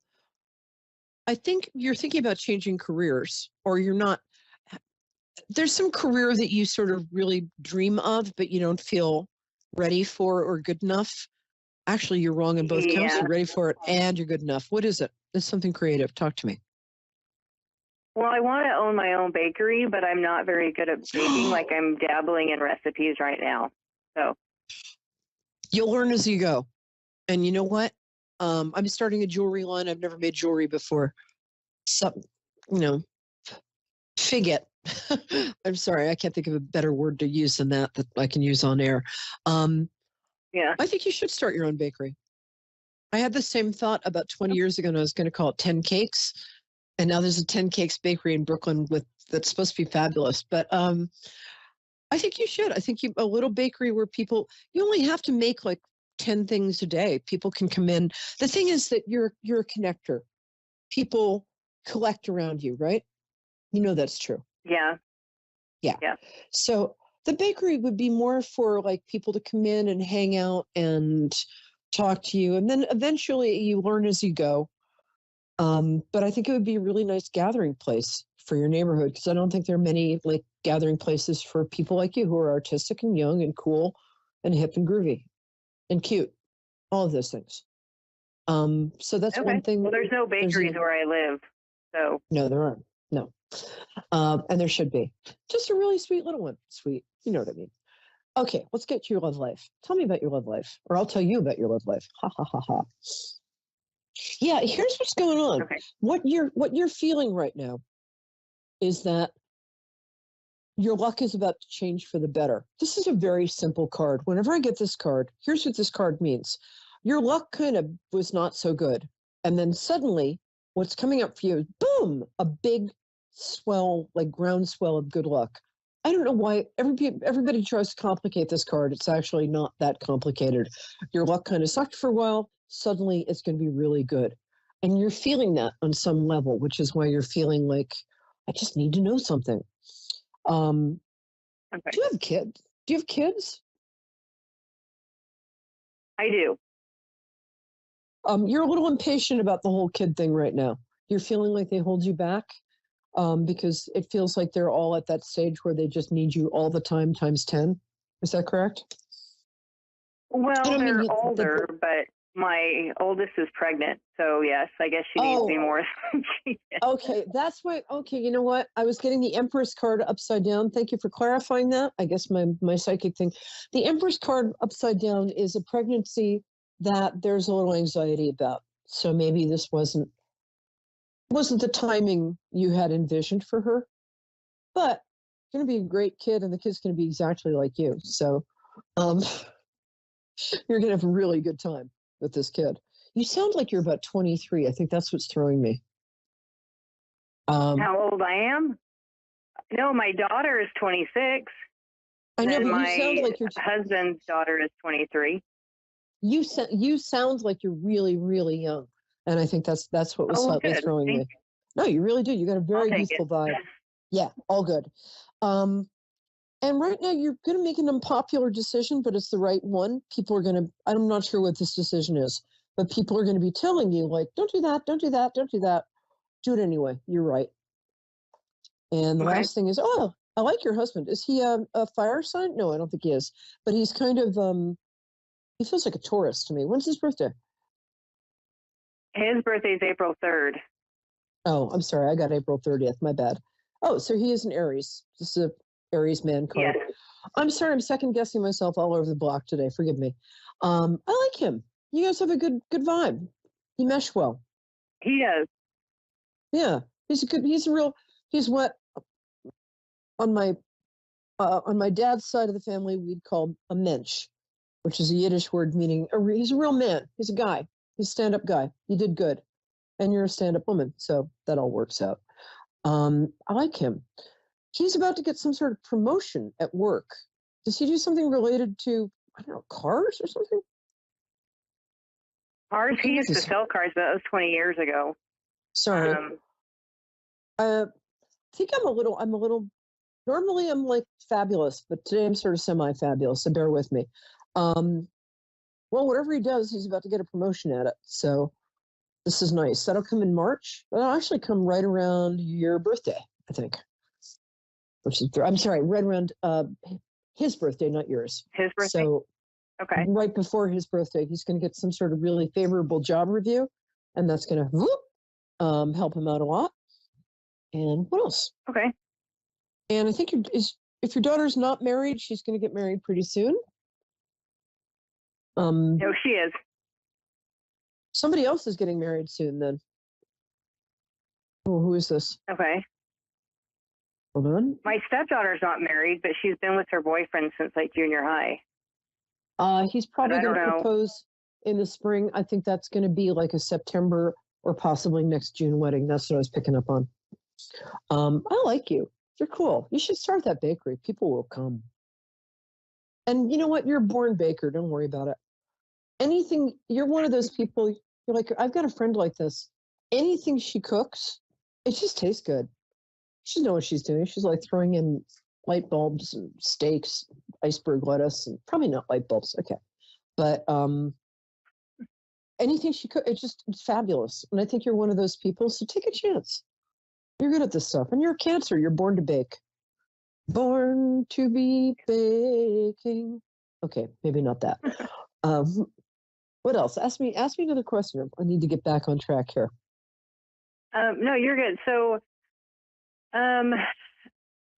think you're thinking about changing careers, or you're not. There's some career that you sort of really dream of, but you don't feel ready for or good enough. Actually, you're wrong in both counts. You're ready for it and you're good enough. What is it? It's something creative. Talk to me. Well, I want to own my own bakery, but I'm not very good at baking. Like I'm dabbling in recipes right now. So you'll learn as you go. And you know what? I'm starting a jewelry line. I've never made jewelry before. So, fig it. I'm sorry, I can't think of a better word to use than that I can use on air. I think you should start your own bakery. I had the same thought about 20 years ago, and I was going to call it 10 Cakes. And now there's a 10 Cakes bakery in Brooklyn that's supposed to be fabulous. But I think you should. I think a little bakery where you only have to make like 10 things a day. People can come in. The thing is that you're a connector. People collect around you, right? You know that's true. Yeah. So the bakery would be more for like people to come in and hang out and talk to you, and then eventually you learn as you go. But I think it would be a really nice gathering place for your neighborhood, because I don't think there are many like gathering places for people like you who are artistic and young and cool and hip and groovy and cute, all of those things. So that's Okay. one thing. Well, there's no bakeries where I live, so. No, there aren't. No. And there should be. Just a really sweet little one. Sweet. You know what I mean. Okay, let's get to your love life. Tell me about your love life, or I'll tell you about your love life. Ha ha ha ha. Yeah, here's what's going on. Okay. What you're feeling right now is that your luck is about to change for the better. This is a very simple card. Whenever I get this card, here's what this card means. Your luck kind of was not so good. And then suddenly what's coming up for you is boom, a big swell, like groundswell of good luck. I don't know why everybody tries to complicate this card. It's actually not that complicated. Your luck kind of sucked for a while. Suddenly it's going to be really good. And you're feeling that on some level, which is why you're feeling like, I just need to know something. Okay. Do you have kids? Do you have kids? I do. You're a little impatient about the whole kid thing right now. You're feeling like they hold you back because it feels like they're all at that stage where they just need you all the time times 10. Is that correct? Well, they're older, but my oldest is pregnant. So, yes, I guess she needs me more than she did. Okay, that's why. Okay, you know what? I was getting the Empress card upside down. Thank you for clarifying that. I guess my psychic thing. The Empress card upside down is a pregnancy that there's a little anxiety about. So maybe this wasn't the timing you had envisioned for her. But it's going to be a great kid, and the kid's going to be exactly like you. So you're going to have a really good time with this kid. You sound like you're about 23. I think that's what's throwing me. How old I am? No, my daughter is 26. I know, but my you sound like your husband's daughter is 23. You sound like you're really, really young, and I think that's what was slightly good. throwing Thank me. No, you really do. You got a very take youthful it. vibe. Yeah, all good. And right now you're going to make an unpopular decision, but it's the right one. People are going to. I'm not sure what this decision is, but people are going to be telling you like, don't do that, don't do that, don't do that. Do it anyway. You're right. And the last thing is, oh, I like your husband. Is he a fire sign? No, I don't think he is. But he's kind of he feels like a Taurus to me. When's his birthday? His birthday is April 3rd. Oh, I'm sorry. I got April 30th. My bad. Oh, so he is an Aries. This is a Aries man card. Yes. I'm sorry. I'm second guessing myself all over the block today. Forgive me. I like him. You guys have a good vibe. You mesh well. He does. Yeah. He's what on my dad's side of the family we'd call a mensch, which is a Yiddish word meaning he's a real man. He's a guy. He's a stand-up guy. You did good. And you're a stand-up woman. So that all works out. I like him. He's about to get some sort of promotion at work. Does he do something related to, I don't know, cars or something? Cars? He used to sell cars, but that was 20 years ago. Sorry. I think I'm a little, normally I'm like fabulous, but today I'm sort of semi-fabulous, so bear with me. Well, whatever he does, he's about to get a promotion at it. So this is nice. That'll come in March. It'll actually come right around your birthday, I think. Which is, I'm sorry, right around his birthday, not yours. His birthday? So right before his birthday, he's going to get some sort of really favorable job review, and that's going to help him out a lot. And what else? Okay. And I think if your daughter's not married, she's going to get married pretty soon. No, she is. Somebody else is getting married soon then. Oh, who is this? Okay. Hold on. My stepdaughter's not married, but she's been with her boyfriend since like junior high. He's probably going to know. propose in the spring. I think that's going to be like a September or possibly next June wedding. That's what I was picking up on. I like you. You're cool. You should start that bakery. People will come. And you know what? You're a born baker. Don't worry about it. You're one of those people, you're like, I've got a friend like this. Anything she cooks, it just tastes good. She knows what she's doing. She's like throwing in light bulbs and steaks, iceberg lettuce, and probably not light bulbs. Okay. But anything she could. It's fabulous. And I think you're one of those people. So take a chance. You're good at this stuff. And you're a Cancer. You're born to bake. Born to be baking. Okay, maybe not that. What else? Ask me another question. I need to get back on track here. No, you're good. So,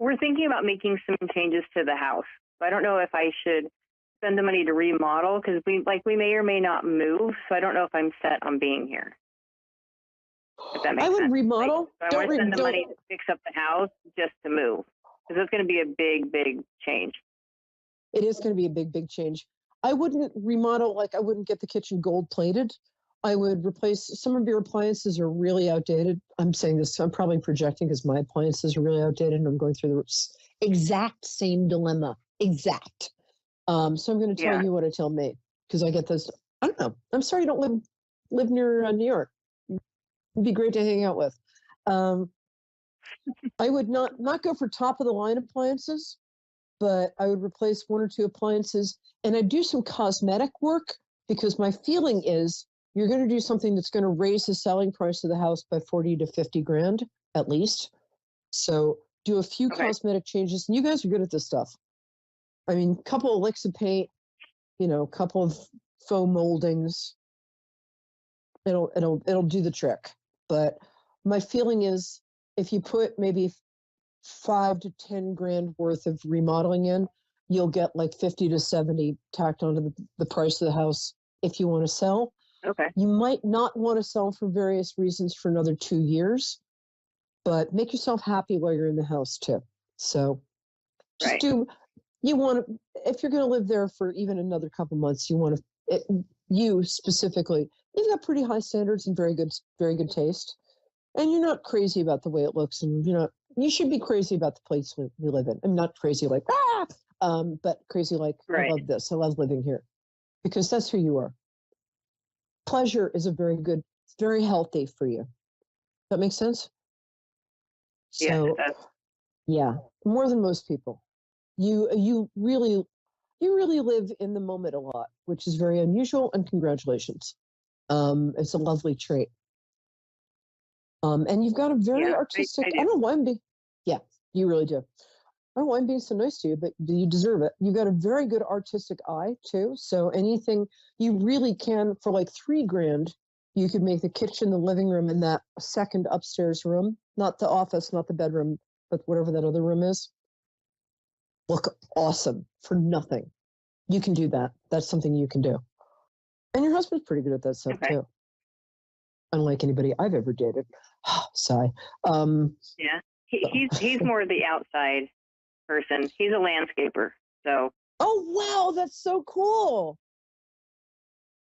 we're thinking about making some changes to the house. So I don't know if I should spend the money to remodel because we may or may not move. So I don't know if I'm set on being here. If that makes sense. I would remodel. Like, so I want to spend the money to fix up the house just to move because it's going to be a big, big change. It is going to be a big, big change. I wouldn't remodel, like I wouldn't get the kitchen gold plated. I would replace some of your appliances are really outdated. I'm saying this, I'm probably projecting because my appliances are really outdated and I'm going through the exact same dilemma. Exact. So I'm going to tell you what I tell me because I get this. I don't know. I'm sorry you don't live near New York. It'd be great to hang out with. I would not go for top of the line appliances, but I would replace one or two appliances and I'd do some cosmetic work because my feeling is you're going to do something that's going to raise the selling price of the house by 40 to 50 grand at least. So do a few cosmetic changes. And you guys are good at this stuff. I mean, a couple of licks of paint, a couple of foam moldings. It'll do the trick. But my feeling is if you put maybe 5 to 10 grand worth of remodeling in, you'll get like 50 to 70 tacked onto the price of the house if you want to sell. Okay. You might not want to sell for various reasons for another 2 years, but make yourself happy while you're in the house too. So just if you're going to live there for even another couple months, you specifically, you've got pretty high standards and very good taste. And you're not crazy about the way it looks. And you should be crazy about the place you live in. I'm not crazy like, but crazy like, I love this. I love living here because that's who you are. Pleasure is very healthy for you. That makes sense? So, yeah, more than most people. You really live in the moment a lot, which is very unusual, and congratulations. It's a lovely trait. And you've got a very artistic, I don't know why you really do. I don't know why I'm being so nice to you, but you deserve it. You've got a very good artistic eye too. So anything you really can for like 3 grand, you could make the kitchen, the living room, and that second upstairs room, not the office, not the bedroom, but whatever that other room is, look awesome for nothing. You can do that. That's something you can do. And your husband's pretty good at that stuff too. Unlike anybody I've ever dated. Sigh. Yeah. He's more the outside person. He's a landscaper. So. Oh, wow. That's so cool.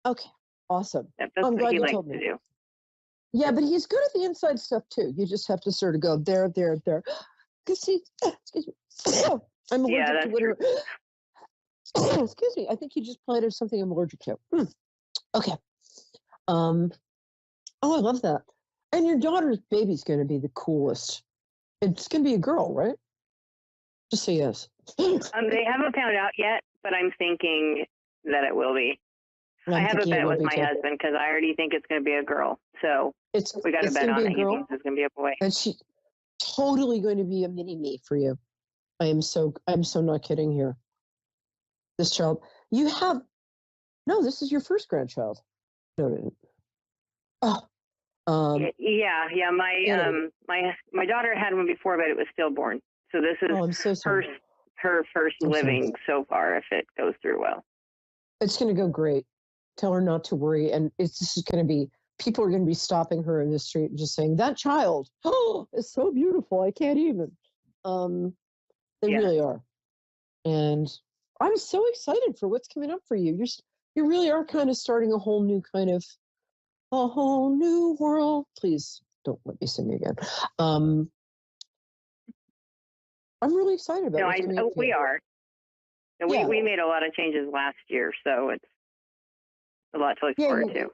Okay. Awesome. That's I'm what glad he you likes told to me. do. Yeah, but he's good at the inside stuff too. You just have to sort of go there. Excuse me. I'm allergic to whatever. Excuse me. I think you just planted something I'm allergic to. Okay. Oh, I love that. And your daughter's baby's going to be the coolest. It's going to be a girl, right? Just say yes. They haven't found out yet, but I'm thinking that it will be. I have a bet with my husband because I already think it's going to be a girl. So we got a bet on it. He thinks it's going to be a boy. And she's totally going to be a mini me for you. I'm so not kidding here. This child, this is your first grandchild. No. Yeah. My daughter had one before, but it was stillborn. So this is her first living so far. If it goes through well, it's going to go great. Tell her not to worry, and this is going to be. People are going to be stopping her in the street and just saying, "That child, it's so beautiful. I can't even." They really are, and I'm so excited for what's coming up for you. You really are kind of starting a whole new world. Please don't let me sing again. I'm really excited about it. We are. We made a lot of changes last year, so it's a lot to look forward to.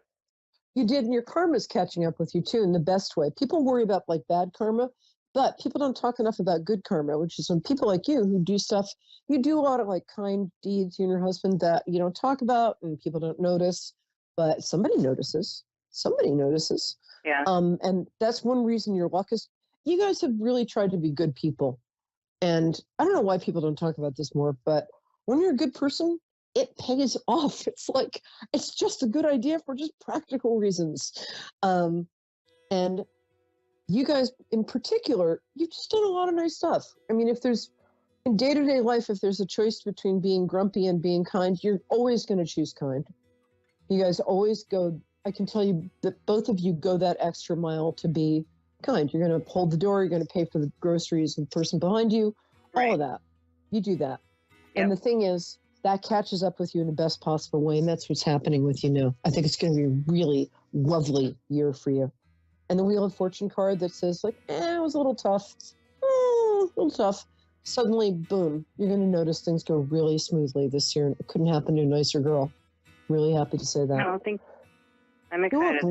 You did, and your karma's catching up with you too in the best way. People worry about like bad karma, but people don't talk enough about good karma, which is when people like you who do stuff, you do a lot of like kind deeds, you and your husband, that you don't talk about and people don't notice. but somebody notices. Somebody notices. Yeah. And that's one reason your luck is you guys have really tried to be good people. And I don't know why people don't talk about this more, but when you're a good person, it pays off. It's like, it's just a good idea for just practical reasons. And you guys in particular, you've just done a lot of nice stuff. I mean, if there's in day-to-day life, if there's a choice between being grumpy and being kind, you're always going to choose kind. You guys always go, I can tell you that both of you go that extra mile to be kind. You're going to hold the door, you're going to pay for the groceries of the person behind you, all of that. You do that. And the thing is, that catches up with you in the best possible way, and that's what's happening with you now. I think it's going to be a really lovely year for you. And the Wheel of Fortune card that says, like, it was a little tough. A little tough. Suddenly, boom, you're going to notice things go really smoothly this year. And it couldn't happen to a nicer girl. Really happy to say that. I don't think I'm excited.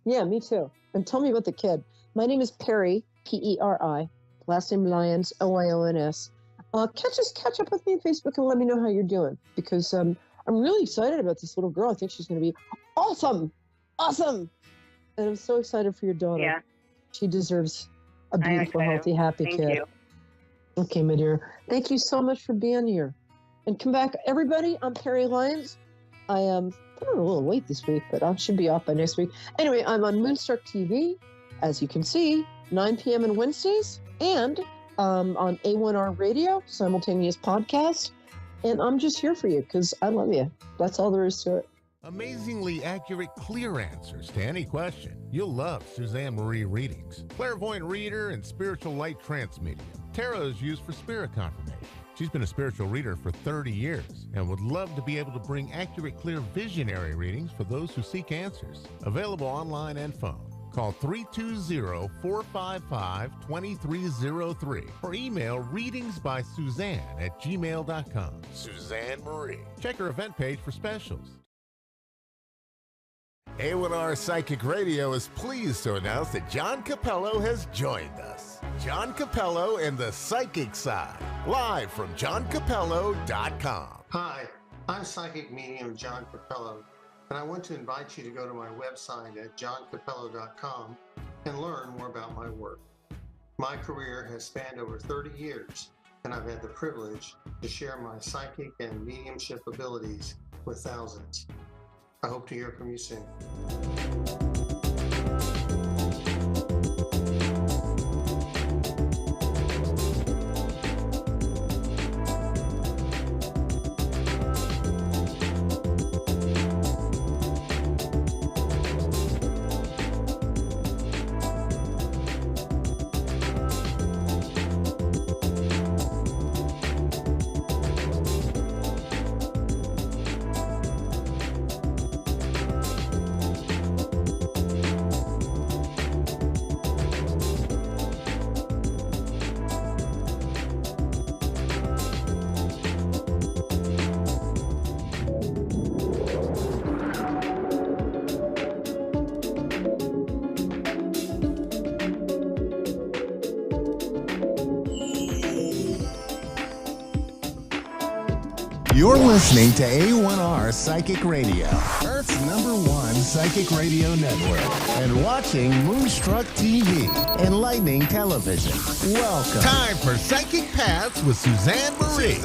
Yeah, me too. And tell me about the kid. My name is Perry, P-E-R-I. Last name Lyons, O-I-O-N-S. Catch up with me on Facebook and let me know how you're doing. Because I'm really excited about this little girl. I think she's going to be awesome. Awesome. And I'm so excited for your daughter. Yeah. She deserves a beautiful, healthy, happy Thank kid. you. Okay, my dear. Thank you so much for being here. And come back, everybody. I'm Perry Lyons. I am a little late this week, but I should be off by next week. Anyway, I'm on Moonstruck TV, as you can see, 9 p.m. on Wednesdays, and on A1R Radio, simultaneous podcast. And I'm just here for you because I love you. That's all there is to it. Amazingly accurate, clear answers to any question. You'll love Suzanne Marie readings. Clairvoyant reader and spiritual light trance medium. Tarot is used for spirit confirmation. She's been a spiritual reader for 30 years and would love to be able to bring accurate, clear, visionary readings for those who seek answers. Available online and phone. Call 320-455-2303 or email readingsbysuzanne@gmail.com. Suzanne Marie. Check her event page for specials. A1R Psychic Radio is pleased to announce that John Capello has joined us. John Capello and the Psychic Side, live from johncapello.com. Hi, I'm psychic medium John Capello, and I want to invite you to go to my website at johncapello.com and learn more about my work. My career has spanned over 30 years, and I've had the privilege to share my psychic and mediumship abilities with thousands. I hope to hear from you soon. You're listening to A1R Psychic Radio, Earth's #1 psychic radio network, and watching Moonstruck TV, enlightening television. Welcome. Time for Psychic Paths with Suzanne Marie.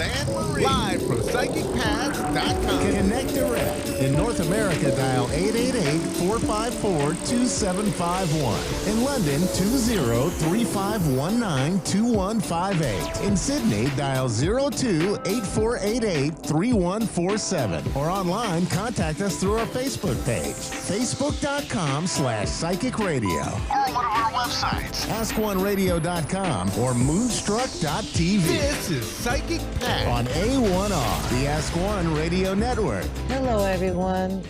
Live from psychicpaths.com. Connect direct. In North America, dial 888-454-2751. In London, 20-3519-2158. In Sydney, dial 02-8488-3147. Or online, contact us through our Facebook page, facebook.com/psychic radio. Or one of our websites, askoneradio.com or moonstruck.tv. This is Psychic Paths on A1R, the Ask One Radio Network. Hello, everyone.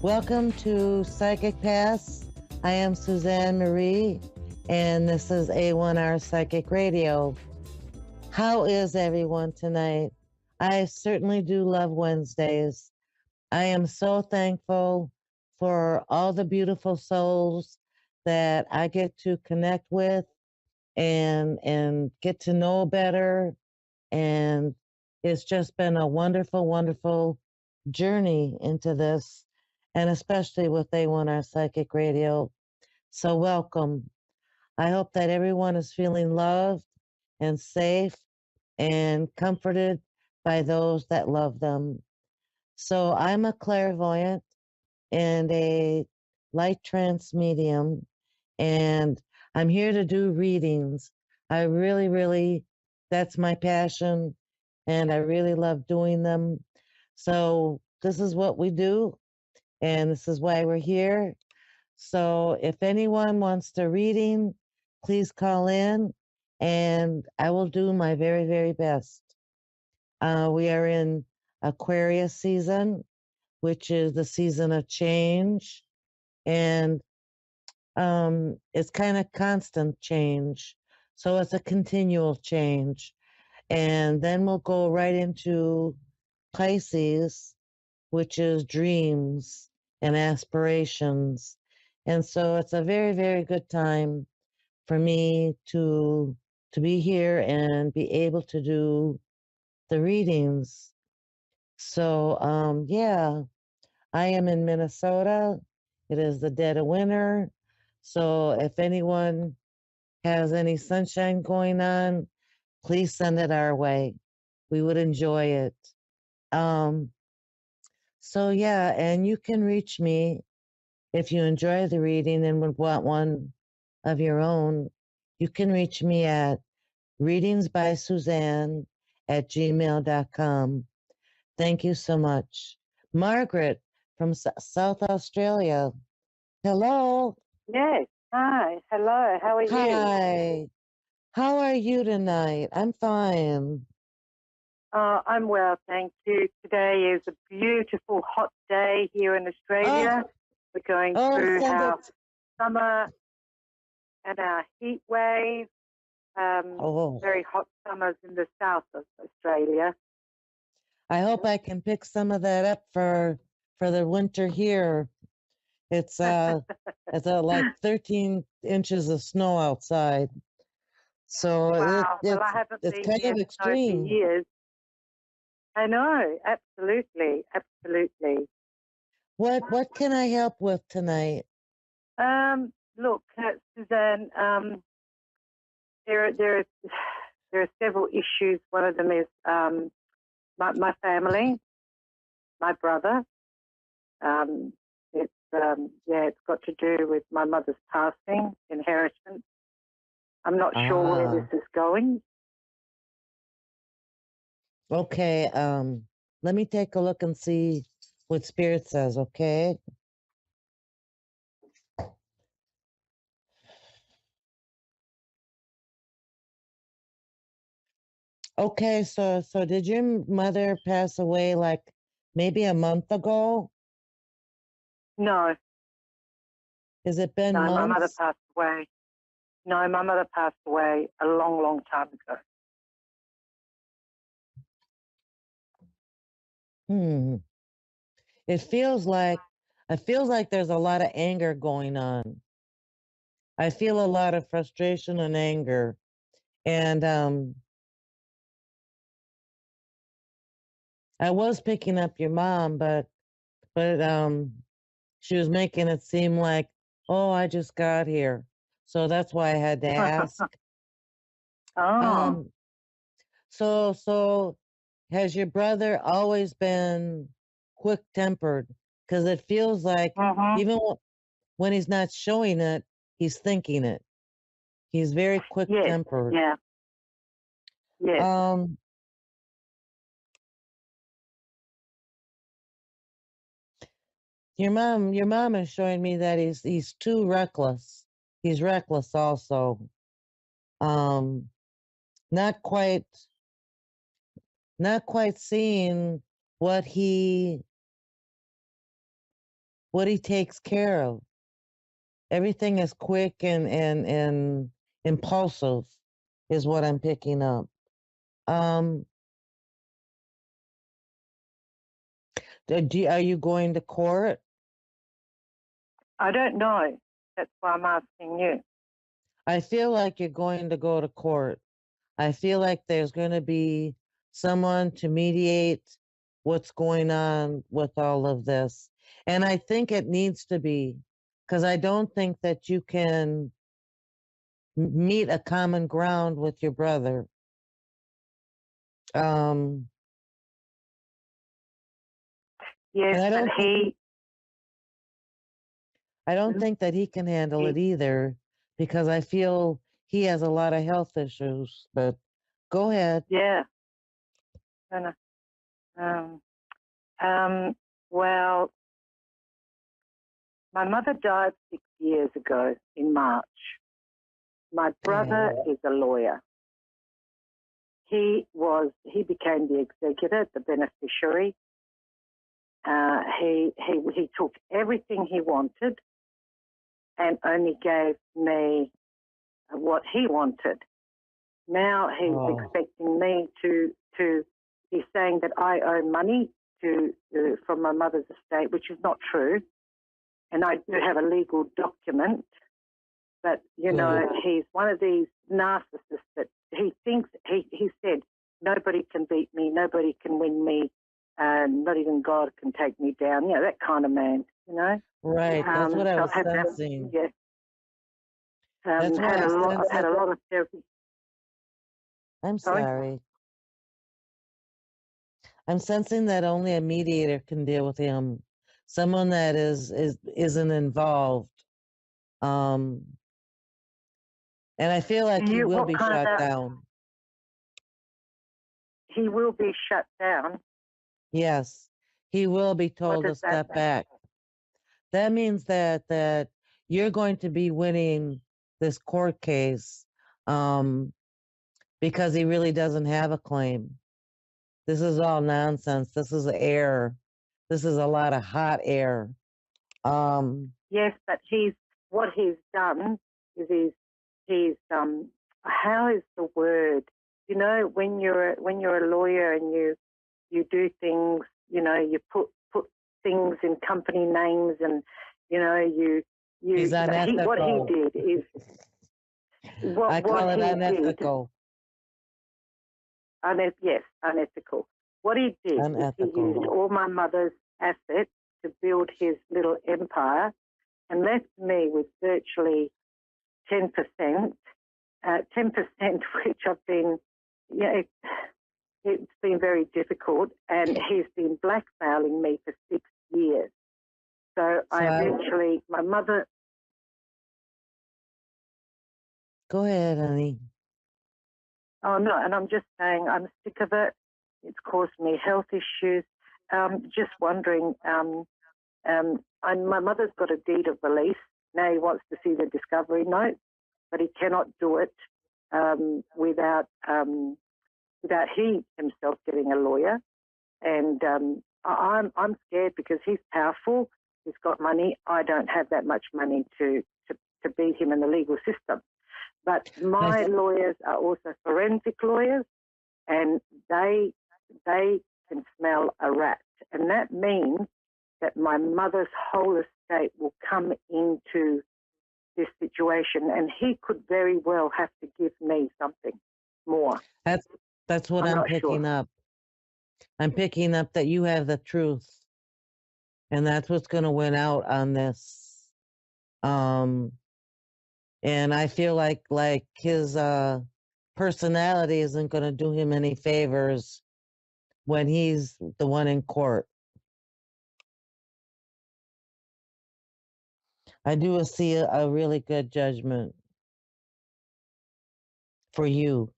Welcome to Psychic Paths. I am Suzanne Marie, and this is A1R Psychic Radio. How is everyone tonight? I certainly do love Wednesdays. I am so thankful for all the beautiful souls that I get to connect with and get to know better. And it's just been a wonderful, wonderful journey into this. and especially with A1R Psychic Radio. So welcome. I hope that everyone is feeling loved and safe and comforted by those that love them. So I'm a clairvoyant and a light trance medium, and I'm here to do readings. I really, that's my passion, and I really love doing them. So this is what we do, and this is why we're here. So if anyone wants to reading, please call in, and I will do my very best. We are in Aquarius season, which is the season of change, and it's kind of constant change. So it's a continual change. And then we'll go right into Pisces, which is dreams and aspirations. And so it's a very good time for me to be here and be able to do the readings. So yeah, I am in Minnesota. It is the dead of winter. So if anyone has any sunshine going on, please send it our way. We would enjoy it. So yeah, and you can reach me if you enjoy the reading and would want one of your own. You can reach me at readingsbysuzanne@gmail.com. Thank you so much. Margaret from South Australia. Hello. Yes. Hi. Hello. How are you? Hi. How are you tonight? I'm fine. I'm well, thank you. Today is a beautiful hot day here in Australia. We're going through our summer and our heat wave. Very hot summers in the south of Australia. I hope I can pick some of that up for the winter here. It's it's like 13 inches of snow outside. So wow. Well, I haven't it's been kind here of for extreme. years. I know, absolutely. What can I help with tonight? Look, Suzanne, there are several issues. One of them is my family, my brother. It's got to do with my mother's passing, inheritance. I'm not sure where this is going. Okay, let me take a look and see what Spirit says, okay? Okay, so did your mother pass away like maybe a month ago? No. Has it been months? My mother passed away. No, my mother passed away a long time ago. It feels like there's a lot of anger going on. I feel a lot of frustration and anger. And I was picking up your mom, but she was making it seem like, oh, I just got here. So that's why I had to ask. So has your brother always been quick-tempered? Because it feels like even when he's not showing it, he's thinking it. He's very quick-tempered. Yeah. Yes. Your mom is showing me that he's too reckless. He's reckless also. Not quite seeing what he takes care of. Everything is quick and impulsive is what I'm picking up. Are you going to court? I don't know. That's why I'm asking you. I feel like you're going to go to court. I feel like there's going to be someone to mediate what's going on with all of this. And I think it needs to be, because I don't think that you can meet a common ground with your brother. Yes, And but I don't think that he can handle it either, because I feel he has a lot of health issues. But go ahead. Yeah. Well, my mother died 6 years ago in March. My brother is a lawyer. He became the executor, the beneficiary. He took everything he wanted and only gave me what he wanted. Now he's expecting me to. He's saying that I owe money from my mother's estate, which is not true, and I do have a legal document. But he's one of these narcissists that he thinks he said nobody can beat me, nobody can win me, not even God can take me down. That kind of man. Right. That's what I was sensing. Yeah. That's why I've had a lot of therapy. I'm sorry. I'm sensing that only a mediator can deal with him, someone that isn't involved. And I feel like he will be shut down. He will be shut down. Yes, he will be told to step back. That means that you're going to be winning this court case because he really doesn't have a claim. This is all nonsense. This is air. This is a lot of hot air. Yes, but what he's done is he's how is the word? When you're a lawyer and you do things, you put things in company names, and he's unethical. What he did is I call it unethical. Yes, unethical. What he did is he used all my mother's assets to build his little empire and left me with virtually 10%, 10% which I've been, it's been very difficult, and he's been blackmailing me for 6 years. So I eventually, my mother... Go ahead, honey. Oh, no, and I'm just saying I'm sick of it. It's caused me health issues. Just wondering, my mother's got a deed of release. Now he wants to see the discovery note, but he cannot do it without he himself getting a lawyer. And I'm scared because he's powerful. He's got money. I don't have that much money to beat him in the legal system. But my lawyers are also forensic lawyers, and they can smell a rat. And that means that my mother's whole estate will come into this situation, and he could very well have to give me something more. That's what I'm picking up. I'm picking up that you have the truth, and that's what's going to win out on this. And I feel like his personality isn't going to do him any favors when he's the one in court. I do see a really good judgment for you.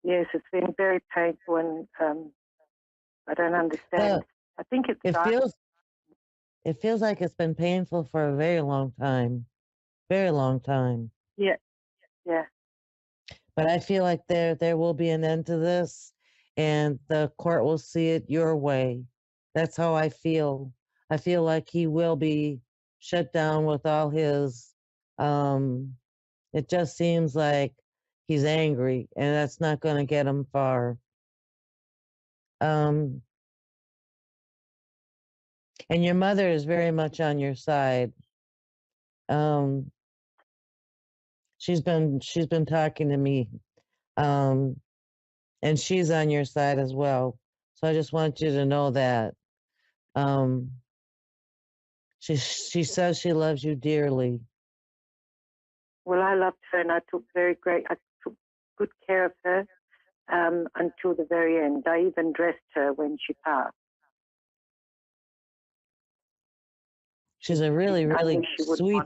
Yes, it's been very painful, and I don't understand. I think it feels like it's been painful for a very long time. Very long time. Yeah. But I feel like there will be an end to this, and the court will see it your way. That's how I feel. I feel like he will be shut down with all his, it just seems like he's angry, and that's not going to get him far. And your mother is very much on your side. She's been talking to me, and she's on your side as well. So I just want you to know that. She says she loves you dearly. Well, I loved her, and I took good care of her until the very end. I even dressed her when she passed. She's a really, really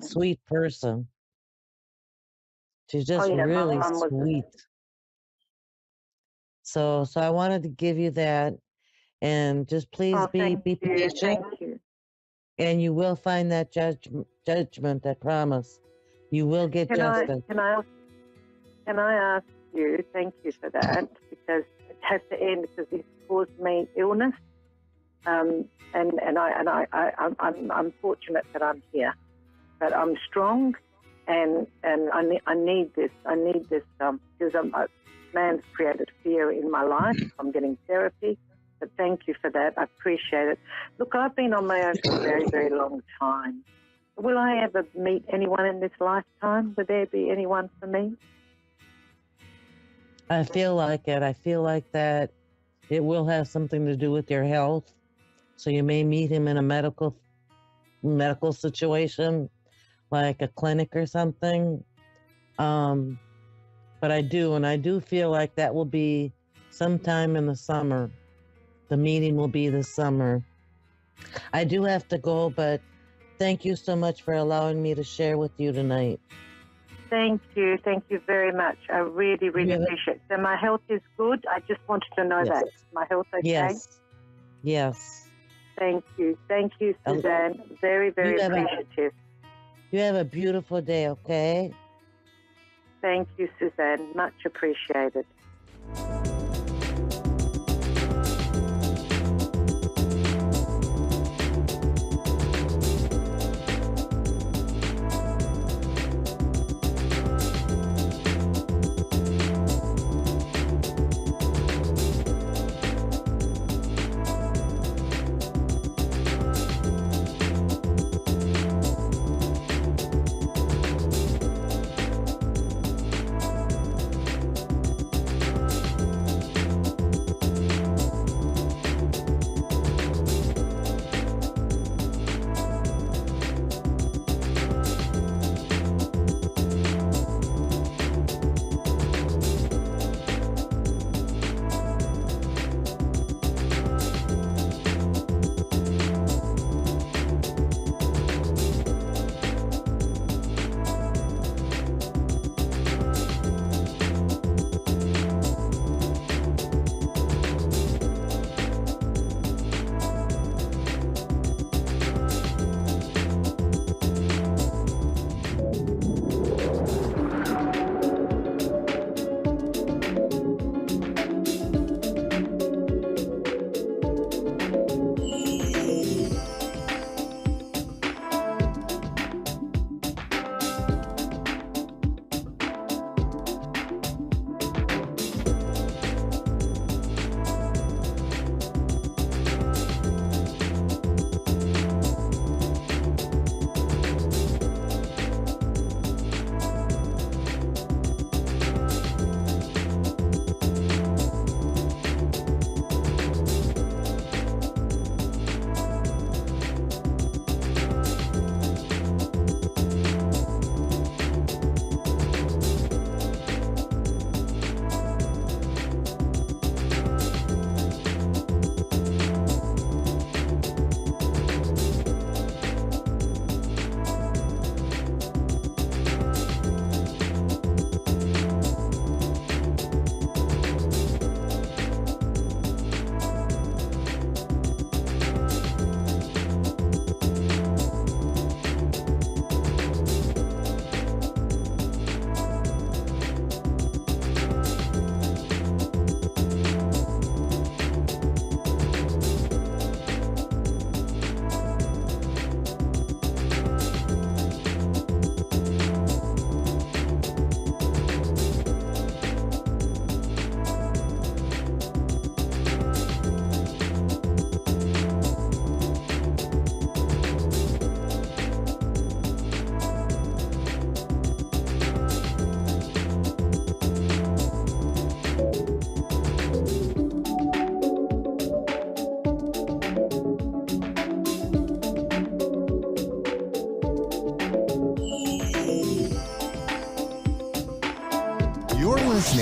sweet person. She's just really sweet. So I wanted to give you that, and just please be patient. Thank you. And you will find that judgment, I promise. You will get justice. Can I ask you, thank you for that, because it has to end because it's caused me illness. I'm fortunate that I'm here, but I'm strong, and I need this. I need this because man's created fear in my life. I'm getting therapy, but thank you for that. I appreciate it. Look, I've been on my own for a very, very long time. Will I ever meet anyone in this lifetime? Will there be anyone for me? I feel like it. I feel like that it will have something to do with your health. So you may meet him in a medical situation, like a clinic or something. But I do feel like that will be sometime in the summer. The meeting will be this summer. I do have to go, but thank you so much for allowing me to share with you tonight. Thank you. Thank you very much. I really, really appreciate it. So my health is good. I just wanted to know that. Is my health okay? Yes. Thank you. Thank you, Suzanne. Very, very appreciative. You have a beautiful day, okay? Thank you, Suzanne. Much appreciated.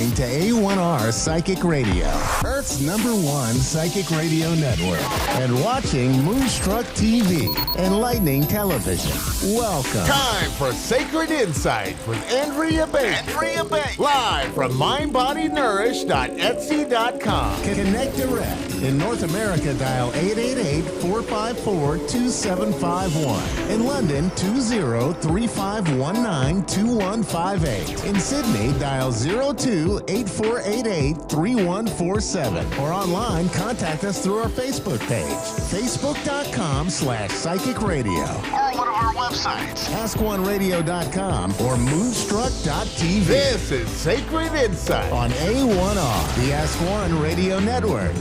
listening to A1R Psychic Radio, Earth's #1 psychic radio network, and watching Moonstruck TV, enlightening television. Welcome. Time for Sacred Insight with Andrea Bacon. Live from mindbodynourished.etsy.com. Connect direct. In North America, dial 888-454-2751. In London, 20-3519-2158. In Sydney, dial 02-8488-3147. Or online, contact us through our Facebook page, facebook.com/psychic radio. Or one of our websites, askoneradio.com or moonstruck.tv. This is Sacred Insight on A1R, the Ask One Radio Network.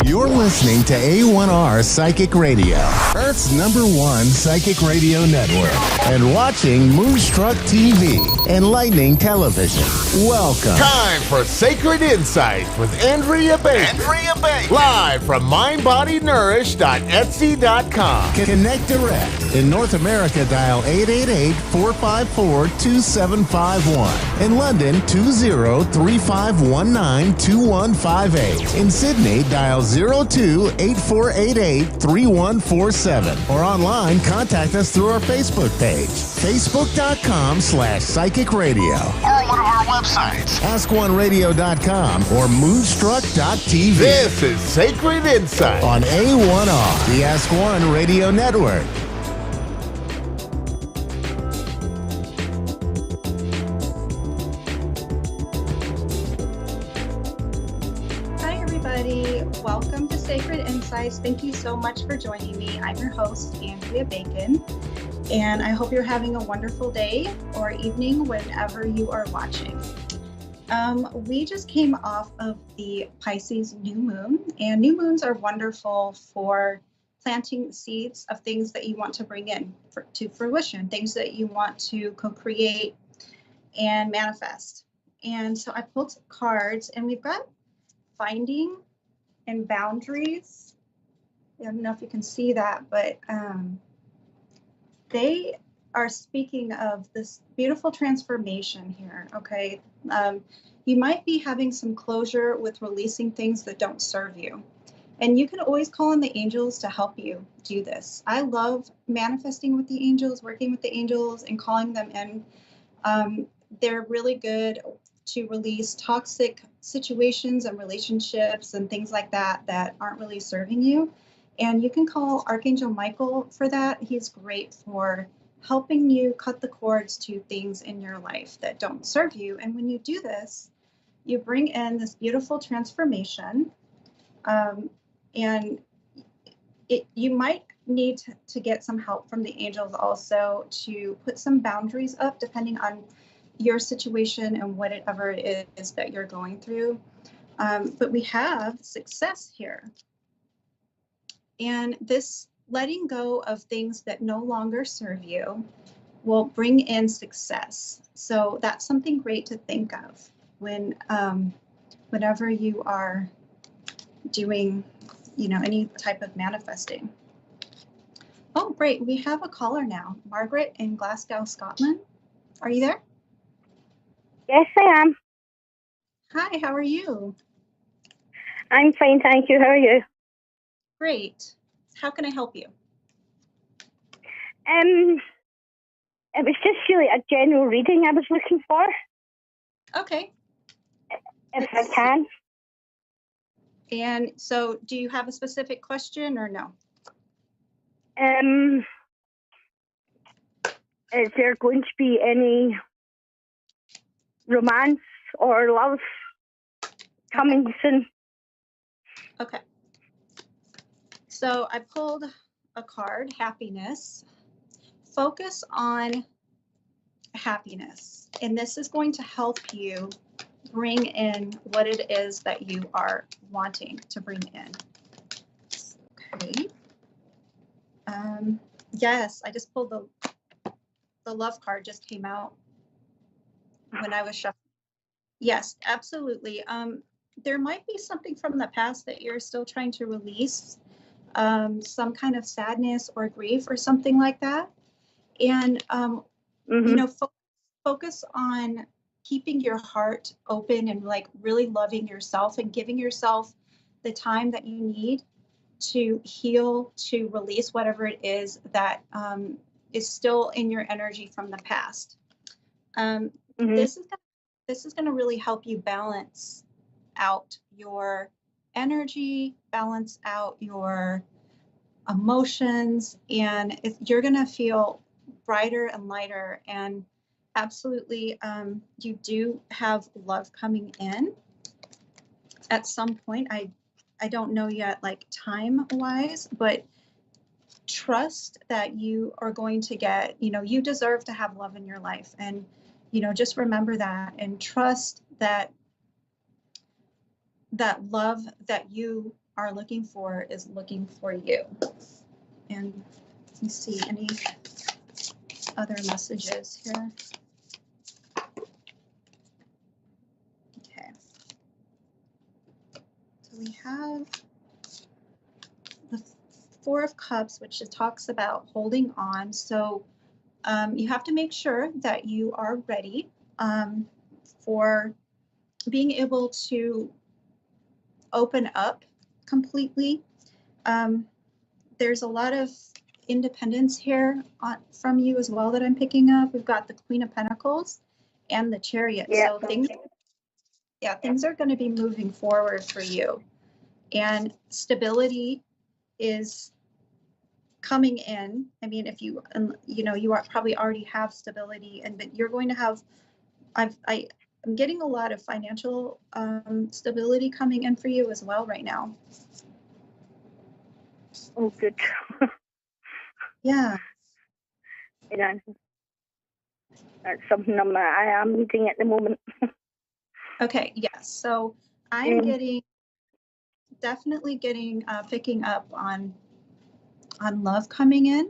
You're listening to A1R Psychic Radio, Earth's #1 psychic radio network, and watching Moonstruck TV, enlightening television. Welcome. Time for Sacred Insight with Andrea Bacon. Live from mindbodynourished.etsy.com. Connect direct. In North America, dial 888-454-2751. In London, 20-3519-2158. In Sydney, dial 02-8488-3147. Or online, contact us through our Facebook page, facebook.com/psychic radio. Or one of our websites, askoneradio.com or moonstruck.tv. This is Sacred Insight on A1R, the Ask One Radio Network. Hi, everybody. Welcome to Sacred Insights. Thank you so much for joining me. I'm your host, Andrea Bacon, and I hope you're having a wonderful day or evening whenever you are watching. We just came off of the Pisces new moon, and new moons are wonderful for planting seeds of things that you want to bring in to fruition, things that you want to co-create and manifest. And so I pulled some cards, and we've got finding and boundaries. I don't know if you can see that, but they are speaking of this beautiful transformation here, okay? You might be having some closure with releasing things that don't serve you. And you can always call on the angels to help you do this. I love manifesting with the angels, working with the angels, and calling them in. They're really good to release toxic situations and relationships and things like that that aren't really serving you. And you can call Archangel Michael for that. He's great for helping you cut the cords to things in your life that don't serve you. And when you do this, you bring in this beautiful transformation. And you might need to get some help from the angels also to put some boundaries up depending on your situation and whatever it is that you're going through. But we have success here. And this letting go of things that no longer serve you will bring in success. So that's something great to think of when whenever you are doing, any type of manifesting. Oh, great. We have a caller now. Margaret in Glasgow, Scotland. Are you there? Yes, I am. Hi, how are you? I'm fine, thank you. How are you? Great. How can I help you? It was just really a general reading I was looking for. Okay. If I can. And so do you have a specific question or no? Is there going to be any romance or love coming soon? Okay. So I pulled a card, happiness. Focus on happiness. And this is going to help you bring in what it is that you are wanting to bring in. Okay. Yes, I just pulled the love card just came out when I was shuffling. Yes, absolutely. There might be something from the past that you're still trying to release, some kind of sadness or grief or something like that. And, you know, focus on keeping your heart open and like really loving yourself and giving yourself the time that you need to heal, to release whatever it is that is still in your energy from the past. This is going to really help you balance out your energy, balance out your emotions, and you're going to feel brighter and lighter. And absolutely, you do have love coming in at some point. I don't know yet, like time wise, but trust that you are going to get, you know, you deserve to have love in your life. And, you know, just remember that and trust that that love that you are looking for is looking for you. And let me see any other messages here. Okay. So we have the Four of Cups, which talks about holding on. So you have to make sure that you are ready for being able to open up completely. There's a lot of independence here from you as well that I'm picking up. We've got the Queen of Pentacles and the Chariot. Yeah. So things are going to be moving forward for you. And stability is coming in. I mean, if you, you know, you probably already have stability, but you're going to have, I'm getting a lot of financial stability coming in for you as well right now. Oh, good. Yeah. And that's something I am needing at the moment. Okay, yes. So I'm definitely getting, picking up on love coming in.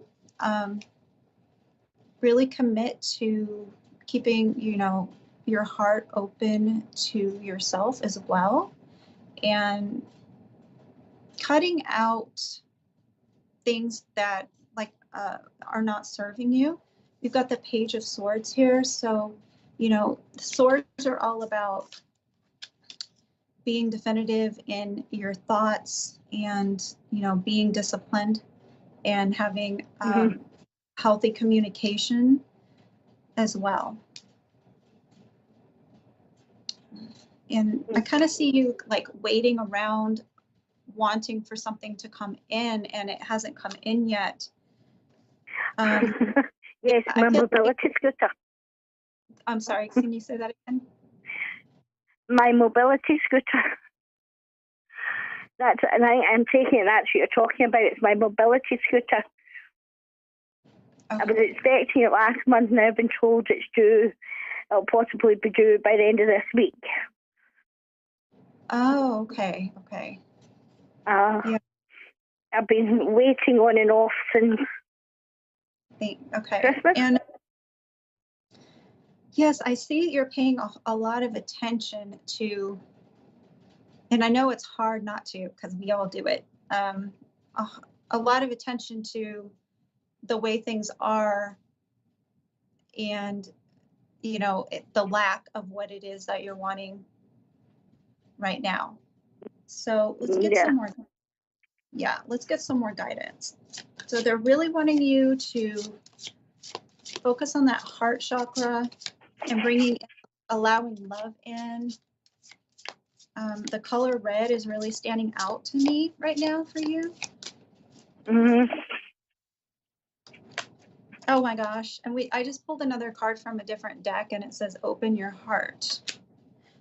Really commit to keeping, you know, your heart open to yourself as well, and cutting out things that like are not serving you. You've got the Page of Swords here. So, you know, swords are all about being definitive in your thoughts and, you know, being disciplined and having healthy communication as well. And I kind of see you like waiting around, wanting for something to come in, and it hasn't come in yet. Yes, my mobility scooter. I'm sorry, can you say that again? My mobility scooter. And I'm taking it, that's what you're talking about. It's my mobility scooter. Okay. I was expecting it last month, now I've been told it's due. It'll possibly be due by the end of this week. Oh, okay, okay. Yeah. I've been waiting on and off since Christmas. And yes, I see you're paying a lot of attention to, and I know it's hard not to because we all do it, a lot of attention to the way things are and, you know, the lack of what it is that you're wanting right now. So let's get some more. Yeah, let's get some more guidance. So they're really wanting you to focus on that heart chakra and bringing, allowing love in. The color red is really standing out to me right now for you. Oh my gosh. And I just pulled another card from a different deck and it says open your heart.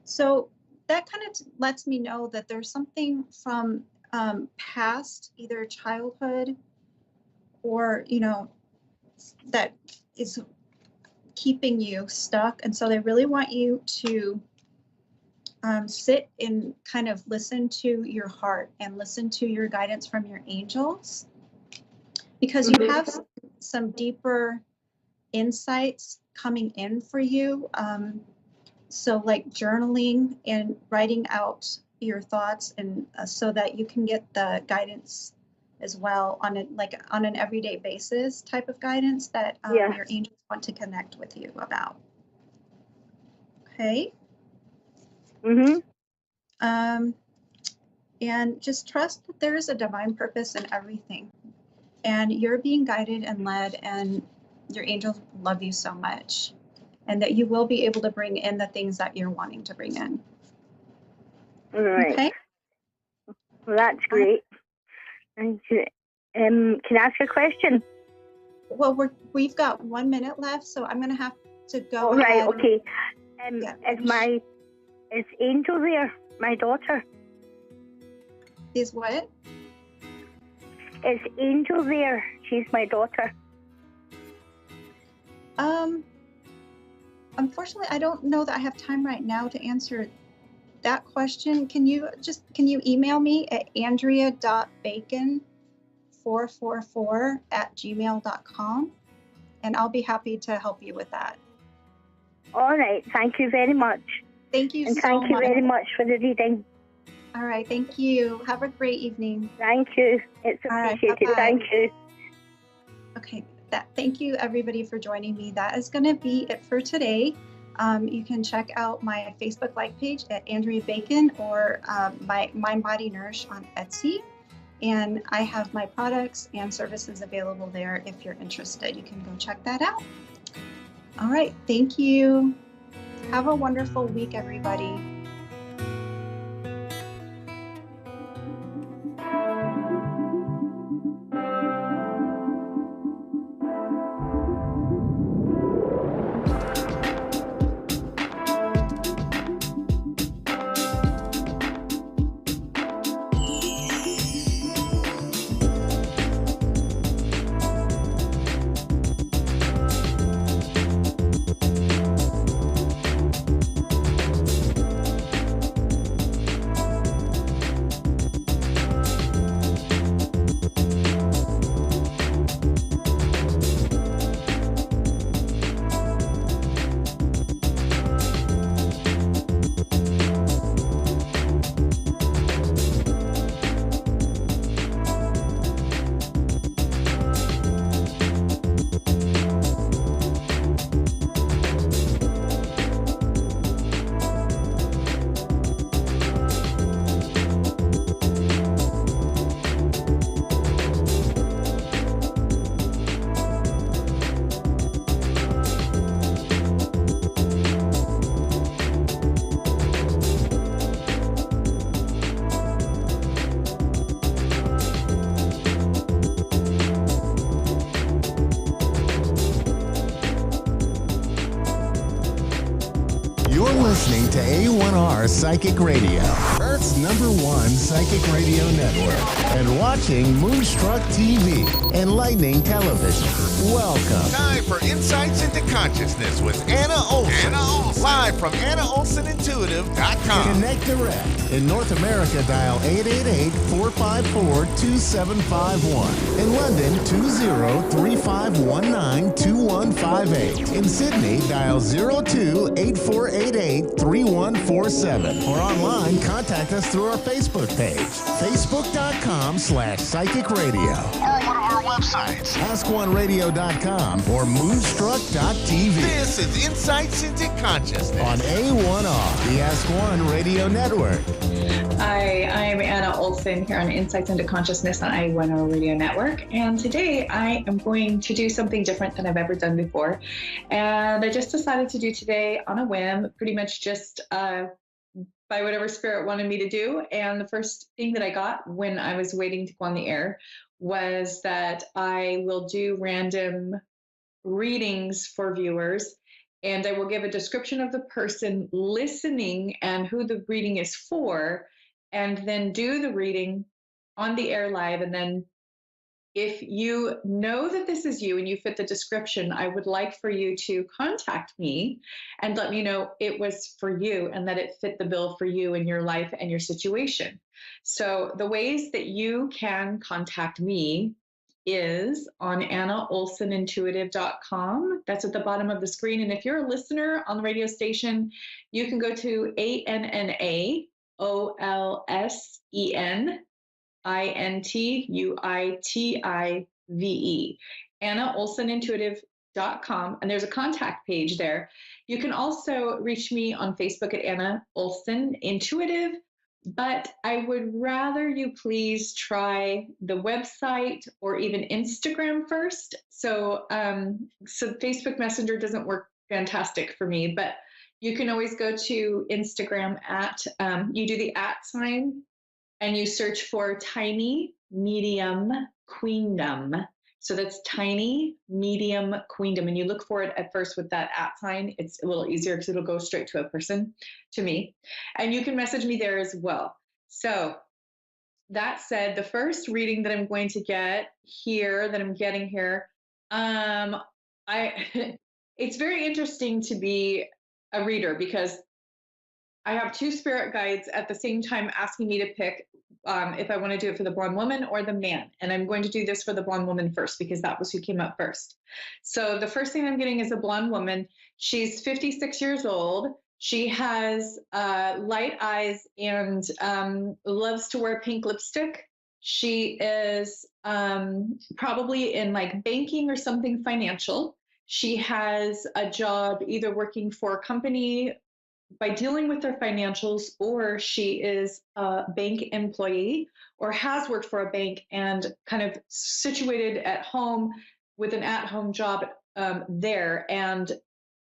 So that kind of lets me know that there's something from past, either childhood or, you know, that is keeping you stuck. And so they really want you to sit and kind of listen to your heart and listen to your guidance from your angels, because you have some deeper insights coming in for you. So like journaling and writing out your thoughts, and so that you can get the guidance as well on an everyday basis type of guidance that your angels want to connect with you about. Okay. And just trust that there is a divine purpose in everything, and you're being guided and led, and your angels love you so much, and that you will be able to bring in the things that you're wanting to bring in. All right. Okay. Well, that's great. Thank you. Can I ask a question? Well, we've got 1 minute left, so I'm going to have to go. All right. ahead. Okay. Is Angel there? My daughter. Is what? Is Angel there? She's my daughter. Unfortunately, I don't know that I have time right now to answer that question. Can you email me at andrea.bacon444@gmail.com, and I'll be happy to help you with that. All right. Thank you very much. Thank you and so thank you much. very much for the reading. All right. Thank you. Have a great evening. Thank you. It's appreciated. Bye-bye. Thank you. Okay. Thank you everybody for joining me. That is going to be it for today. You can check out my Facebook like page at Andrea Bacon, or my Mind Body Nourish on Etsy. And I have my products and services available there if you're interested. You can go check that out. All right. Thank you. Have a wonderful week, everybody. You're listening to A1R Psychic Radio, Earth's #1 psychic radio network, and watching Moonstruck TV, Enlightening Television. Welcome. Time for Insights into Consciousness with Anna Olson. Live from AnnaOlsonIntuitive.com. Connect direct. In North America, dial 888-454-2751. In London, 20-3519-2158. In Sydney, dial 02-8488-3147. Or online, contact us through our Facebook page, facebook.com/psychic radio. Or one of our websites, AskOneRadio.com or Moonstruck.tv. This is Insights into Consciousness on A1R, the Ask One Radio Network. Hi, I'm Anna Olson here on Insights into Consciousness on A1R Radio Network. And today I am going to do something different than I've ever done before. And I just decided to do today on a whim, pretty much just by whatever spirit wanted me to do. And the first thing that I got when I was waiting to go on the air was that I will do random readings for viewers. And I will give a description of the person listening and who the reading is for, and then do the reading on the air live. And then if you know that this is you and you fit the description, I would like for you to contact me and let me know it was for you and that it fit the bill for you in your life and your situation. So the ways that you can contact me is on AnnaOlsonIntuitive.com. That's at the bottom of the screen. And if you're a listener on the radio station, you can go to AnnaOlsonIntuitive, AnnaOlsonIntuitive.com, and there's a contact page there. You can also reach me on Facebook at Anna Olson Intuitive, but I would rather you please try the website or even Instagram first. So Facebook Messenger doesn't work fantastic for me, but you can always go to Instagram at, you do the @ sign and you search for Tiny Medium Queendom. So that's Tiny Medium Queendom. And you look for it at first with that @ sign. It's a little easier because it'll go straight to a person, to me. And you can message me there as well. So that said, the first reading that I'm going to get here, that I'm getting here, it's very interesting to be a reader because I have two spirit guides at the same time asking me to pick if I want to do it for the blonde woman or the man. And I'm going to do this for the blonde woman first because that was who came up first. So the first thing I'm getting is a blonde woman. She's 56 years old. She has light eyes and loves to wear pink lipstick. She is probably in like banking or something financial. She has a job either working for a company by dealing with their financials, or she is a bank employee or has worked for a bank and kind of situated at home with an at-home job there, and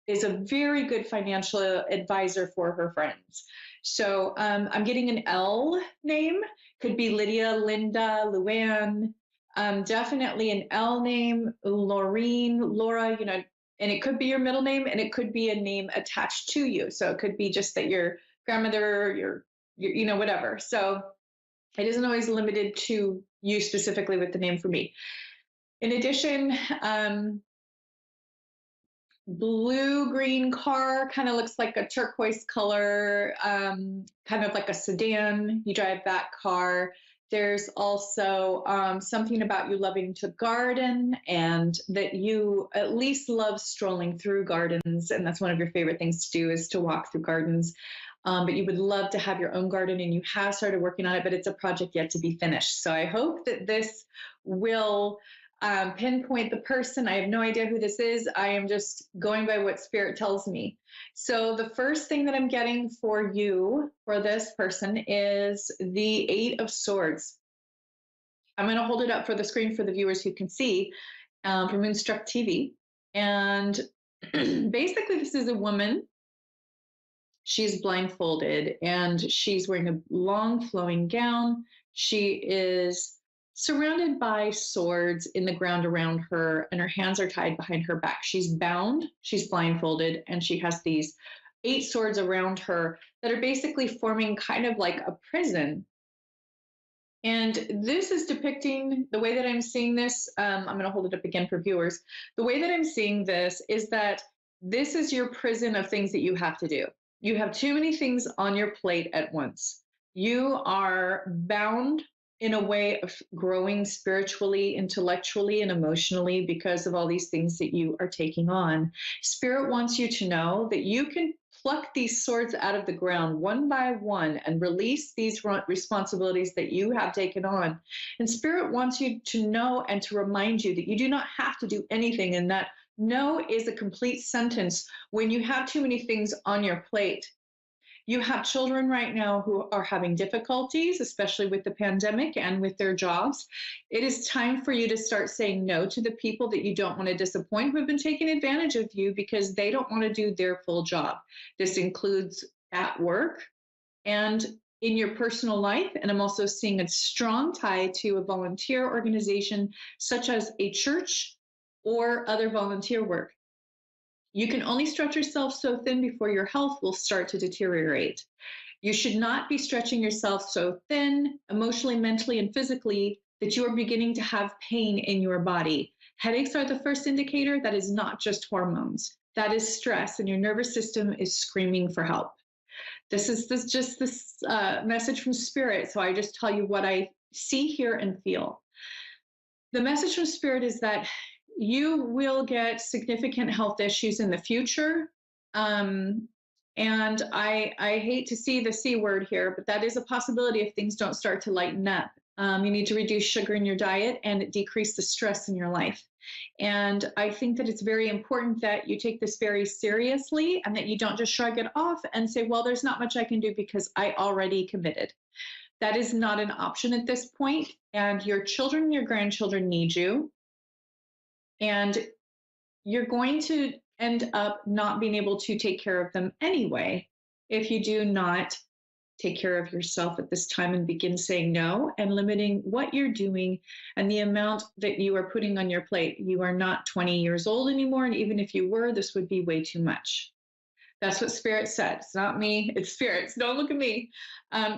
is a very good financial advisor for her friends. So I'm getting an L name, could be Lydia, Linda, Luann, definitely an L name, Laureen, Laura, and it could be your middle name and it could be a name attached to you. So it could be just that your grandmother, your whatever. So it isn't always limited to you specifically with the name for me. In addition, blue-green car, kind of looks like a turquoise color, kind of like a sedan. You drive that car. There's also something about you loving to garden and that you at least love strolling through gardens. And that's one of your favorite things to do is to walk through gardens. But you would love to have your own garden and you have started working on it, but it's a project yet to be finished. So I hope that this will pinpoint the person. I have no idea who this is. I am just going by what spirit tells me. So the first thing that I'm getting for you, for this person, is the 8 of Swords. I'm going to hold it up for the screen for the viewers who can see from Moonstruck TV. And basically this is a woman. She's blindfolded and she's wearing a long flowing gown. She is surrounded by swords in the ground around her, and her hands are tied behind her back. She's bound, she's blindfolded, and she has these 8 swords around her that are basically forming kind of like a prison. And this is depicting, the way that I'm seeing this, I'm going to hold it up again for viewers. The way that I'm seeing this is that this is your prison of things that you have to do. You have too many things on your plate at once. You are bound in a way of growing spiritually, intellectually, and emotionally because of all these things that you are taking on. Spirit wants you to know that you can pluck these swords out of the ground one by one and release these responsibilities that you have taken on. And Spirit wants you to know and to remind you that you do not have to do anything, and that no is a complete sentence when you have too many things on your plate. You have children right now who are having difficulties, especially with the pandemic and with their jobs. It is time for you to start saying no to the people that you don't want to disappoint who have been taking advantage of you because they don't want to do their full job. This includes at work and in your personal life. And I'm also seeing a strong tie to a volunteer organization such as a church or other volunteer work. You can only stretch yourself so thin before your health will start to deteriorate. You should not be stretching yourself so thin, emotionally, mentally, and physically, that you are beginning to have pain in your body. Headaches are the first indicator. That is not just hormones. That is stress, and your nervous system is screaming for help. This is just this message from Spirit. So I just tell you what I see, hear, and feel. The message from Spirit is that you will get significant health issues in the future. And I hate to see the C word here, but that is a possibility if things don't start to lighten up. You need to reduce sugar in your diet and decrease the stress in your life. And I think that it's very important that you take this very seriously and that you don't just shrug it off and say, well, there's not much I can do because I already committed. That is not an option at this point. And your children and your grandchildren need you. And you're going to end up not being able to take care of them anyway if you do not take care of yourself at this time and begin saying no and limiting what you're doing and the amount that you are putting on your plate. You are not 20 years old anymore. And even if you were, this would be way too much. That's what Spirit said. It's not me, it's Spirit. So don't look at me.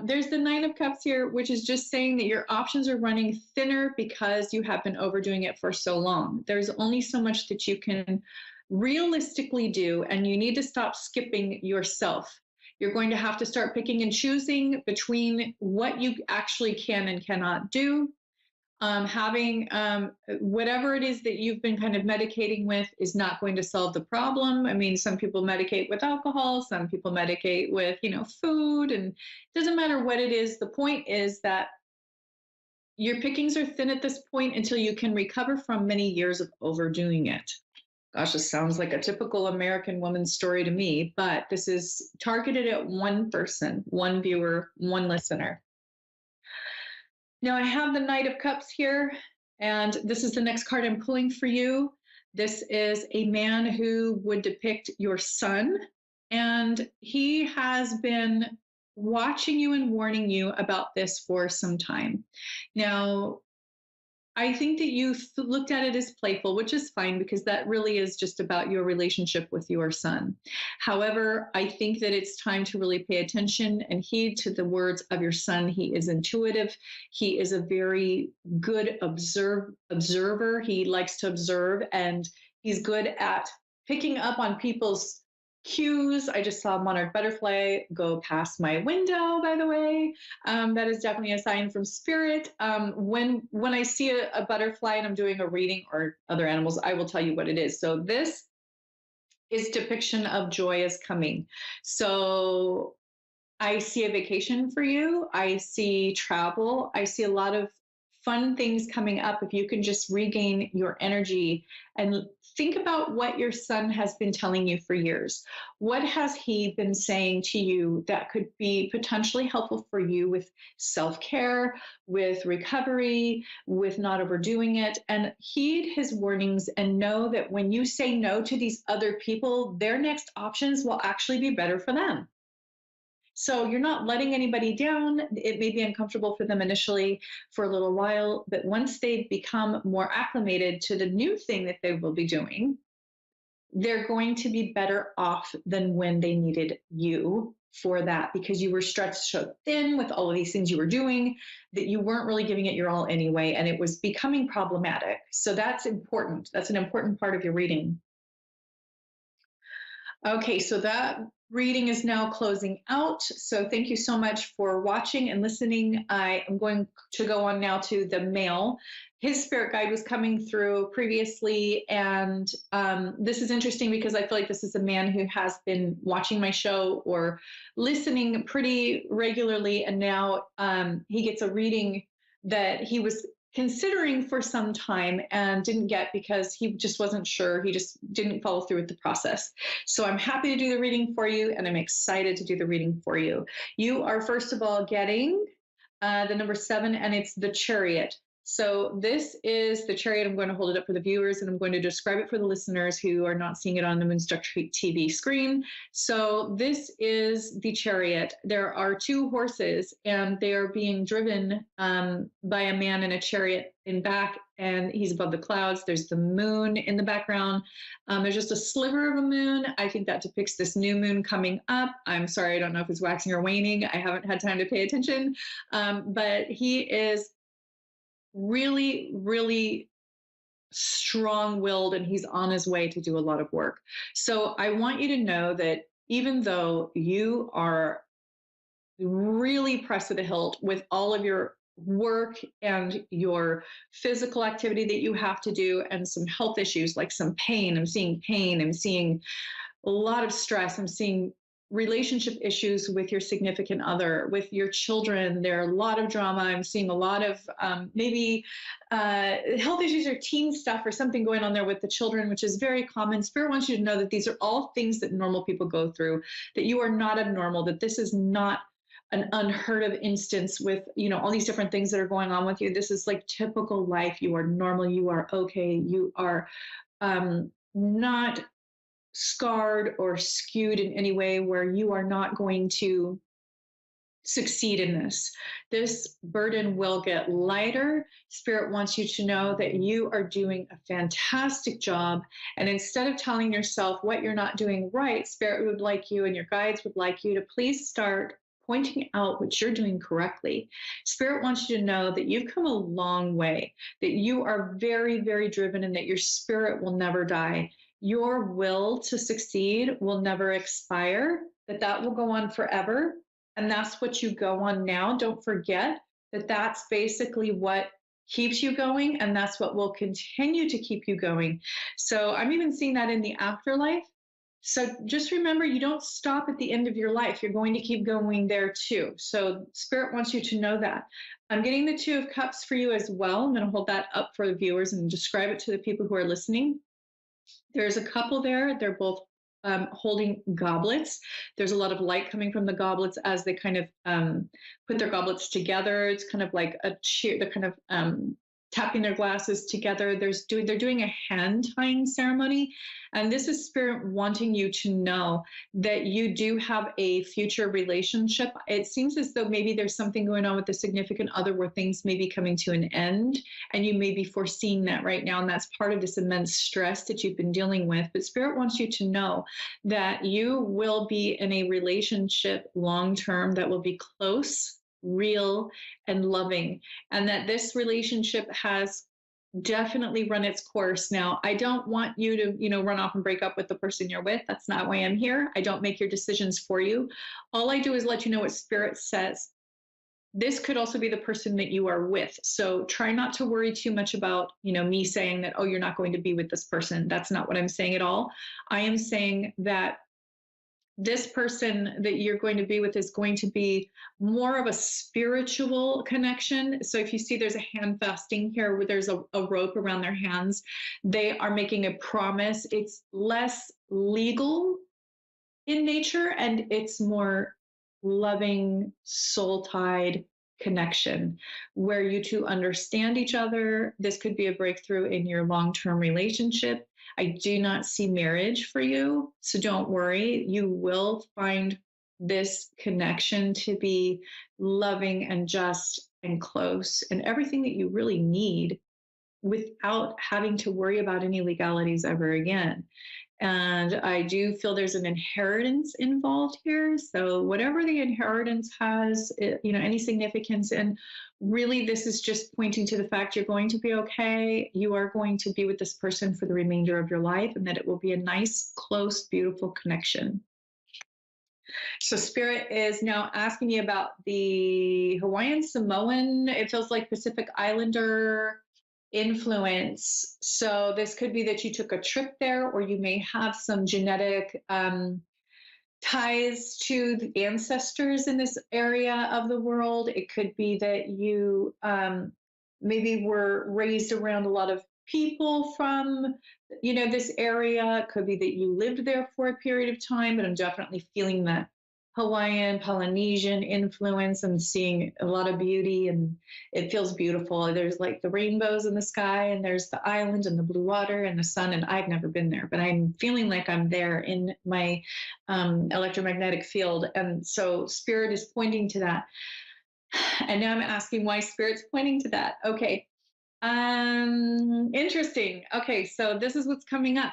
There's the Nine of Cups here, which is just saying that your options are running thinner because you have been overdoing it for so long. There's only so much that you can realistically do, and you need to stop skipping yourself. You're going to have to start picking and choosing between what you actually can and cannot do. Having whatever it is that you've been kind of medicating with is not going to solve the problem. I mean, some people medicate with alcohol, some people medicate with, food, and it doesn't matter what it is. The point is that your pickings are thin at this point until you can recover from many years of overdoing it. Gosh, this sounds like a typical American woman's story to me, but this is targeted at one person, one viewer, one listener. Now I have the Knight of Cups here, and this is the next card I'm pulling for you. This is a man who would depict your son, and he has been watching you and warning you about this for some time. Now, I think that you looked at it as playful, which is fine because that really is just about your relationship with your son. However, I think that it's time to really pay attention and heed to the words of your son. He is intuitive. He is a very good observer. He likes to observe, and he's good at picking up on people's cues. I just saw a monarch butterfly go past my window, by the way. That is definitely a sign from Spirit. When I see a butterfly and I'm doing a reading or other animals, I will tell you what it is. So this is depiction of joy is coming. So I see a vacation for you. I see travel. I see a lot of fun things coming up if you can just regain your energy and think about what your son has been telling you for years. What has he been saying to you that could be potentially helpful for you with self-care, with recovery, with not overdoing it? And heed his warnings and know that when you say no to these other people, their next options will actually be better for them. So you're not letting anybody down. It may be uncomfortable for them initially for a little while, but once they become more acclimated to the new thing that they will be doing, they're going to be better off than when they needed you for that, because you were stretched so thin with all of these things you were doing that you weren't really giving it your all anyway, and it was becoming problematic. So that's important. That's an important part of your reading. Okay, so that reading is now closing out. So thank you so much for watching and listening. I am going to go on now to the male. His spirit guide was coming through previously, and this is interesting because I feel like this is a man who has been watching my show or listening pretty regularly, and now he gets a reading that he was considering for some time and didn't get because he just wasn't sure. He just didn't follow through with the process. So I'm happy to do the reading for you, and I'm excited to do the reading for you. You are, first of all, getting the number 7, and it's the Chariot. So this is the Chariot. I'm going to hold it up for the viewers, and I'm going to describe it for the listeners who are not seeing it on the Moonstruck TV screen. So this is the Chariot. There are 2 horses, and they are being driven by a man in a chariot in back, and he's above the clouds. There's the moon in the background. There's just a sliver of a moon. I think that depicts this new moon coming up. I'm sorry, I don't know if it's waxing or waning. I haven't had time to pay attention. But he is really, really strong-willed, and he's on his way to do a lot of work. So I want you to know that even though you are really pressed to the hilt with all of your work and your physical activity that you have to do, and some health issues like some pain, I'm seeing a lot of stress, I'm seeing relationship issues with your significant other, with your children. There are a lot of drama. I'm seeing a lot of maybe health issues or teen stuff or something going on there with the children, which is very common. Spirit wants you to know that these are all things that normal people go through, that you are not abnormal, that this is not an unheard of instance with, all these different things that are going on with you. This is like typical life. You are normal. You are okay. You are not scarred or skewed in any way where you are not going to succeed in this. This burden will get lighter. Spirit wants you to know that you are doing a fantastic job. And instead of telling yourself what you're not doing right, Spirit would like you and your guides would like you to please start pointing out what you're doing correctly. Spirit wants you to know that you've come a long way, that you are very, very driven, and that your spirit will never die. Your will to succeed will never expire, that will go on forever. And that's what you go on now. Don't forget that that's basically what keeps you going, and that's what will continue to keep you going. So I'm even seeing that in the afterlife. So just remember, you don't stop at the end of your life. You're going to keep going there too. So Spirit wants you to know that. I'm getting the 2 of Cups for you as well. I'm going to hold that up for the viewers and describe it to the people who are listening. There's a couple there. They're both holding goblets. There's a lot of light coming from the goblets as they kind of put their goblets together. It's kind of like a cheer. They're kind of tapping their glasses together. They're doing a hand tying ceremony. And this is Spirit wanting you to know that you do have a future relationship. It seems as though maybe there's something going on with the significant other where things may be coming to an end, and you may be foreseeing that right now. And that's part of this immense stress that you've been dealing with. But Spirit wants you to know that you will be in a relationship long-term that will be close, real, and loving, and that this relationship has definitely run its course. Now, I don't want you to, run off and break up with the person you're with. That's not why I'm here. I don't make your decisions for you. All I do is let you know what Spirit says. This could also be the person that you are with. So try not to worry too much about, me saying that, oh, you're not going to be with this person. That's not what I'm saying at all. I am saying that this person that you're going to be with is going to be more of a spiritual connection. So if you see there's a hand fasting here where there's a rope around their hands, they are making a promise. It's less legal in nature, and it's more loving, soul-tied connection where you 2 understand each other. This could be a breakthrough in your long-term relationship. I do not see marriage for you, so don't worry. You will find this connection to be loving and just and close and everything that you really need without having to worry about any legalities ever again. And I do feel there's an inheritance involved here. So whatever the inheritance has, any significance, and really this is just pointing to the fact you're going to be okay. You are going to be with this person for the remainder of your life, and that it will be a nice, close, beautiful connection. So Spirit is now asking me about the Hawaiian Samoan. It feels like Pacific Islander influence. So this could be that you took a trip there, or you may have some genetic ties to the ancestors in this area of the world. It could be that you maybe were raised around a lot of people from, this area. It could be that you lived there for a period of time, but I'm definitely feeling that Hawaiian, Polynesian influence. I'm seeing a lot of beauty, and it feels beautiful. There's like the rainbows in the sky, and there's the island and the blue water and the sun. And I've never been there, but I'm feeling like I'm there in my electromagnetic field. And so Spirit is pointing to that. And now I'm asking why Spirit's pointing to that. Okay. Interesting. Okay. So this is what's coming up.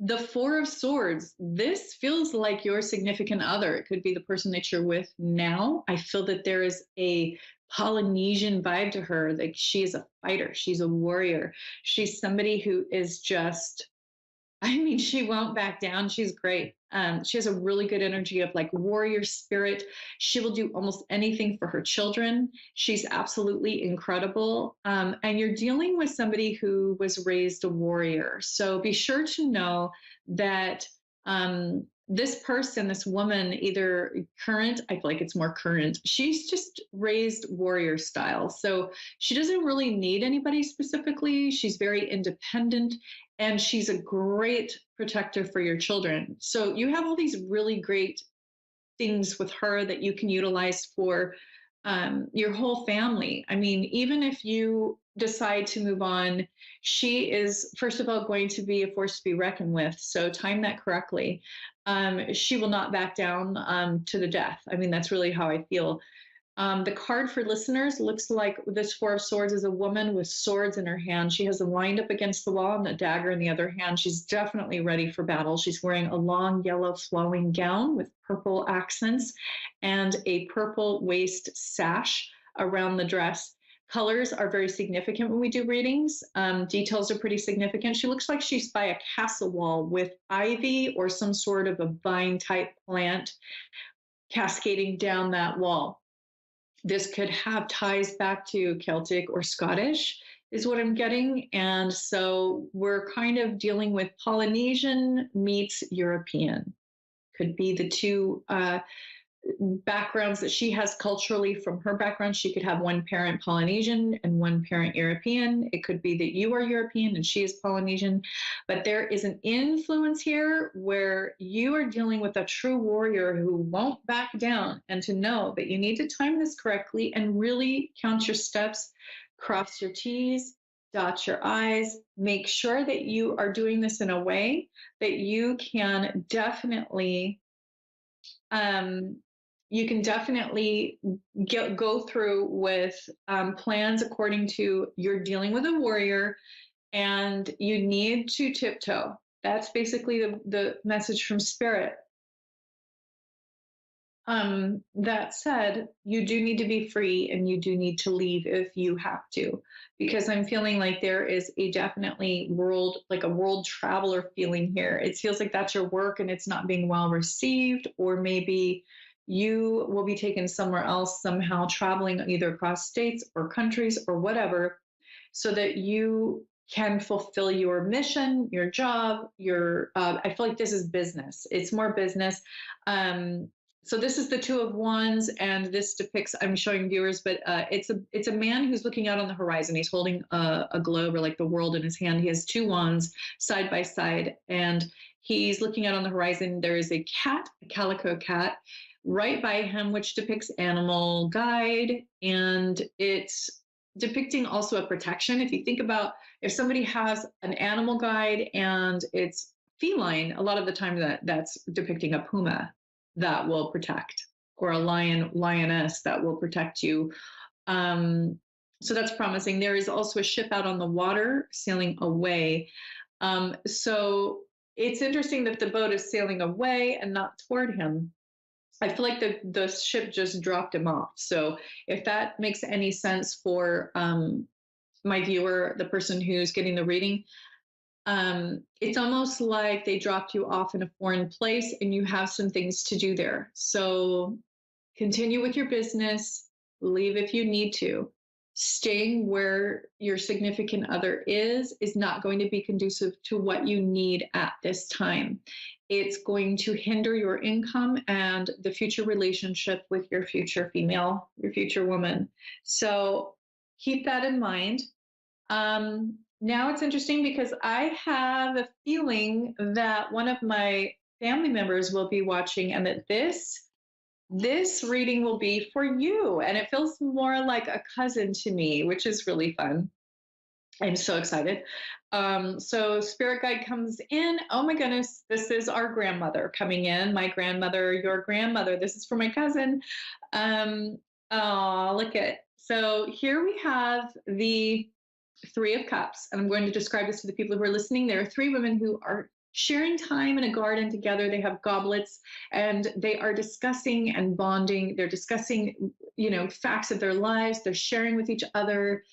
The Four of Swords. This feels like your significant other. It could be the person that you're with now. I feel that there is a Polynesian vibe to her. Like she is a fighter. She's a warrior. She's somebody who is just, she won't back down. She's great. She has a really good energy of like warrior spirit. She will do almost anything for her children. She's absolutely incredible. And you're dealing with somebody who was raised a warrior. So be sure to know that this person, this woman, either current, I feel like it's more current, she's just raised warrior style. So she doesn't really need anybody specifically. She's very independent, and she's a great protector for your children. So you have all these really great things with her that you can utilize for your whole family. Even if you decide to move on, she is, first of all, going to be a force to be reckoned with. So time that correctly. She will not back down to the death. That's really how I feel. The card for listeners looks like this Four of Swords is a woman with swords in her hand. She has them lined up against the wall and a dagger in the other hand. She's definitely ready for battle. She's wearing a long yellow flowing gown with purple accents and a purple waist sash around the dress. Colors are very significant when we do readings. Details are pretty significant. She looks like she's by a castle wall with ivy or some sort of a vine type plant cascading down that wall. This could have ties back to Celtic or Scottish, is what I'm getting. And so we're kind of dealing with Polynesian meets European. Could be the two backgrounds that she has culturally from her background. She could have one parent Polynesian and one parent European. It could be that you are European and she is Polynesian. But there is an influence here where you are dealing with a true warrior who won't back down, and to know that you need to time this correctly and really count your steps, cross your T's, dot your I's, make sure that you are doing this in a way that you can definitely go through with plans according to you're dealing with a warrior and you need to tiptoe. That's basically the message from Spirit. That said, you do need to be free and you do need to leave if you have to, because I'm feeling like there is a definitely a world traveler feeling here. It feels like that's your work and it's not being well received, or maybe you will be taken somewhere else somehow, traveling either across states or countries or whatever, so that you can fulfill your mission, your job, I feel like this is business. It's more business. So this is the Two of Wands, and this depicts, I'm showing viewers, but it's a man who's looking out on the horizon. He's holding a globe, or like the world, in his hand. He has two wands side by side, and he's looking out on the horizon. There is a cat, a calico cat, right by him, which depicts animal guide, and it's depicting also a protection. If you think about if somebody has an animal guide and it's feline, a lot of the time that's depicting a puma that will protect, or a lioness that will protect you. So that's promising. There is also a ship out on the water sailing away. So it's interesting that the boat is sailing away and not toward him. I feel like the ship just dropped him off. So if that makes any sense for my viewer, the person who's getting the reading, it's almost like they dropped you off in a foreign place and you have some things to do there. So continue with your business, leave if you need to. Staying where your significant other is not going to be conducive to what you need at this time. It's going to hinder your income and the future relationship with your future female, your future woman. So keep that in mind. Now it's interesting because I have a feeling that one of my family members will be watching, and that this reading will be for you. And it feels more like a cousin to me, which is really fun. I'm so excited. So Spirit Guide comes in. Oh my goodness, this is our grandmother coming in. My grandmother, your grandmother. This is for my cousin. Oh, look at. So here we have the Three of Cups. And I'm going to describe this to the people who are listening. There are three women who are sharing time in a garden together. They have goblets and they are discussing and bonding. They're discussing, facts of their lives. They're sharing with each other.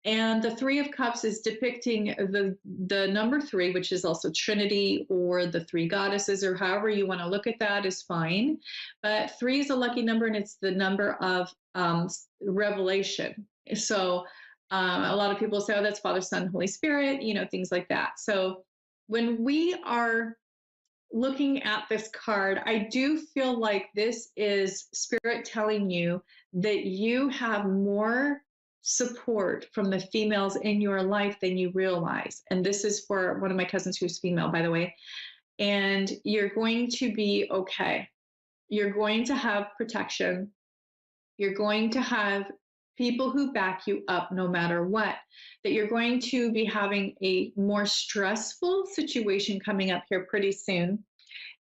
And the Three of Cups is depicting the number three, which is also Trinity or the three goddesses, or however you want to look at that is fine. But three is a lucky number, and it's the number of revelation. So a lot of people say, oh, that's Father, Son, Holy Spirit, things like that. So when we are looking at this card, I do feel like this is Spirit telling you that you have more support from the females in your life than you realize. And this is for one of my cousins who's female, by the way. And you're going to be okay. You're going to have protection. You're going to have people who back you up no matter what. That you're going to be having a more stressful situation coming up here pretty soon.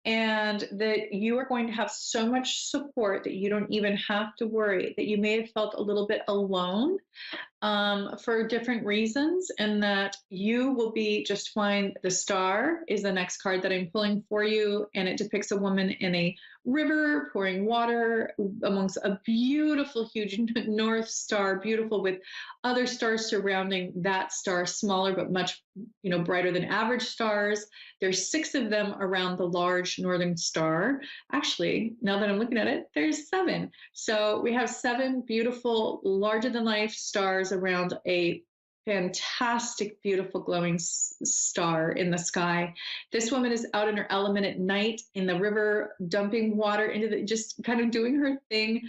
And that you are going to have so much support that you don't even have to worry, that you may have felt a little bit alone for different reasons, and that you will be just fine. The Star is the next card that I'm pulling for you, and it depicts a woman in a river pouring water amongst a beautiful, huge North Star, beautiful, with other stars surrounding that star, smaller but much, brighter than average stars. There's 6 of them around the large Northern Star. Actually, now that I'm looking at it, there's 7. So we have 7 beautiful, larger than life stars around a fantastic, beautiful, glowing star in the sky. This woman is out in her element at night in the river, dumping water into just kind of doing her thing.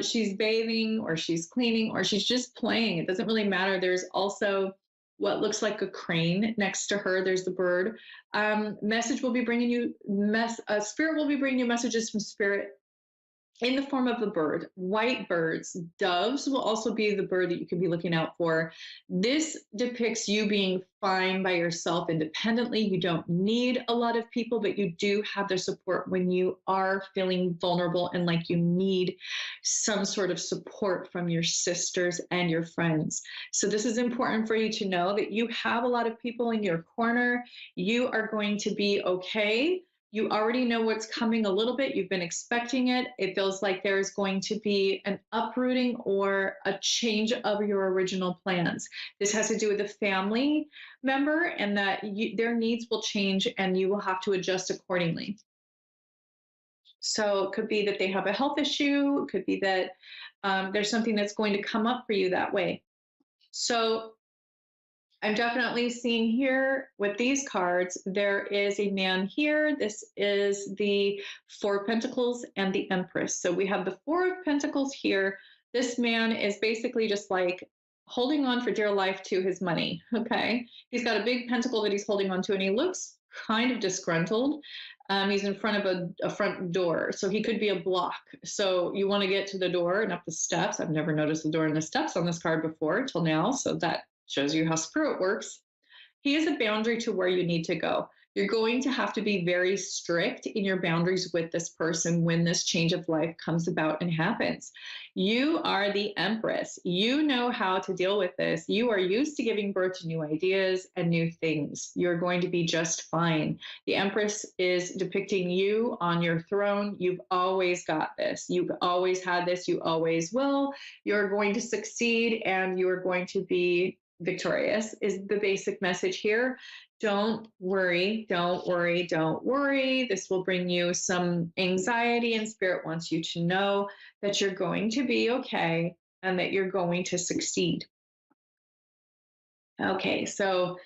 She's bathing, or she's cleaning, or she's just playing. It doesn't really matter. There's also what looks like a crane next to her. There's the bird. Message will be bringing you, Spirit will be bringing you messages from Spirit in the form of a bird. White birds, doves will also be the bird that you can be looking out for. This depicts you being fine by yourself independently. You don't need a lot of people, but you do have their support when you are feeling vulnerable and like you need some sort of support from your sisters and your friends. So this is important for you to know that you have a lot of people in your corner. You are going to be okay. You already know what's coming a little bit. You've been expecting it. It feels like there's going to be an uprooting or a change of your original plans. This has to do with a family member, and that their needs will change and you will have to adjust accordingly. So it could be that they have a health issue. It could be that there's something that's going to come up for you that way. So I'm definitely seeing here with these cards, there is a man here. This is the Four of Pentacles and the Empress. So we have the Four of Pentacles here. This man is basically just like holding on for dear life to his money, okay? He's got a big pentacle that he's holding on to, and he looks kind of disgruntled. He's in front of a front door, so he could be a block. So you want to get to the door and up the steps. I've never noticed the door and the steps on this card before until now, so that shows you how Spirit works. He is a boundary to where you need to go. You're going to have to be very strict in your boundaries with this person when this change of life comes about and happens. You are the Empress. You know how to deal with this. You are used to giving birth to new ideas and new things. You're going to be just fine. The Empress is depicting you on your throne. You've always got this. You've always had this. You always will. You're going to succeed, and you're going to be victorious is the basic message here. Don't worry, don't worry, don't worry. This will bring you some anxiety, and Spirit wants you to know that you're going to be okay and that you're going to succeed. Okay, so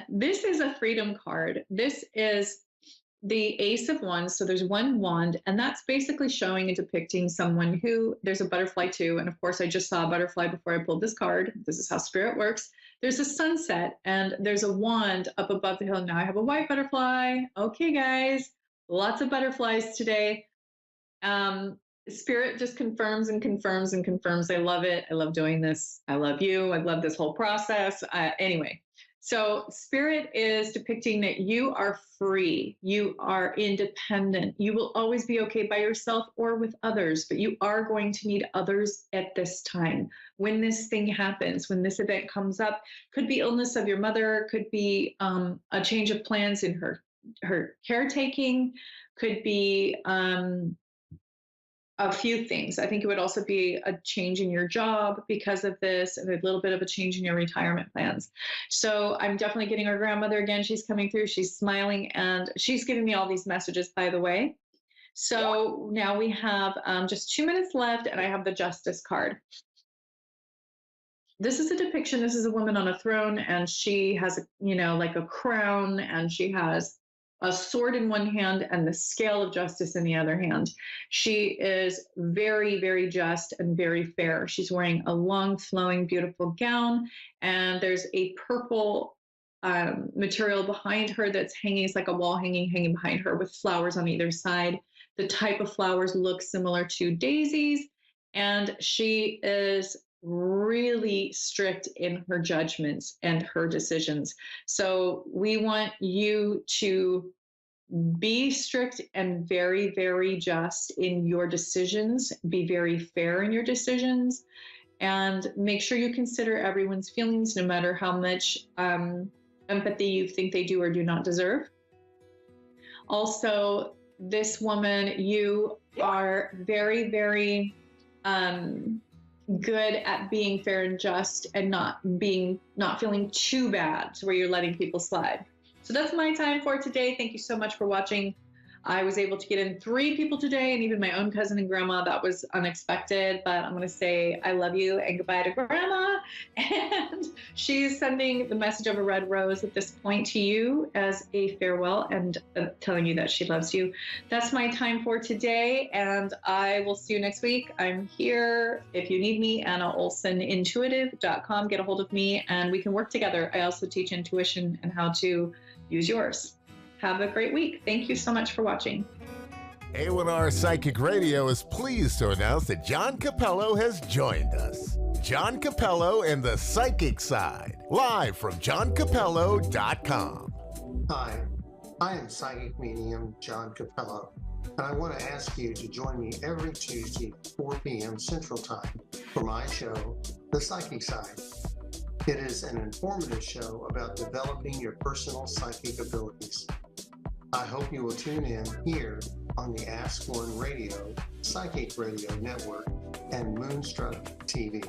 this is a freedom card. This is the Ace of Wands. So there's one wand, and that's basically showing and depicting someone who, there's a butterfly too. And of course, I just saw a butterfly before I pulled this card. This is how spirit works. There's a sunset and there's a wand up above the hill. Now I have a white butterfly. Okay, guys, lots of butterflies today. Spirit just confirms and confirms and confirms. I love it. I love doing this. I love you. I love this whole process. Anyway. So spirit is depicting that you are free, you are independent, you will always be okay by yourself or with others, but you are going to need others at this time. When this thing happens, when this event comes up, could be illness of your mother, could be a change of plans in her caretaking, could be a few things. I think it would also be a change in your job because of this, and a little bit of a change in your retirement plans. So I'm definitely getting our grandmother again. She's coming through. She's smiling, and she's giving me all these messages, by the way. So now we have just 2 minutes left, and I have the Justice card. This is a depiction. This is a woman on a throne, and she has, like a crown, and she has a sword in one hand and the scale of justice in the other hand. She is very, very just and very fair. She's wearing a long, flowing, beautiful gown, and there's a purple material behind her that's hanging. It's like a wall hanging behind her with flowers on either side. The type of flowers look similar to daisies, and she is really strict in her judgments and her decisions. So we want you to be strict and very, very just in your decisions, be very fair in your decisions, and make sure you consider everyone's feelings, no matter how much empathy you think they do or do not deserve. Also, this woman, you are very, very good at being fair and just, and not feeling too bad to where you're letting people slide. So that's my time for today. Thank you so much for watching. I was able to get in 3 people today, and even my own cousin and grandma. That was unexpected, but I'm going to say I love you and goodbye to grandma. And she's sending the message of a red rose at this point to you as a farewell, and telling you that she loves you. That's my time for today, and I will see you next week. I'm here if you need me, AnnaOlsonIntuitive.com. Get a hold of me and we can work together. I also teach intuition and how to use yours. Have a great week. Thank you so much for watching. A1R Psychic Radio is pleased to announce that John Capello has joined us. John Capello and the Psychic Side, live from johncapello.com. Hi, I am psychic medium John Capello, and I want to ask you to join me every Tuesday, 4 p.m. Central Time, for my show, The Psychic Side. It is an informative show about developing your personal psychic abilities. I hope you will tune in here on the Ask One Radio, Psychic Radio Network, and Moonstruck TV.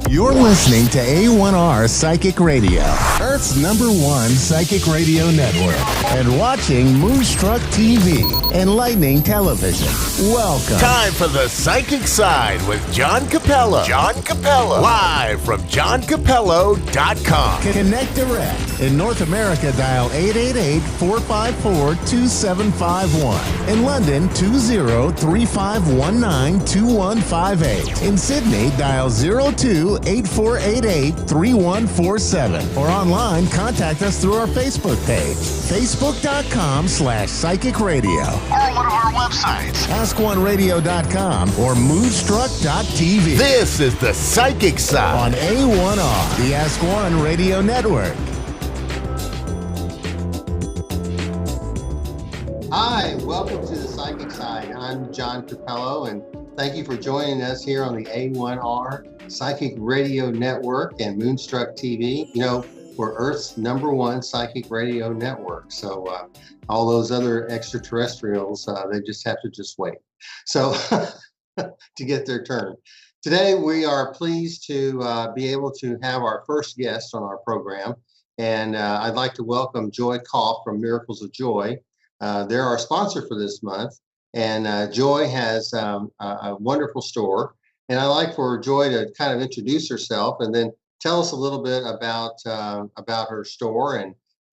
You're listening to A1R Psychic Radio, Earth's #1 psychic radio network, and watching Moonstruck TV and Lightning Television. Welcome. Time for the Psychic Side with John Capello. John Capello. Live from johncapello.com. Connect direct. In North America, dial 888-454-2751. In London, 20-3519-2158. In Sydney, dial 02-8488-3147. Or online, contact us through our Facebook page, facebook.com/psychic radio. Or one of our websites, askoneradio.com or moonstruck.tv. This is the Psychic Side on A1R, the Ask One Radio Network. Hi, welcome to the Psychic Side. I'm John Capello, and thank you for joining us here on the A1R Psychic Radio Network and Moonstruck TV. You know, we're Earth's #1 psychic radio network. So all those other extraterrestrials, they just have to just wait. So to get their turn. Today, we are pleased to be able to have our first guest on our program. And I'd like to welcome Joy Koff from Miracles of Joy. They're our sponsor for this month. And Joy has a wonderful store. And I'd like for Joy to kind of introduce herself and then tell us a little bit about her store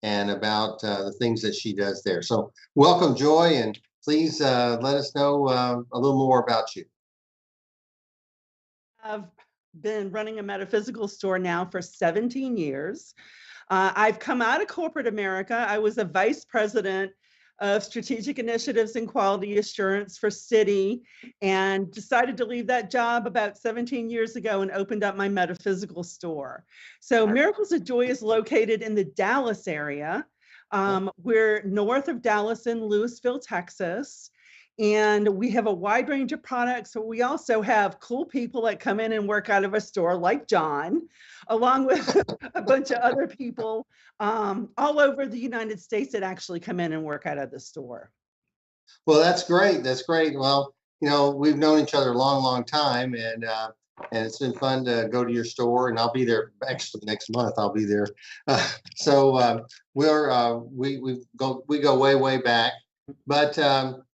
and about the things that she does there. So welcome, Joy, and please let us know a little more about you. I've been running a metaphysical store now for 17 years. I've come out of corporate America. I was a vice president of strategic initiatives and quality assurance for Citi, and decided to leave that job about 17 years ago and opened up my metaphysical store. So Miracles of Joy is located in the Dallas area. We're north of Dallas in Lewisville, Texas. And we have a wide range of products. So we also have cool people that come in and work out of a store like John, along with a bunch of other people all over the United States that actually come in and work out of the store. Well, that's great. That's great. Well, you know, we've known each other a long, long time, and it's been fun to go to your store, and I'll be there actually next month. I'll be there. We go way, way back. But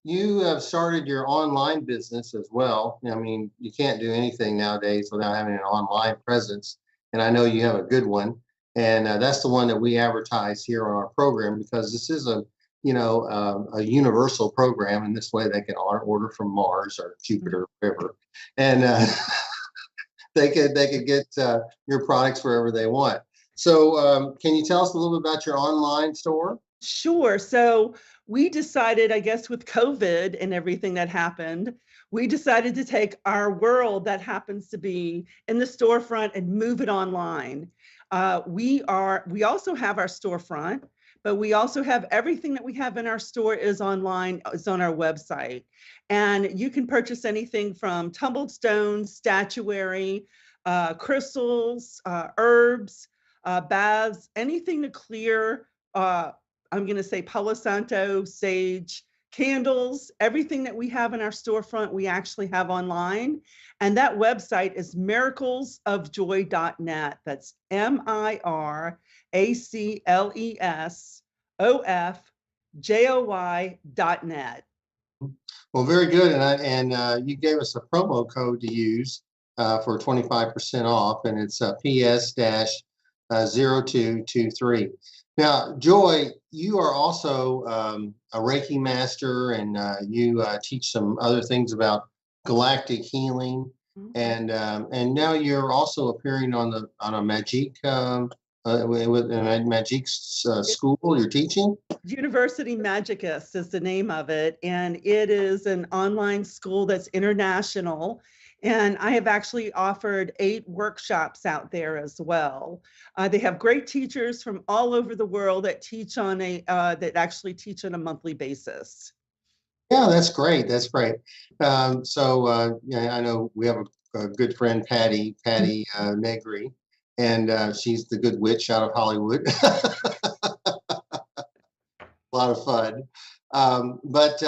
you have started your online business as well. I mean, you can't do anything nowadays without having an online presence. And I know you have a good one. And that's the one that we advertise here on our program, because this is a universal program. And this way they can order from Mars or Jupiter, or wherever. And they could get your products wherever they want. So can you tell us a little bit about your online store? Sure. So we decided, I guess, with COVID and everything that happened, we decided to take our world that happens to be in the storefront and move it online. We also have our storefront, but we also have everything that we have in our store is online, is on our website. And you can purchase anything from tumbled stones, statuary, crystals, herbs, baths, anything to clear, I'm going to say Palo Santo, sage, candles, everything that we have in our storefront, we actually have online. And that website is miraclesofjoy.net. That's miraclesofjoy.net. Well, very good. And you gave us a promo code to use for 25% off, and it's PS-0223. Now, Joy, you are also a Reiki master, and you teach some other things about galactic healing, and now you're also appearing on a Magic with a Magic school. You're teaching. University Magicus is the name of it, and it is an online school that's international. And I have actually offered 8 workshops out there as well. They have great teachers from all over the world that teach on that actually teach on a monthly basis. Yeah, that's great. That's great. So I know we have a good friend, Patty Negri, and she's the good witch out of Hollywood. A lot of fun. But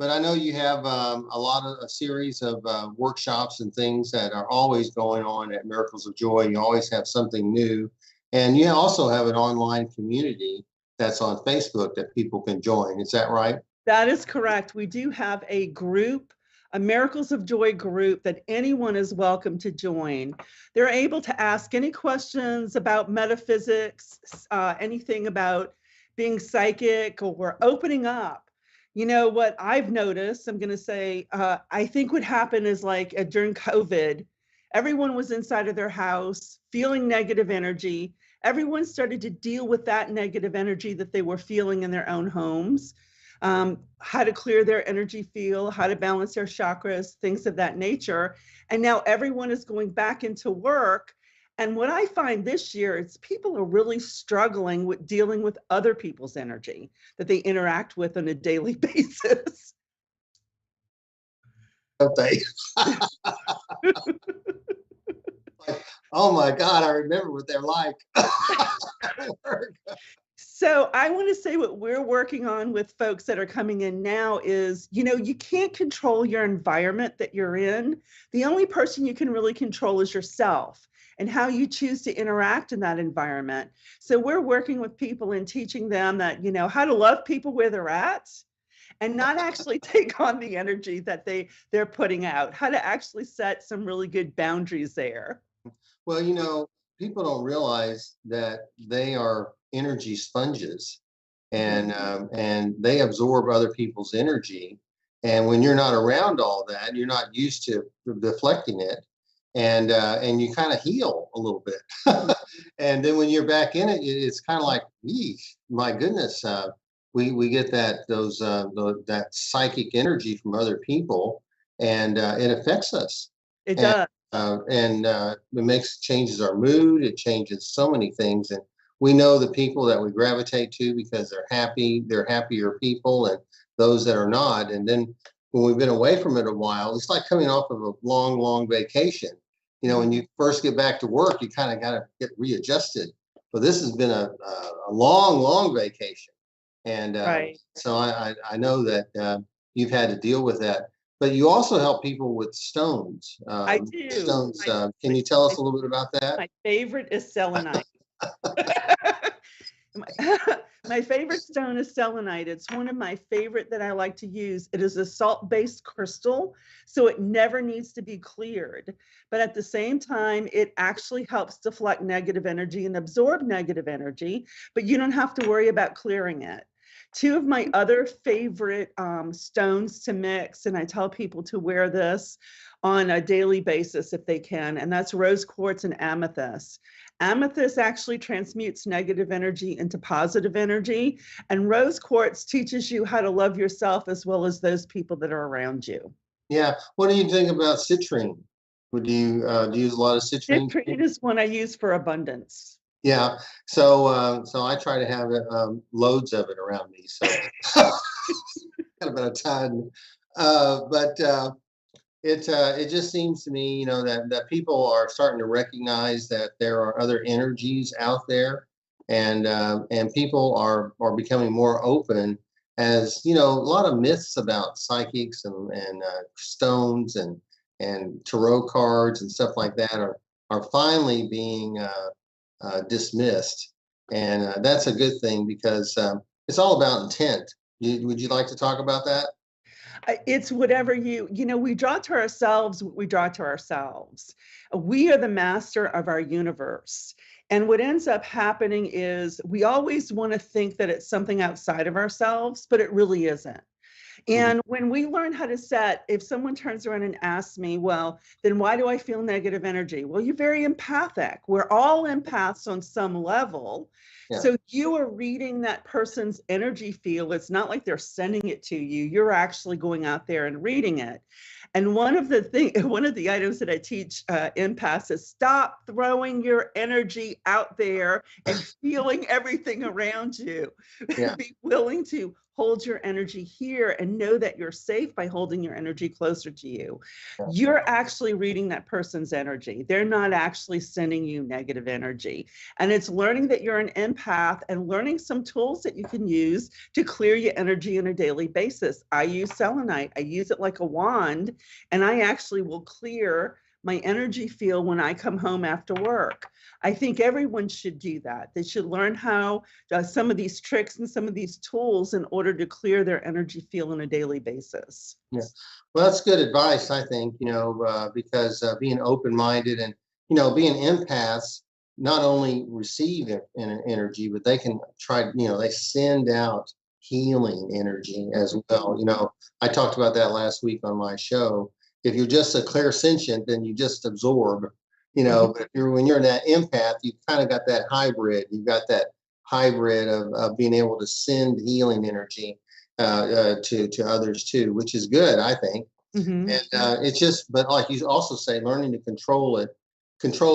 But I know you have a series of workshops and things that are always going on at Miracles of Joy. You always have something new. And you also have an online community that's on Facebook that people can join. Is that right? That is correct. We do have a group, a Miracles of Joy group that anyone is welcome to join. They're able to ask any questions about metaphysics, anything about being psychic or opening up. You know, what I've noticed, I'm going to say, I think what happened is like during COVID, everyone was inside of their house feeling negative energy. Everyone started to deal with that negative energy that they were feeling in their own homes, how to clear their energy field, how to balance their chakras, things of that nature. And now everyone is going back into work. And what I find this year is people are really struggling with dealing with other people's energy that they interact with on a daily basis. Okay. Oh my God, I remember what they're like. So I want to say what we're working on with folks that are coming in now is, you know, you can't control your environment that you're in. The only person you can really control is yourself and how you choose to interact in that environment. So we're working with people and teaching them that, you know, how to love people where they're at and not actually take on the energy that they're putting out, how to actually set some really good boundaries there. Well, you know, people don't realize that they are energy sponges, and they absorb other people's energy. And when you're not around all that, you're not used to deflecting it, and you kind of heal a little bit. And then when you're back in it, it's kind of like, my goodness, we get that psychic energy from other people, and it affects us. It does. It changes our mood. It changes so many things. And we know the people that we gravitate to because they're happy, they're happier people, and those that are not. And then when we've been away from it a while, it's like coming off of a long, long vacation. You know, when you first get back to work, you kind of got to get readjusted. But this has been a long, long vacation. And right. So I know that you've had to deal with that. But you also help people with stones. I do. Stones. Can you tell us a little bit about that? My favorite is selenite. My favorite stone is selenite. It's one of my favorite that I like to use. It is a salt-based crystal, so it never needs to be cleared. But at the same time, it actually helps deflect negative energy and absorb negative energy, but you don't have to worry about clearing it. Two of my other favorite stones to mix, and I tell people to wear this on a daily basis if they can, and that's rose quartz and amethyst. Amethyst actually transmutes negative energy into positive energy, and rose quartz teaches you how to love yourself as well as those people that are around you. Yeah. What do you think about citrine? Would you use a lot of citrine? Citrine is one I use for abundance. Yeah, so I try to have loads of it around me. So kind of about a ton, but it just seems to me, you know, that people are starting to recognize that there are other energies out there, and people are becoming more open. As you know, a lot of myths about psychics and stones and tarot cards and stuff like that are finally being dismissed, and that's a good thing because it's all about intent. Would you like to talk about that? It's whatever you know, we draw to ourselves what we draw to ourselves. We are the master of our universe. And what ends up happening is we always want to think that it's something outside of ourselves, but it really isn't. And when we learn how to set, if someone turns around and asks me, well, then why do I feel negative energy? Well, you're very empathic. We're all empaths on some level. Yeah. So you are reading that person's energy field. It's not like they're sending it to you. You're actually going out there and reading it. And one of the items that I teach empaths is stop throwing your energy out there and feeling everything around you. Yeah. Be willing to hold your energy here and know that you're safe by holding your energy closer to you. You're actually reading that person's energy. They're not actually sending you negative energy. And it's learning that you're an empath and learning some tools that you can use to clear your energy on a daily basis. I use selenite. I use it like a wand, and I actually will clear my energy field when I come home after work. I think everyone should do that. They should learn how some of these tricks and some of these tools in order to clear their energy field on a daily basis. Yeah, well, that's good advice, I think, because being open-minded and, being empaths, not only receive energy, but they can try, they send out healing energy as well. I talked about that last week on my show. If you're just a clairsentient, then you just absorb, but when you're in that empath, you've kind of got that hybrid. You've got that hybrid of being able to send healing energy to others too, which is good, I think. And it's just, but like you also say, learning to control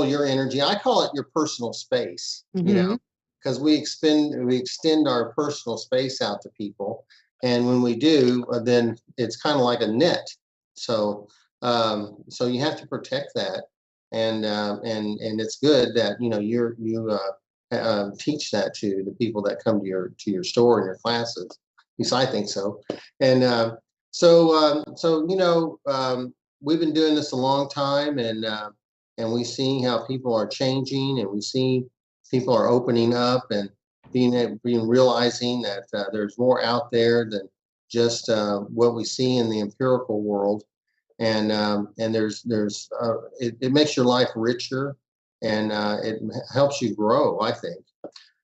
your energy. I call it your personal space, because we extend our personal space out to people. And when we do, then it's kind of like a net. So you have to protect that, and it's good that you teach that to the people that come to your store and your classes. At least I think so. And we've been doing this a long time, and we see how people are changing, and we see people are opening up and realizing that there's more out there than just what we see in the empirical world, and it makes your life richer, and it helps you grow, I think.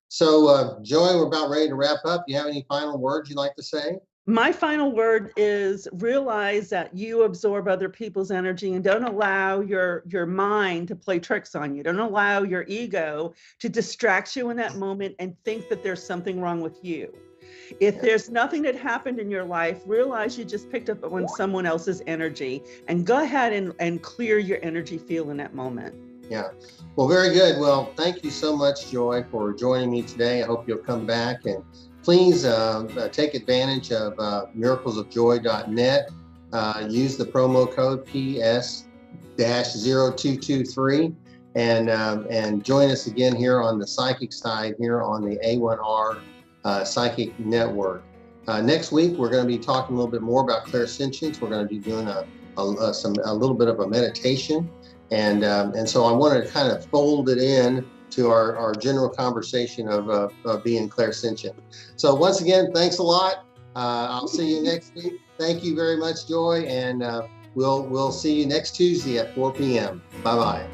So, Joy, we're about ready to wrap up. Do you have any final words you'd like to say? My final word is realize that you absorb other people's energy, and don't allow your mind to play tricks on you. Don't allow your ego to distract you in that moment and think that there's something wrong with you. If there's nothing that happened in your life, realize you just picked up on someone else's energy, and go ahead and clear your energy field in that moment. Yeah. Well, very good. Well, thank you so much, Joy, for joining me today. I hope you'll come back, and please take advantage of miraclesofjoy.net. Use the promo code PS-0223, and join us again here on the psychic side, here on the A1R Psychic Network. Next week, we're going to be talking a little bit more about clairsentience. We're going to be doing a little bit of a meditation, and so I wanted to kind of fold it in to our general conversation of being clairsentient. So once again, thanks a lot. I'll see you next week. Thank you very much, Joy, and we'll see you next Tuesday at 4 p.m. Bye-bye.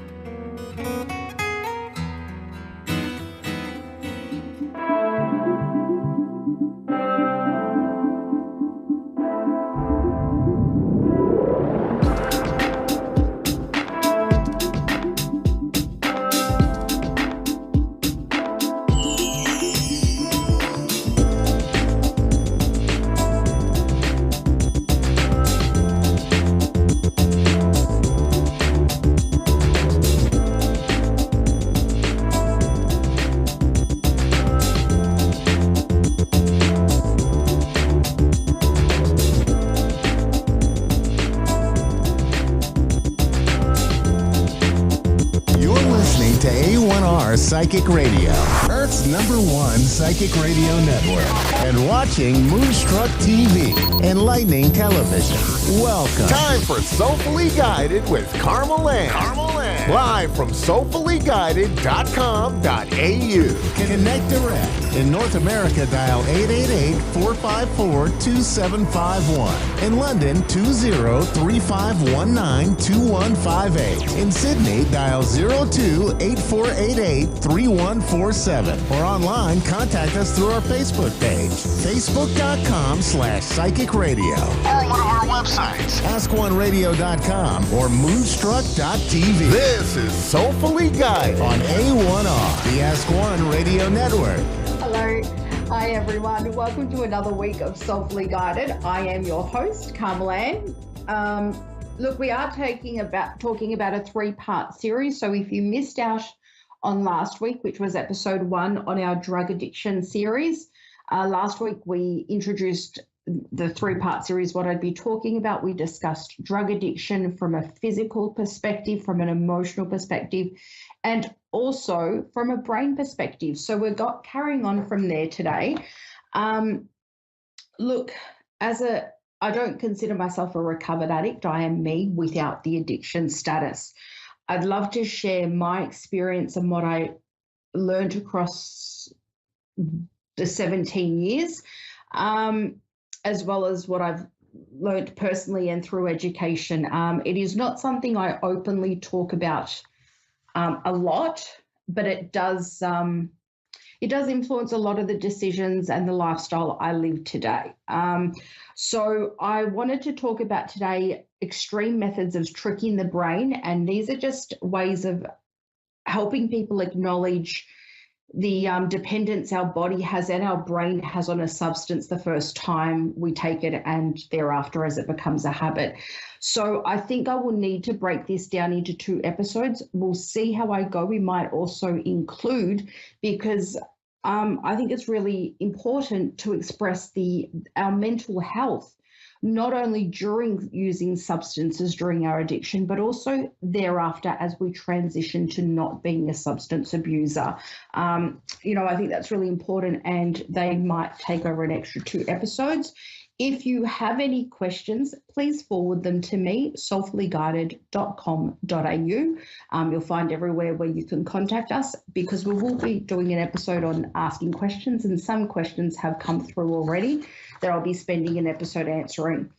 Psychic Radio, Earth's #1 psychic radio network, and watching Moonstruck TV, enlightening television. Welcome. Time for Soulfully Guided with Carmel Ann. Live from soulfullyguided.com.au. Connect direct. In North America, dial 888-454-2751. In London, 20-3519-2158. In Sydney, dial 02-8488-3147. Or online, contact us through our Facebook page, facebook.com/psychic radio. Or one of our websites, askoneradio.com or moonstruck.tv. This is Soulfully Guided on A1R, the Ask One Radio Network. Hello. Hi, everyone. Welcome to another week of Soulfully Guided. I am your host, Carmel Ann. Look, we are talking about a 3-part series. So if you missed out on last week, which was episode 1 on our drug addiction series, Last week, we introduced the 3-part series, what I'd be talking about. We discussed drug addiction from a physical perspective, from an emotional perspective, and also from a brain perspective. So we're carrying on from there today. Look, I don't consider myself a recovered addict. I am me without the addiction status. I'd love to share my experience and what I learned across the 17 years, as well as what I've learned personally and through education. It is not something I openly talk about a lot, but it does influence a lot of the decisions and the lifestyle I live today. So I wanted to talk about today extreme methods of tricking the brain, and these are just ways of helping people acknowledge the dependence our body has and our brain has on a substance the first time we take it and thereafter as it becomes a habit. So I think I will need to break this down into 2 episodes. We'll see how I go. We might also include, because I think it's really important to express our mental health, not only during using substances during our addiction, but also thereafter as we transition to not being a substance abuser. I think that's really important, and they might take over an extra 2 episodes. If you have any questions, please forward them to me, soulfullyguided.com.au. You'll find everywhere where you can contact us, because we will be doing an episode on asking questions, and some questions have come through already that I'll be spending an episode answering.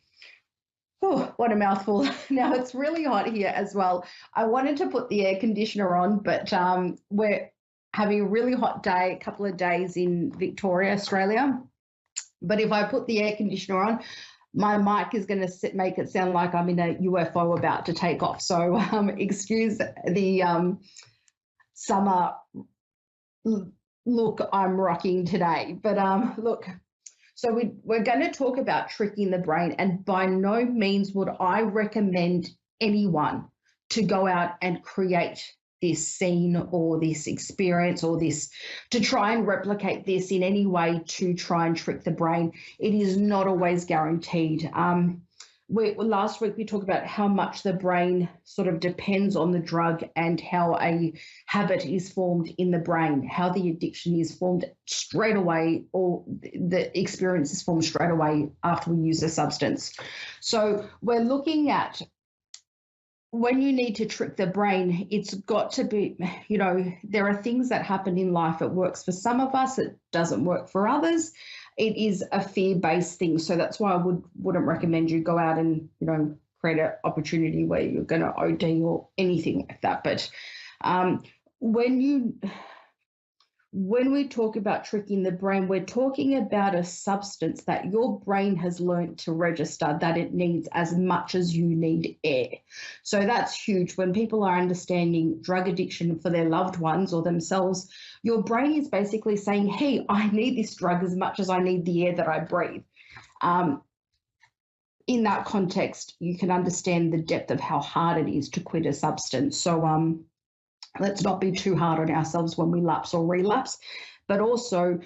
Oh, what a mouthful. Now, it's really hot here as well. I wanted to put the air conditioner on, but we're having a really hot day, a couple of days in Victoria, Australia. But if I put the air conditioner on, my mic is going to make it sound like I'm in a UFO about to take off. So excuse the summer look I'm rocking today. But look, so we're going to talk about tricking the brain, and by no means would I recommend anyone to go out and create this scene or this experience or this, to try and replicate this in any way to try and trick the brain. It is not always guaranteed. Last week we talked about how much the brain sort of depends on the drug and how a habit is formed in the brain, how the addiction is formed straight away, or the experience is formed straight away after we use a substance. So we're looking at, when you need to trick the brain, it's got to be, there are things that happen in life. It works for some of us, it doesn't work for others. It is a fear-based thing. So that's why I wouldn't recommend you go out and, create an opportunity where you're going to OD or anything like that. But when we talk about tricking the brain, we're talking about a substance that your brain has learned to register that it needs as much as you need air. So that's huge. When people are understanding drug addiction for their loved ones or themselves, your brain is basically saying, hey, I need this drug as much as I need the air that I breathe. In that context, you can understand the depth of how hard it is to quit a substance. So let's not be too hard on ourselves when we lapse or relapse. But also,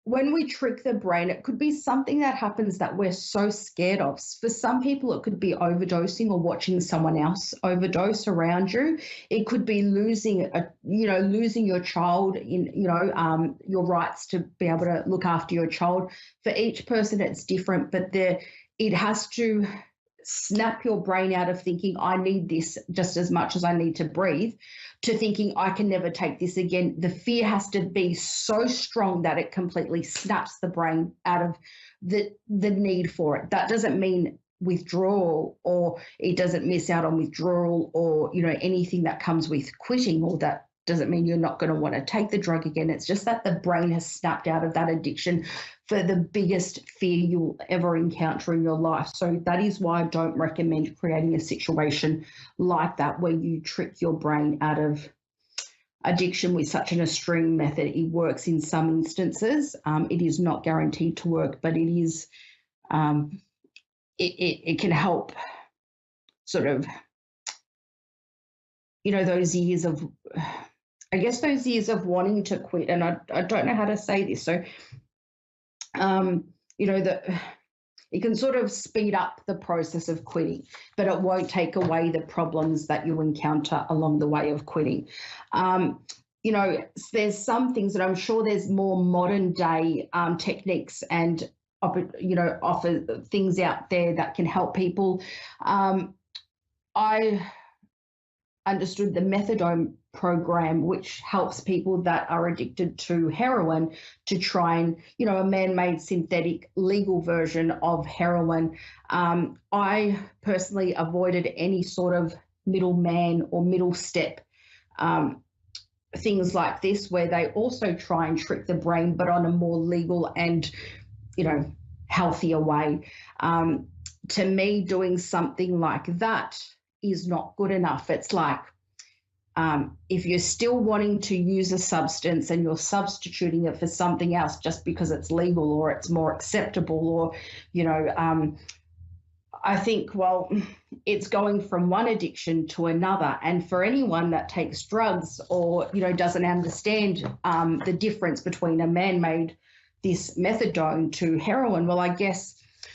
when we trick the brain, it could be something that happens that we're so scared of. For some people, it could be overdosing or watching someone else overdose around you. It could be losing your child in, your rights to be able to look after your child. For each person, it's different, but it has to snap your brain out of thinking, I need this just as much as I need to breathe, to thinking, I can never take this again. The fear has to be so strong that it completely snaps the brain out of the need for it. That doesn't mean withdrawal, or it doesn't miss out on withdrawal, or anything that comes with quitting, or that doesn't mean you're not going to want to take the drug again. It's just that the brain has snapped out of that addiction for the biggest fear you'll ever encounter in your life. So that is why I don't recommend creating a situation like that where you trick your brain out of addiction with such an extreme method. It works in some instances. It is not guaranteed to work, but it is. It can help sort of, those years of I guess those years of wanting to quit, and I don't know how to say this, so you know, that it can sort of speed up the process of quitting, but it won't take away the problems that you encounter along the way of quitting. You know, there's some things that I'm sure there's more modern day techniques and you know, offer things out there that can help people. I understood the methadone program, which helps people that are addicted to heroin to try and, you know, a man-made synthetic legal version of heroin. I personally avoided any sort of middleman or middle step things like this, where they also try and trick the brain, but on a more legal and, you know, healthier way. To me, doing something like that is not good enough. It's like, if you're still wanting to use a substance and you're substituting it for something else just because it's legal or it's more acceptable, or, you know, I think, well, it's going from one addiction to another. And for anyone that takes drugs or, you know, doesn't understand the difference between a man-made, this methadone to heroin, well, I guess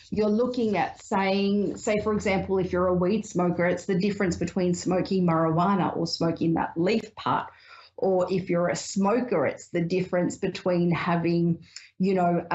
you're looking at saying, say, for example, if you're a weed smoker, it's the difference between smoking marijuana or smoking that leaf part. Or if you're a smoker, it's the difference between having, you know,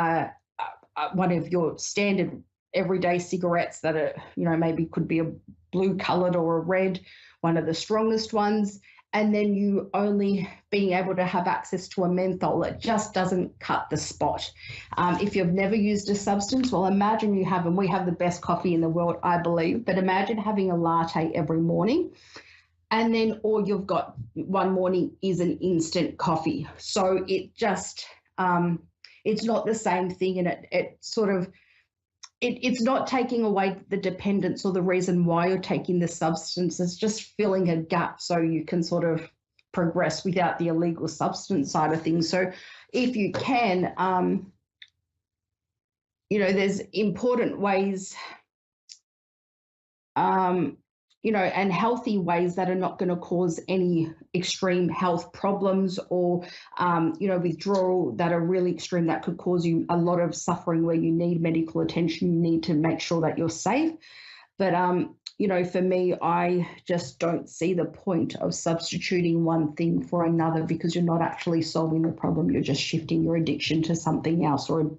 one of your standard everyday cigarettes that are, you know, maybe could be a blue colored or a red, one of the strongest ones, and then you only being able to have access to a menthol. It just doesn't cut the spot. If you've never used a substance, well, imagine you have, and we have the best coffee in the world, I believe, but imagine having a latte every morning, and then all you've got one morning is an instant coffee. So it just, it's not the same thing, and it sort of, it's not taking away the dependence or the reason why you're taking the substance. It's just filling a gap so you can sort of progress without the illegal substance side of things. So if you can, you know, there's important ways, you know, and healthy ways that are not going to cause any extreme health problems or, you know, withdrawal that are really extreme that could cause you a lot of suffering where you need medical attention. You need to make sure that you're safe. But, you know, for me, I just don't see the point of substituting one thing for another, because you're not actually solving the problem. You're just shifting your addiction to something else or a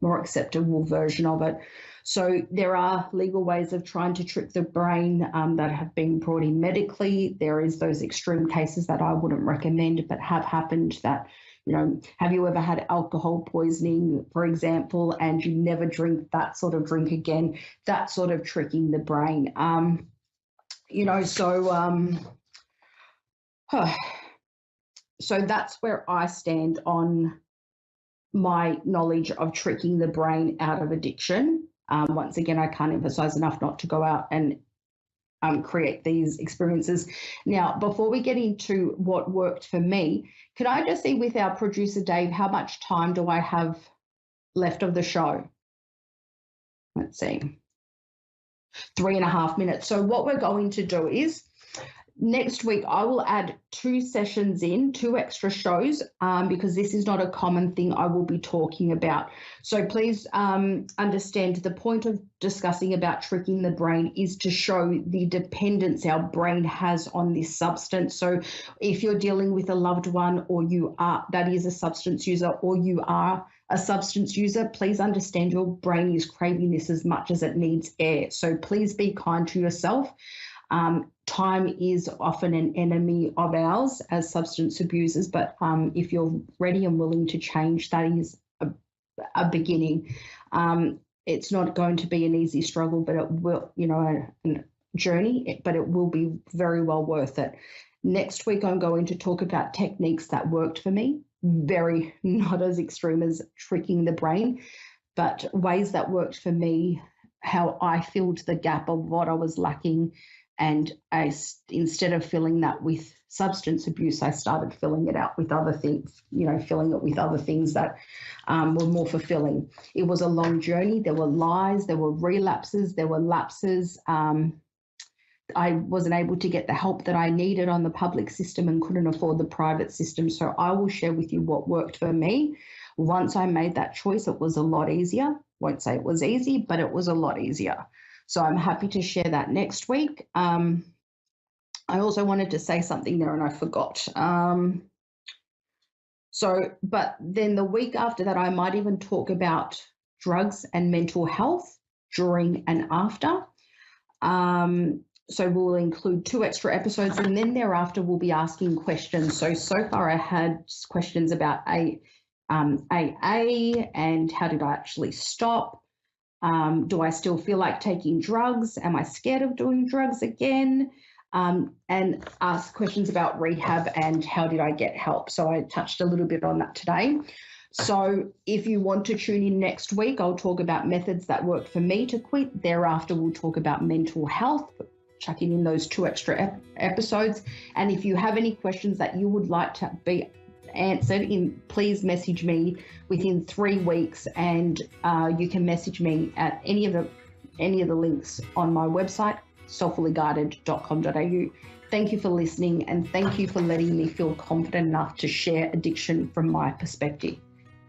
more acceptable version of it. So there are legal ways of trying to trick the brain that have been brought in medically. There is those extreme cases that I wouldn't recommend, but have happened that, you know, have you ever had alcohol poisoning, for example, and you never drink that sort of drink again? That sort of tricking the brain. You know, so so that's where I stand on my knowledge of tricking the brain out of addiction. Once again, I can't emphasize enough not to go out and create these experiences. Now, before we get into what worked for me, can I just see with our producer, Dave, how much time do I have left of the show? Let's see. 3.5 minutes. So what we're going to do is, next week, I will add 2 sessions in, 2 extra shows, because this is not a common thing I will be talking about. So please understand the point of discussing about tricking the brain is to show the dependence our brain has on this substance. So if you're dealing with a loved one, or you are, that is a substance user, or you are a substance user, please understand your brain is craving this as much as it needs air. So please be kind to yourself. Time is often an enemy of ours as substance abusers, but if you're ready and willing to change, that is a beginning. It's not going to be an easy struggle, but it will, you know, a journey, but it will be very well worth it. Next week, I'm going to talk about techniques that worked for me, very not as extreme as tricking the brain, but ways that worked for me, how I filled the gap of what I was lacking. And instead of filling that with substance abuse, I started filling it out with other things, you know, filling it with other things that were more fulfilling. It was a long journey. There were lies, there were relapses, there were lapses. I wasn't able to get the help that I needed on the public system and couldn't afford the private system. So I will share with you what worked for me. Once I made that choice, it was a lot easier. Won't say it was easy, but it was a lot easier. So I'm happy to share that next week. I also wanted to say something there and I forgot. But then the week after that, I might even talk about drugs and mental health during and after. So we'll include 2 extra episodes, and then thereafter we'll be asking questions. So far I had questions about AA and how did I actually stop? Do I still feel like taking drugs? Am I scared of doing drugs again? And ask questions about rehab and how did I get help. So I touched a little bit on that today. So if you want to tune in next week, I'll talk about methods that worked for me to quit. Thereafter, we'll talk about mental health, chucking in those 2 extra episodes. And if you have any questions that you would like to be answered, please message me within 3 weeks, and you can message me at any of the links on my website, soulfullyguided.com.au. Thank you for listening, and thank you for letting me feel confident enough to share addiction from my perspective.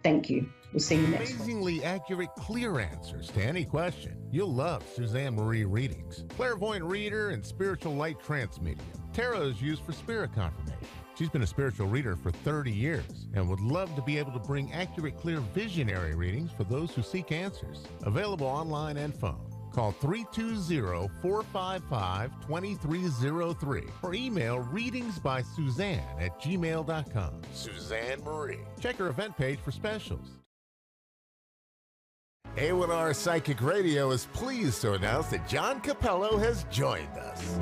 Thank you. We'll see you next week. Amazingly accurate, clear answers to any question. You'll love Suzanne Marie readings. Clairvoyant reader and spiritual light trance medium. Tarot is used for spirit confirmation. She's been a spiritual reader for 30 years and would love to be able to bring accurate, clear, visionary readings for those who seek answers. Available online and phone. Call 320-455-2303 or email readingsbysuzanne@gmail.com. Suzanne Marie. Check her event page for specials. A1R Psychic Radio is pleased to announce that John Capello has joined us.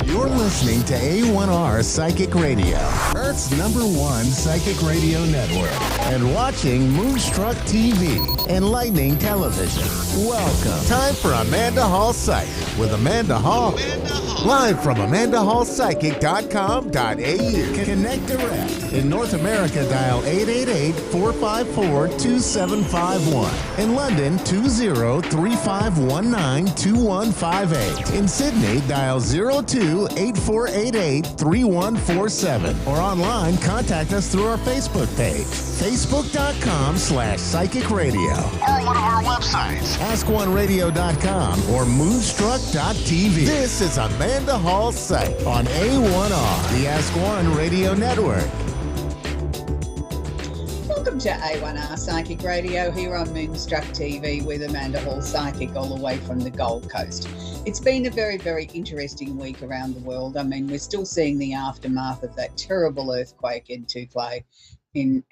You're listening to A1R Psychic Radio, Earth's #1 psychic radio network, and watching Moonstruck TV, enlightening television. Welcome. Time for Amanda Hall Psychic with Amanda Hall. Live from AmandaHallPsychic.com.au. Connect direct. In North America, dial 888-454-2751. In London, 20-3519-2158. In Sydney, dial 02-8488-3147. Or online, contact us through our Facebook page, facebook.com/psychic radio. Or one of our websites, askoneradio.com or moonstruck.tv. This is Amanda Hall Psych on A1R, the Ask One Radio Network. Welcome to A1R Psychic Radio here on Moonstruck TV with Amanda Hall Psychic all the way from the Gold Coast. It's been a very, very interesting week around the world. I mean, we're still seeing the aftermath of that terrible earthquake in Tufla and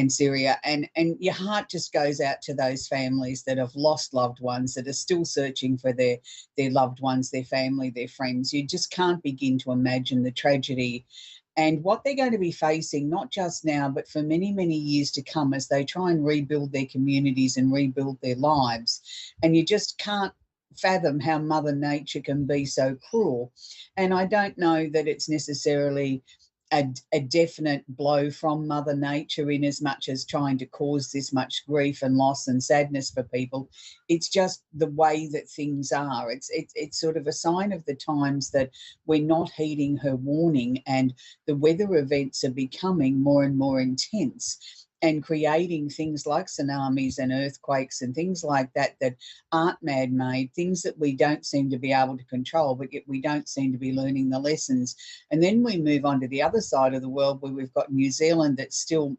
Syria, and your heart just goes out to those families that have lost loved ones, that are still searching for their loved ones, their family, their friends. You just can't begin to imagine the tragedy and what they're going to be facing, not just now, but for many, many years to come as they try and rebuild their communities and rebuild their lives. And you just can't fathom how Mother Nature can be so cruel. And I don't know that it's necessarily a definite blow from Mother Nature in as much as trying to cause this much grief and loss and sadness for people. It's just the way that things are. It's sort of a sign of the times that we're not heeding her warning, and the weather events are becoming more and more intense and creating things like tsunamis and earthquakes and things like that that aren't man-made, things that we don't seem to be able to control, but yet we don't seem to be learning the lessons. And then we move on to the other side of the world where we've got New Zealand that's still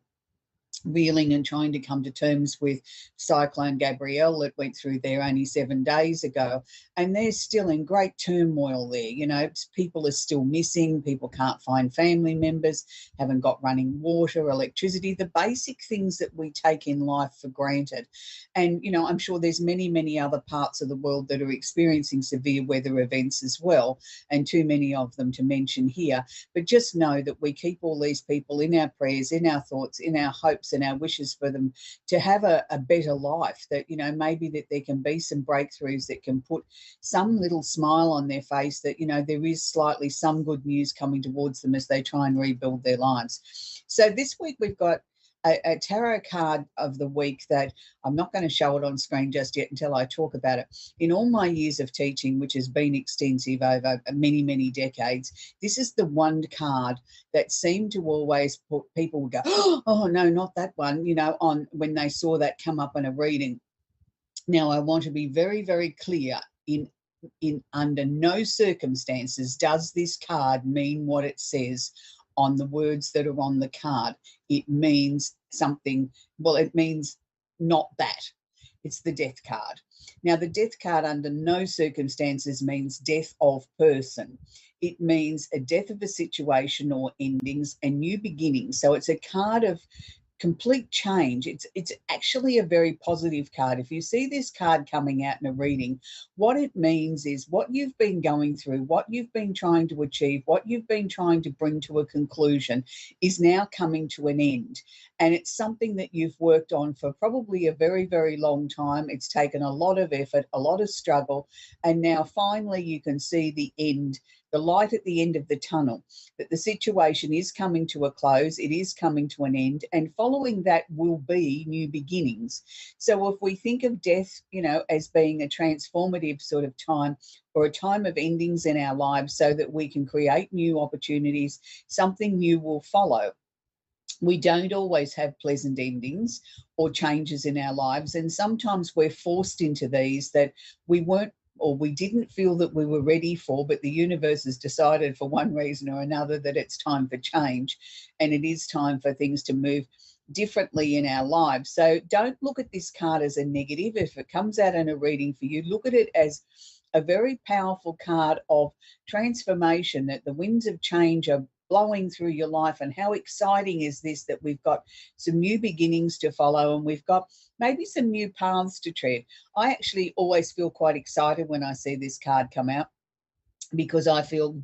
reeling and trying to come to terms with Cyclone Gabrielle that went through there only 7 days ago. And they're still in great turmoil there. You know, people are still missing. People can't find family members, haven't got running water, electricity, the basic things that we take in life for granted. And, you know, I'm sure there's many, many other parts of the world that are experiencing severe weather events as well, and too many of them to mention here. But just know that we keep all these people in our prayers, in our thoughts, in our hopes and our wishes for them to have a better life, that, you know, maybe that there can be some breakthroughs that can put some little smile on their face, that, you know, there is slightly some good news coming towards them as they try and rebuild their lives. So this week we've got a tarot card of the week that I'm not going to show it on screen just yet until I talk about it. In all my years of teaching, which has been extensive over many, many decades, this is the one card that seemed to always put people go, oh no, not that one, you know, on when they saw that come up in a reading. Now, I want to be very, very clear. In under no circumstances does this card mean what it says on the words that are on the card. It means something, well, it means not that. It's the death card. Now, the death card under no circumstances means death of person. It means a death of a situation or endings and new beginnings. So it's a card of complete change. It's actually a very positive card. If you see this card coming out in a reading, what it means is what you've been going through, what you've been trying to achieve, what you've been trying to bring to a conclusion is now coming to an end. And it's something that you've worked on for probably a very, very long time. It's taken a lot of effort, a lot of struggle, and now finally you can see the end, the light at the end of the tunnel, that the situation is coming to a close, it is coming to an end, and following that will be new beginnings. So if we think of death, you know, as being a transformative sort of time or a time of endings in our lives so that we can create new opportunities, something new will follow. We don't always have pleasant endings or changes in our lives, and sometimes we're forced into these that we weren't or we didn't feel that we were ready for, but the universe has decided for one reason or another that it's time for change, and it is time for things to move differently in our lives. So don't look at this card as a negative. If it comes out in a reading for you, look at it as a very powerful card of transformation, that the winds of change are blowing through your life. And how exciting is this, that we've got some new beginnings to follow and we've got maybe some new paths to tread. I actually always feel quite excited when I see this card come out, because I feel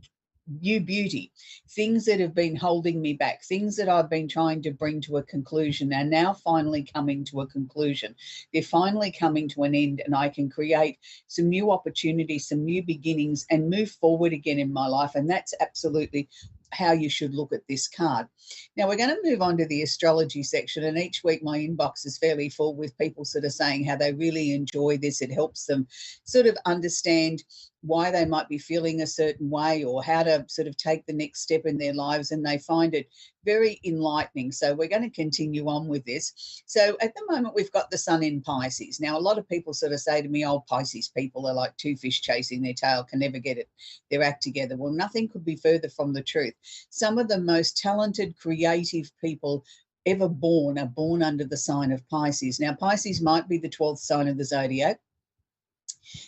new beauty. Things that have been holding me back, things that I've been trying to bring to a conclusion are now finally coming to a conclusion. They're finally coming to an end, and I can create some new opportunities, some new beginnings, and move forward again in my life. And that's absolutely how you should look at this card. Now we're going to move on to the astrology section, and each week my inbox is fairly full with people sort of saying how they really enjoy this. It helps them sort of understand why they might be feeling a certain way or how to sort of take the next step in their lives, and they find it very enlightening. So we're going to continue on with this. So at the moment we've got the sun in Pisces. Now a lot of people sort of say to me, oh, Pisces people are like two fish chasing their tail, can never get their act together. Well, nothing could be further from the truth. Some of the most talented, creative people ever born are born under the sign of Pisces. Now Pisces might be the 12th sign of the zodiac.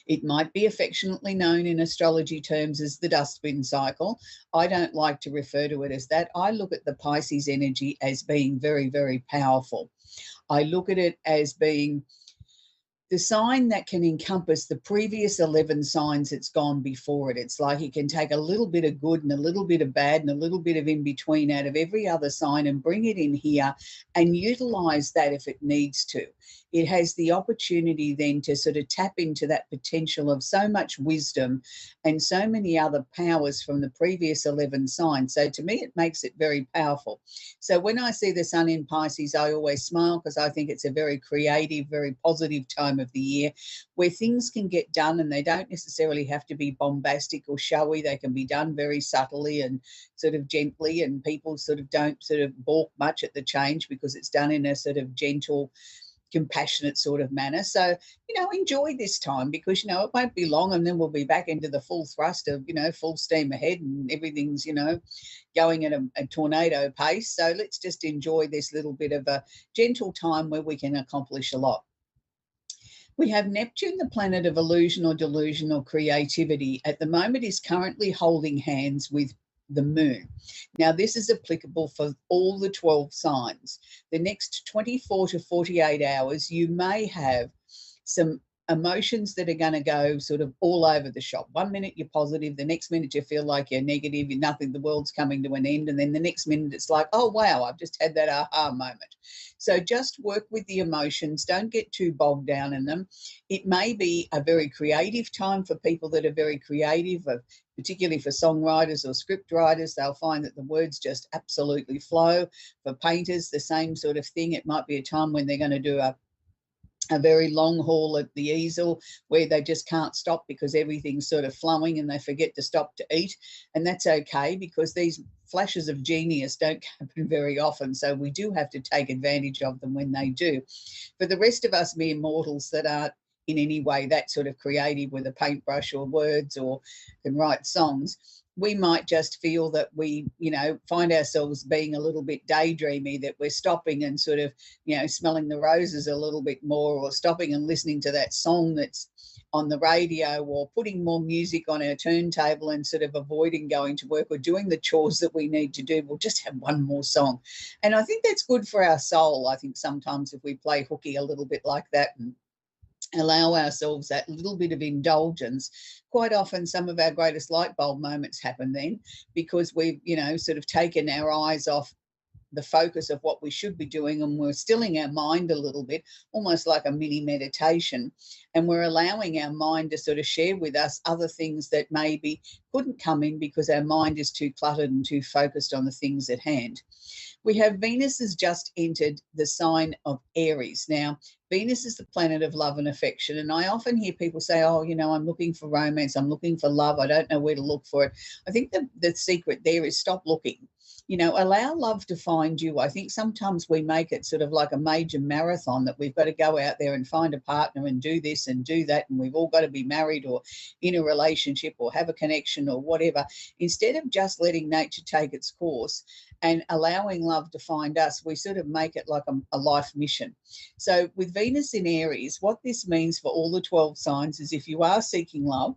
It might be affectionately known in astrology terms as the dustbin cycle. I don't like to refer to it as that. I look at the Pisces energy as being very, very powerful. I look at it as being the sign that can encompass the previous 11 signs that's gone before it. It's like it can take a little bit of good and a little bit of bad and a little bit of in between out of every other sign and bring it in here and utilize that if it needs to. It has the opportunity then to sort of tap into that potential of so much wisdom and so many other powers from the previous 11 signs. So to me, it makes it very powerful. So when I see the sun in Pisces, I always smile because I think it's a very creative, very positive time of the year where things can get done, and they don't necessarily have to be bombastic or showy. They can be done very subtly and sort of gently, and people sort of don't sort of balk much at the change because it's done in a sort of gentle, compassionate sort of manner. So, enjoy this time because, it won't be long and then we'll be back into the full thrust of, full steam ahead and everything's, going at a tornado pace. So let's just enjoy this little bit of a gentle time where we can accomplish a lot. We have Neptune, the planet of illusion or delusion or creativity. At the moment is currently holding hands with the moon. Now, this is applicable for all the 12 signs. The next 24 to 48 hours, you may have some emotions that are going to go sort of all over the shop. 1 minute you're positive, the next minute you feel like you're negative, you're nothing, the world's coming to an end, and then the next minute it's like, oh wow, I've just had that aha moment. So just work with the emotions, don't get too bogged down in them. It may be a very creative time for people that are very creative, particularly for songwriters or script writers. They'll find that the words just absolutely flow. For painters, the same sort of thing. It might be a time when they're going to do a very long haul at the easel where they just can't stop because everything's sort of flowing and they forget to stop to eat. And that's okay because these flashes of genius don't happen very often. So we do have to take advantage of them when they do. For the rest of us mere mortals that aren't in any way that sort of creative with a paintbrush or words or can write songs, we might just feel that we, find ourselves being a little bit daydreamy, that we're stopping and sort of, smelling the roses a little bit more, or stopping and listening to that song that's on the radio, or putting more music on our turntable and sort of avoiding going to work or doing the chores that we need to do. We'll just have one more song. And I think that's good for our soul. I think sometimes if we play hooky a little bit like that and allow ourselves that little bit of indulgence, quite often some of our greatest light bulb moments happen then because we've, sort of taken our eyes off the focus of what we should be doing, and we're stilling our mind a little bit, almost like a mini meditation, and we're allowing our mind to sort of share with us other things that maybe couldn't come in because our mind is too cluttered and too focused on the things at hand. We have Venus has just entered the sign of Aries. Now, Venus is the planet of love and affection, and I often hear people say, oh, I'm looking for romance, I'm looking for love, I don't know where to look for it. I think the secret there is stop looking. Allow love to find you. I think sometimes we make it sort of like a major marathon that we've got to go out there and find a partner and do this and do that, and we've all got to be married or in a relationship or have a connection or whatever. Instead of just letting nature take its course and allowing love to find us, we sort of make it like a life mission. So with Venus in Aries, what this means for all the 12 signs is if you are seeking love,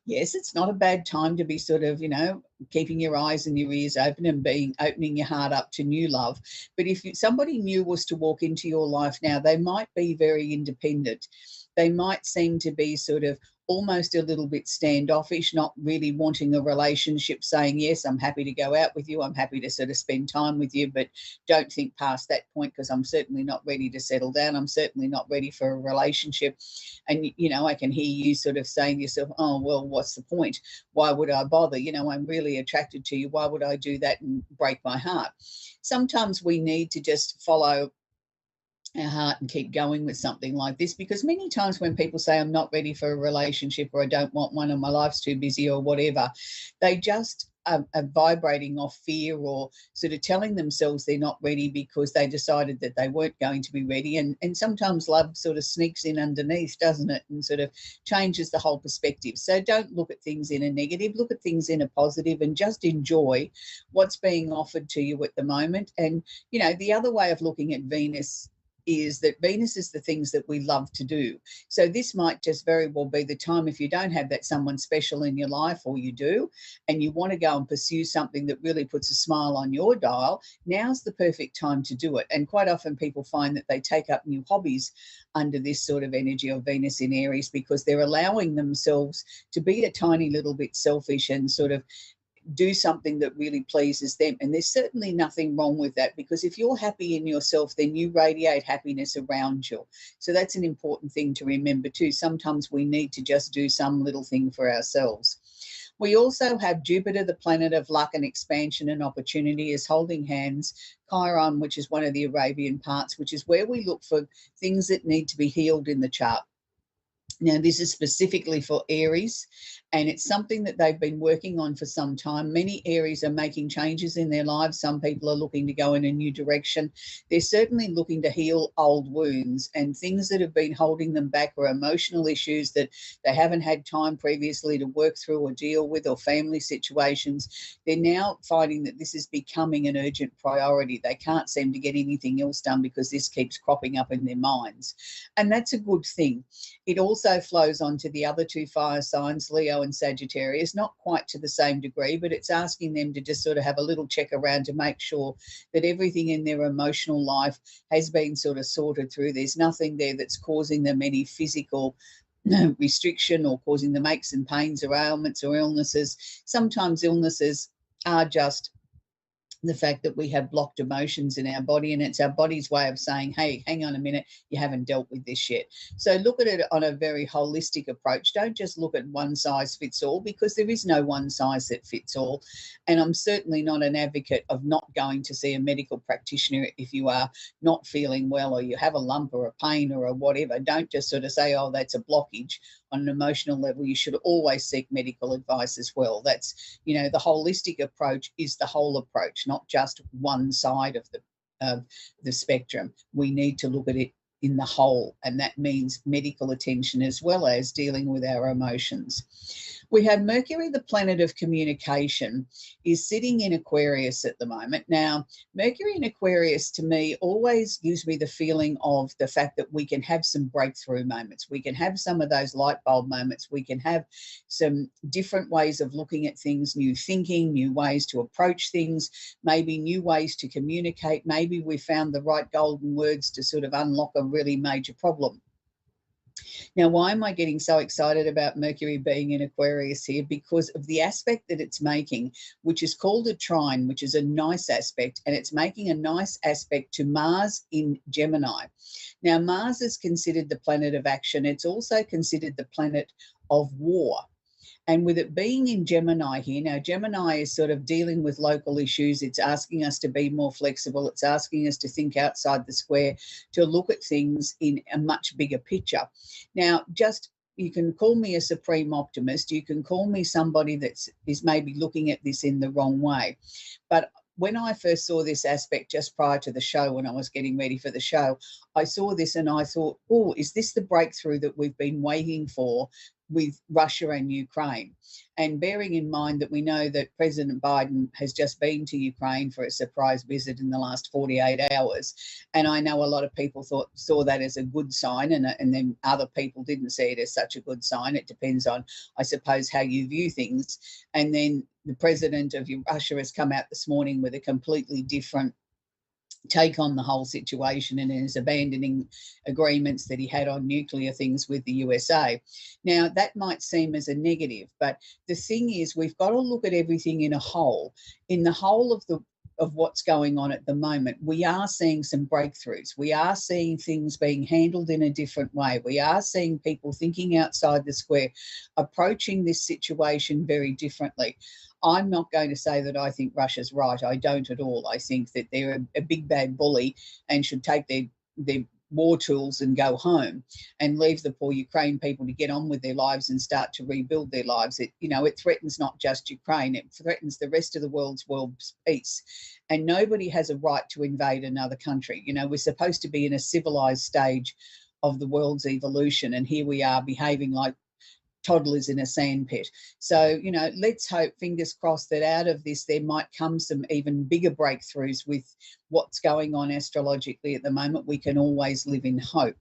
yes, it's not a bad time to be sort of, keeping your eyes and your ears open and opening your heart up to new love. But if somebody new was to walk into your life now, they might be very independent. they might seem to be sort of almost a little bit standoffish, not really wanting a relationship, saying, yes, I'm happy to go out with you, I'm happy to sort of spend time with you, but don't think past that point because I'm certainly not ready to settle down. I'm certainly not ready for a relationship. And, you know, I can hear you sort of saying to yourself, oh, well, what's the point? Why would I bother? You know, I'm really attracted to you. Why would I do that and break my heart? Sometimes we need to just follow our heart and keep going with something like this, because many times when people say I'm not ready for a relationship or I don't want one or my life's too busy or whatever, they just are vibrating off fear or sort of telling themselves they're not ready because they decided that they weren't going to be ready. And sometimes love sort of sneaks in underneath, doesn't it, and sort of changes the whole perspective. So don't look at things in a negative, look at things in a positive and just enjoy what's being offered to you at the moment. And, you know, the other way of looking at Venus is that Venus is the things that we love to do. So this might just very well be the time, if you don't have that someone special in your life, or you do, and you want to go and pursue something that really puts a smile on your dial, now's the perfect time to do it. And quite often people find that they take up new hobbies under this sort of energy of Venus in Aries because they're allowing themselves to be a tiny little bit selfish and sort of do something that really pleases them. And there's certainly nothing wrong with that, because if you're happy in yourself, then you radiate happiness around you. So that's an important thing to remember too. Sometimes we need to just do some little thing for ourselves. We also have Jupiter, the planet of luck and expansion and opportunity, is holding hands, Chiron, which is one of the Arabian parts, which is where we look for things that need to be healed in the chart. Now, this is specifically for Aries, and it's something that they've been working on for some time. Many Aries are making changes in their lives. Some people are looking to go in a new direction. They're certainly looking to heal old wounds and things that have been holding them back, or emotional issues that they haven't had time previously to work through or deal with, or family situations. They're now finding that this is becoming an urgent priority. They can't seem to get anything else done because this keeps cropping up in their minds. And that's a good thing. It also flows on to the other two fire signs, Leo and Sagittarius, not quite to the same degree, but it's asking them to just sort of have a little check around to make sure that everything in their emotional life has been sort of sorted through. There's nothing there that's causing them any physical restriction or causing them aches and pains or ailments or illnesses. Sometimes illnesses are just the fact that we have blocked emotions in our body, and it's our body's way of saying, hey, hang on a minute, you haven't dealt with this yet. So look at it on a very holistic approach. Don't just look at one size fits all, because there is no one size that fits all. And I'm certainly not an advocate of not going to see a medical practitioner if you are not feeling well, or you have a lump or a pain or a whatever. Don't just sort of say, oh, that's a blockage. On an emotional level, you should always seek medical advice as well. That's, you know, the holistic approach is the whole approach, not just one side of the spectrum. We need to look at it in the whole, and that means medical attention as well as dealing with our emotions. We have Mercury, the planet of communication, is sitting in Aquarius at the moment. Now, Mercury in Aquarius to me always gives me the feeling of the fact that we can have some breakthrough moments. We can have some of those light bulb moments. We can have some different ways of looking at things, new thinking, new ways to approach things, maybe new ways to communicate. Maybe we found the right golden words to sort of unlock a really major problem. Now, why am I getting so excited about Mercury being in Aquarius here? Because of the aspect that it's making, which is called a trine, which is a nice aspect, and it's making a nice aspect to Mars in Gemini. Now, Mars is considered the planet of action. It's also considered the planet of war. And with it being in Gemini here, now Gemini is sort of dealing with local issues. It's asking us to be more flexible. It's asking us to think outside the square, to look at things in a much bigger picture. Now, you can call me a supreme optimist. You can call me somebody that is maybe looking at this in the wrong way. But when I first saw this aspect just prior to the show, when I was getting ready for the show, I saw this and I thought, oh, is this the breakthrough that we've been waiting for with Russia and Ukraine? And bearing in mind that we know that President Biden has just been to Ukraine for a surprise visit in the last 48 hours. And I know a lot of people saw that as a good sign, and then other people didn't see it as such a good sign. It depends on, I suppose, how you view things. And then the president of Russia has come out this morning with a completely different take on the whole situation and is abandoning agreements that he had on nuclear things with the USA. Now, that might seem as a negative, but the thing is, we've got to look at everything in a whole. In the whole of what's going on at the moment, we are seeing some breakthroughs. We are seeing things being handled in a different way. We are seeing people thinking outside the square, approaching this situation very differently. I'm not going to say that I think Russia's right. I don't at all. I think that they're a big bad bully and should take their war tools and go home and leave the poor Ukraine people to get on with their lives and start to rebuild their lives. It threatens not just Ukraine, it threatens the rest of the world's peace. And nobody has a right to invade another country. We're supposed to be in a civilized stage of the world's evolution, and here we are behaving like toddlers in a sandpit. So, let's hope, fingers crossed, that out of this there might come some even bigger breakthroughs with what's going on astrologically at the moment. We can always live in hope.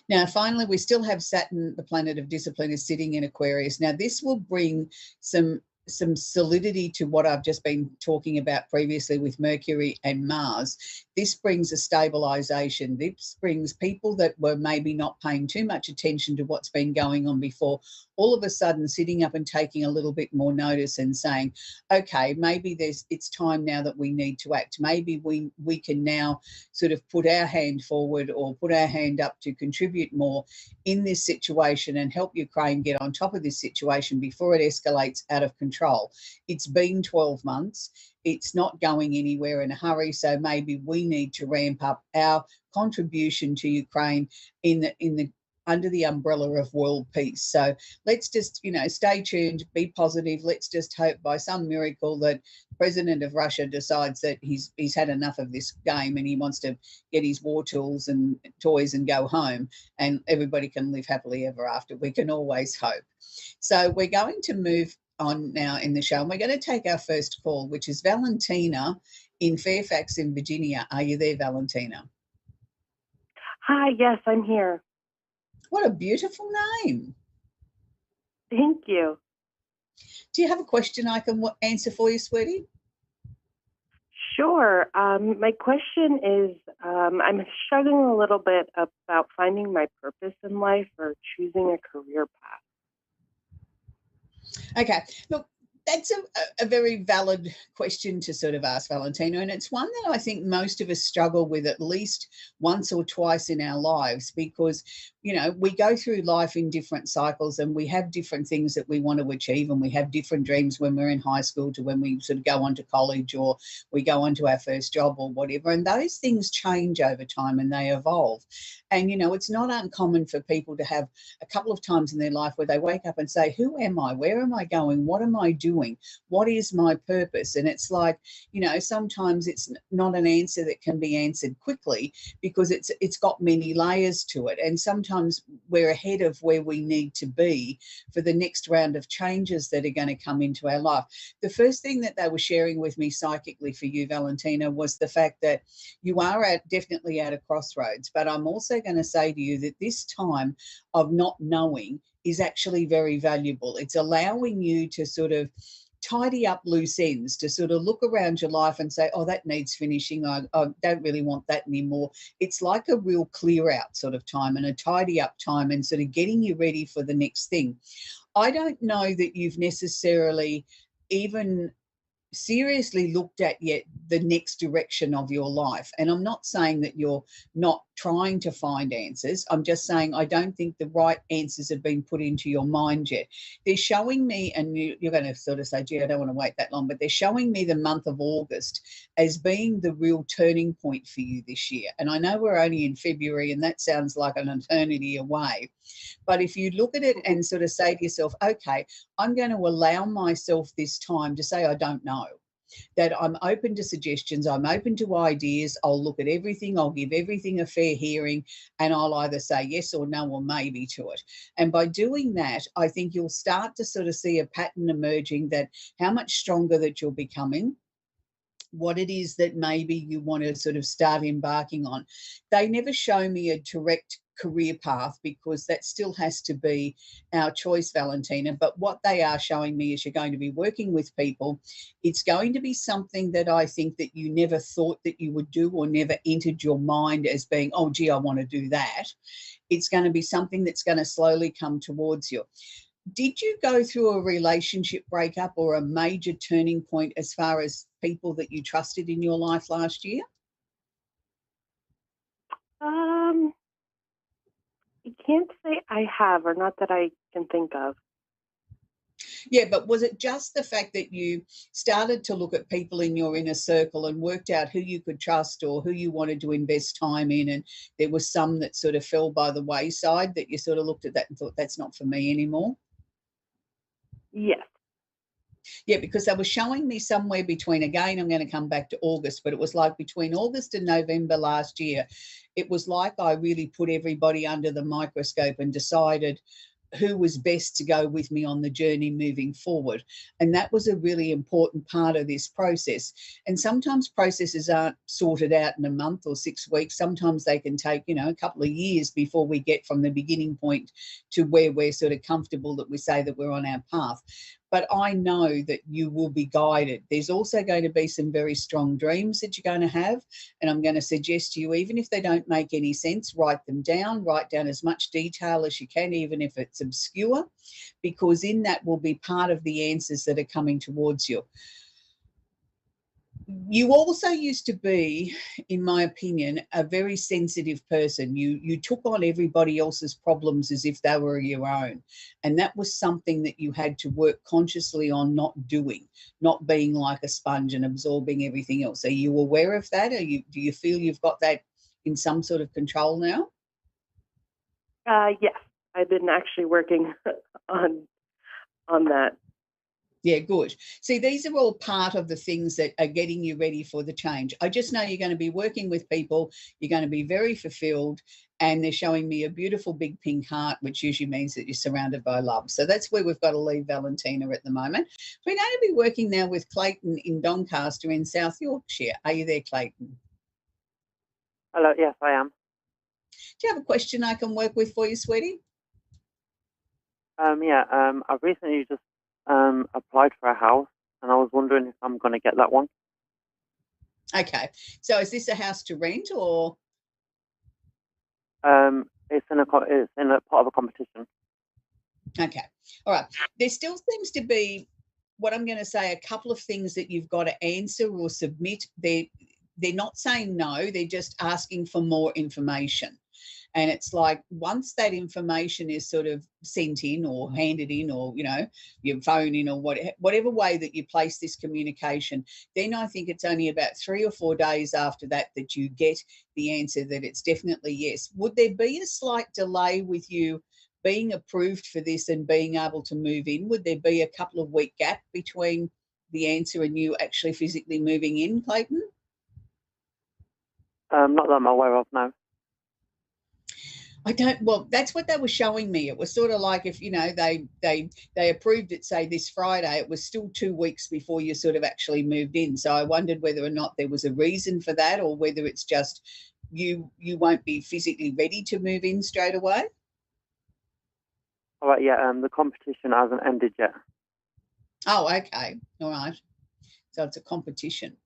Now, finally, we still have Saturn, the planet of discipline, is sitting in Aquarius. Now, this will bring some solidity to what I've just been talking about previously with Mercury and Mars. This brings a stabilization. This brings people that were maybe not paying too much attention to what's been going on before, all of a sudden sitting up and taking a little bit more notice and saying, okay, maybe it's time now that we need to act. Maybe we can now sort of put our hand forward or put our hand up to contribute more in this situation and help Ukraine get on top of this situation before it escalates out of control. It's been 12 months. It's not going anywhere in a hurry, so maybe we need to ramp up our contribution to Ukraine under the umbrella of world peace. So let's just, stay tuned, be positive. Let's just hope by some miracle that the president of Russia decides that he's had enough of this game and he wants to get his war tools and toys and go home, and everybody can live happily ever after. We can always hope. So we're going to move on now in the show, and we're going to take our first call, which is Valentina in Fairfax in Virginia. Are you there, Valentina? Hi, yes, I'm here. What a beautiful name. Thank you. Do you have a question I can answer for you, sweetie? Sure. My question is, I'm struggling a little bit about finding my purpose in life or choosing a career path. Okay, look, that's a very valid question to sort of ask, Valentina, and it's one that I think most of us struggle with at least once or twice in our lives, because we go through life in different cycles and we have different things that we want to achieve, and we have different dreams when we're in high school to when we sort of go on to college or we go on to our first job or whatever, and those things change over time and they evolve. And it's not uncommon for people to have a couple of times in their life where they wake up and say, who am I? Where am I going? What am I doing? What is my purpose? And it's like, sometimes it's not an answer that can be answered quickly because it's got many layers to it. And sometimes we're ahead of where we need to be for the next round of changes that are going to come into our life. The first thing that they were sharing with me psychically for you, Valentina, was the fact that you are definitely at a crossroads. But I'm also going to say to you that this time of not knowing is actually very valuable. It's allowing you to sort of tidy up loose ends, to sort of look around your life and say, oh, that needs finishing. I don't really want that anymore. It's like a real clear out sort of time and a tidy up time and sort of getting you ready for the next thing. I don't know that you've necessarily even seriously looked at yet the next direction of your life. And I'm not saying that you're not trying to find answers. I'm just saying I don't think the right answers have been put into your mind yet. They're showing me, and you're going to sort of say, gee, I don't want to wait that long, but they're showing me the month of August as being the real turning point for you this year. And I know we're only in February and that sounds like an eternity away. But if you look at it and sort of say to yourself, okay, I'm going to allow myself this time to say, I don't know. That I'm open to suggestions, I'm open to ideas, I'll look at everything, I'll give everything a fair hearing, and I'll either say yes or no or maybe to it. And by doing that, I think you'll start to sort of see a pattern emerging that how much stronger that you're becoming, what it is that maybe you want to sort of start embarking on. They never show me a direct career path, because that still has to be our choice, Valentina. But what they are showing me is you're going to be working with people. It's going to be something that I think that you never thought that you would do, or never entered your mind as being, oh, gee, I want to do that. It's going to be something that's going to slowly come towards you. Did you go through a relationship breakup or a major turning point as far as people that you trusted in your life last year? I can't say I have, or not that I can think of. Yeah, but was it just the fact that you started to look at people in your inner circle and worked out who you could trust or who you wanted to invest time in, and there was some that sort of fell by the wayside that you sort of looked at that and thought, that's not for me anymore? Yes. Yeah, because they were showing me somewhere between, again, I'm going to come back to August, but it was like between August and November last year, it was like I really put everybody under the microscope and decided who was best to go with me on the journey moving forward. And that was a really important part of this process. And sometimes processes aren't sorted out in a month or 6 weeks. Sometimes they can take, a couple of years before we get from the beginning point to where we're sort of comfortable that we say that we're on our path. But I know that you will be guided. There's also going to be some very strong dreams that you're going to have. And I'm going to suggest to you, even if they don't make any sense, write them down. Write down as much detail as you can, even if it's obscure, because in that will be part of the answers that are coming towards you. You also used to be, in my opinion, a very sensitive person. You took on everybody else's problems as if they were your own. And that was something that you had to work consciously on not doing, not being like a sponge and absorbing everything else. Are you aware of that? Do you feel you've got that in some sort of control now? Yes, I've been actually working on that. Yeah, good. See, these are all part of the things that are getting you ready for the change. I just know you're going to be working with people, you're going to be very fulfilled, and they're showing me a beautiful big pink heart, which usually means that you're surrounded by love. So that's where we've got to leave Valentina at the moment. We're going to be working now with Clayton in Doncaster in South Yorkshire. Are you there, Clayton? Hello, yes, I am. Do you have a question I can work with for you, sweetie? I've recently just applied for a house, and I was wondering if I'm going to get that one. Okay, so is this a house to rent, or? It's in a part of a competition. Okay, all right. There still seems to be, what I'm going to say, a couple of things that you've got to answer or submit. They're not saying no, they're just asking for more information. And it's like, once that information is sort of sent in or handed in, or, your phone in, or whatever way that you place this communication, then I think it's only about 3 or 4 days after that that you get the answer that it's definitely yes. Would there be a slight delay with you being approved for this and being able to move in? Would there be a couple of week gap between the answer and you actually physically moving in, Clayton? Not that I'm aware of, no. Well, that's what they were showing me. It was sort of like if, they approved it, say, this Friday, it was still 2 weeks before you sort of actually moved in. So I wondered whether or not there was a reason for that, or whether it's just you won't be physically ready to move in straight away. All right, yeah, the competition hasn't ended yet. Oh, okay. All right. So it's a competition.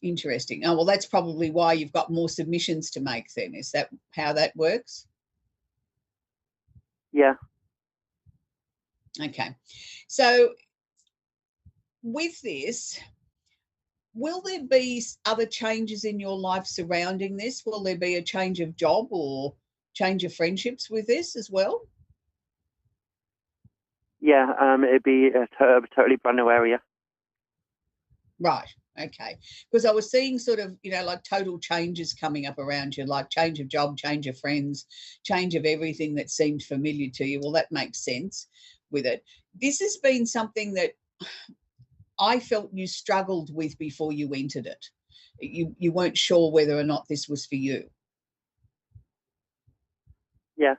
Interesting. Oh, well, that's probably why you've got more submissions to make then. Is that how that works? Yeah. Okay. So with this, will there be other changes in your life surrounding this? Will there be a change of job or change of friendships with this as well? Yeah, it'd be a totally brand new area. Right. Okay. Because I was seeing sort of, like total changes coming up around you, like change of job, change of friends, change of everything that seemed familiar to you. Well, that makes sense with it. This has been something that I felt you struggled with before you entered it. You weren't sure whether or not this was for you. Yeah.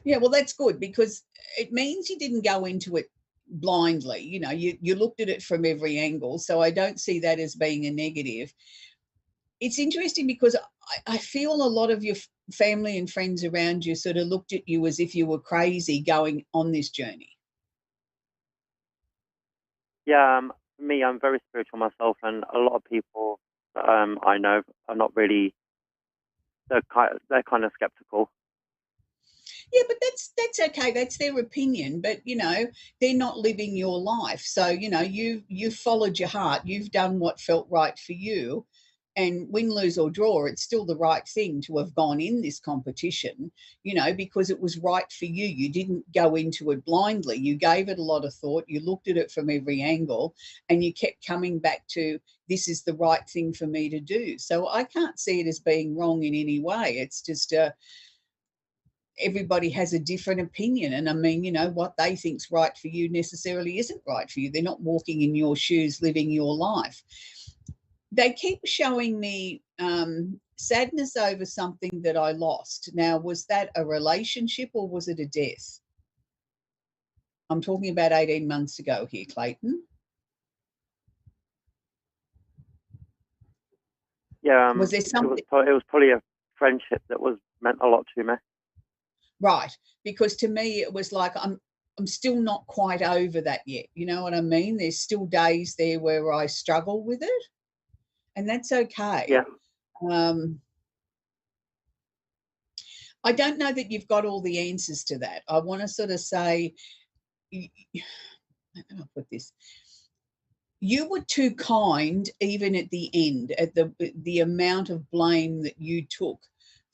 Yeah, well, that's good, because it means you didn't go into it blindly. You looked at it from every angle. So I don't see that as being a negative. it's interesting because I feel a lot of your family and friends around you sort of looked at you as if you were crazy going on this journey. Yeah, for me, I'm very spiritual myself, and a lot of people that I know are not really. They're kind of skeptical. Yeah, but that's okay. That's their opinion. But they're not living your life. So you've followed your heart. You've done what felt right for you. And win, lose or draw, it's still the right thing to have gone in this competition, because it was right for you. You didn't go into it blindly. You gave it a lot of thought. You looked at it from every angle, and you kept coming back to, this is the right thing for me to do. So I can't see it as being wrong in any way. It's just everybody has a different opinion. And I mean, what they think's right for you necessarily isn't right for you. They're not walking in your shoes, living your life. They keep showing me sadness over something that I lost. Now, was that a relationship or was it a death? I'm talking about 18 months ago here, Clayton. Yeah. Was there something? It was probably a friendship that meant a lot to me. Right, because to me it was like I'm still not quite over that yet. You know what I mean? There's still days there where I struggle with it, and that's okay. Yeah. I don't know that you've got all the answers to that. I want to sort of say, how do I put this? You were too kind, even at the end, at the amount of blame that you took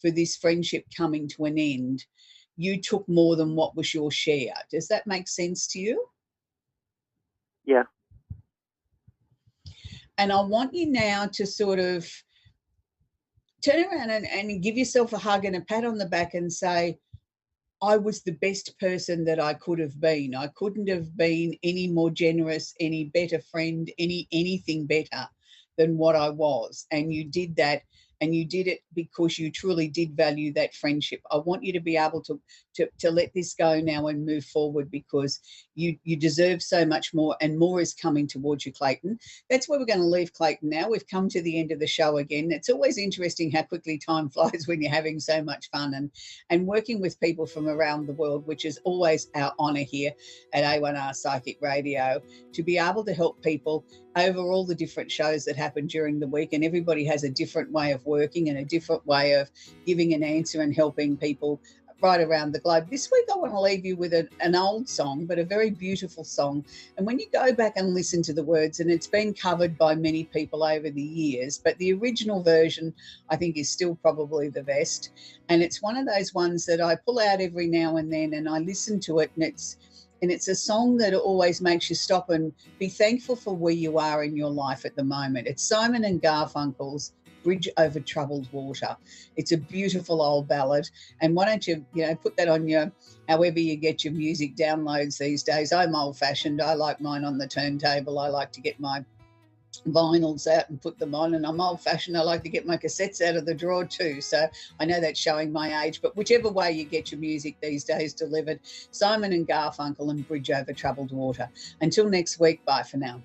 for this friendship coming to an end. You took more than what was your share. Does that make sense to you? Yeah. And I want you now to sort of turn around and give yourself a hug and a pat on the back and say, I was the best person that I could have been. I couldn't have been any more generous, any better friend, anything better than what I was. And you did that. And you did it because you truly did value that friendship. I want you to be able to let this go now and move forward, because you deserve so much more, and more is coming towards you, Clayton. That's where we're going to leave Clayton now. We've come to the end of the show again. It's always interesting how quickly time flies when you're having so much fun and working with people from around the world, which is always our honour here at A1R Psychic Radio, to be able to help people over all the different shows that happen during the week. And everybody has a different way of working and a different way of giving an answer and helping people right around the globe. This week I want to leave you with an old song, but a very beautiful song. And when you go back and listen to the words, and it's been covered by many people over the years, but the original version I think is still probably the best. And it's one of those ones that I pull out every now and then and I listen to it, and it's a song that always makes you stop and be thankful for where you are in your life at the moment. It's Simon and Garfunkel's Bridge Over Troubled Water. It's a beautiful old ballad. And why don't you put that on your, however you get your music downloads these days. I'm old fashioned. I like mine on the turntable. I like to get my vinyls out and put them on, and I'm old fashioned. I like to get my cassettes out of the drawer too. So I know that's showing my age, but whichever way you get your music these days delivered, Simon and Garfunkel and Bridge Over Troubled Water. Until next week, bye for now.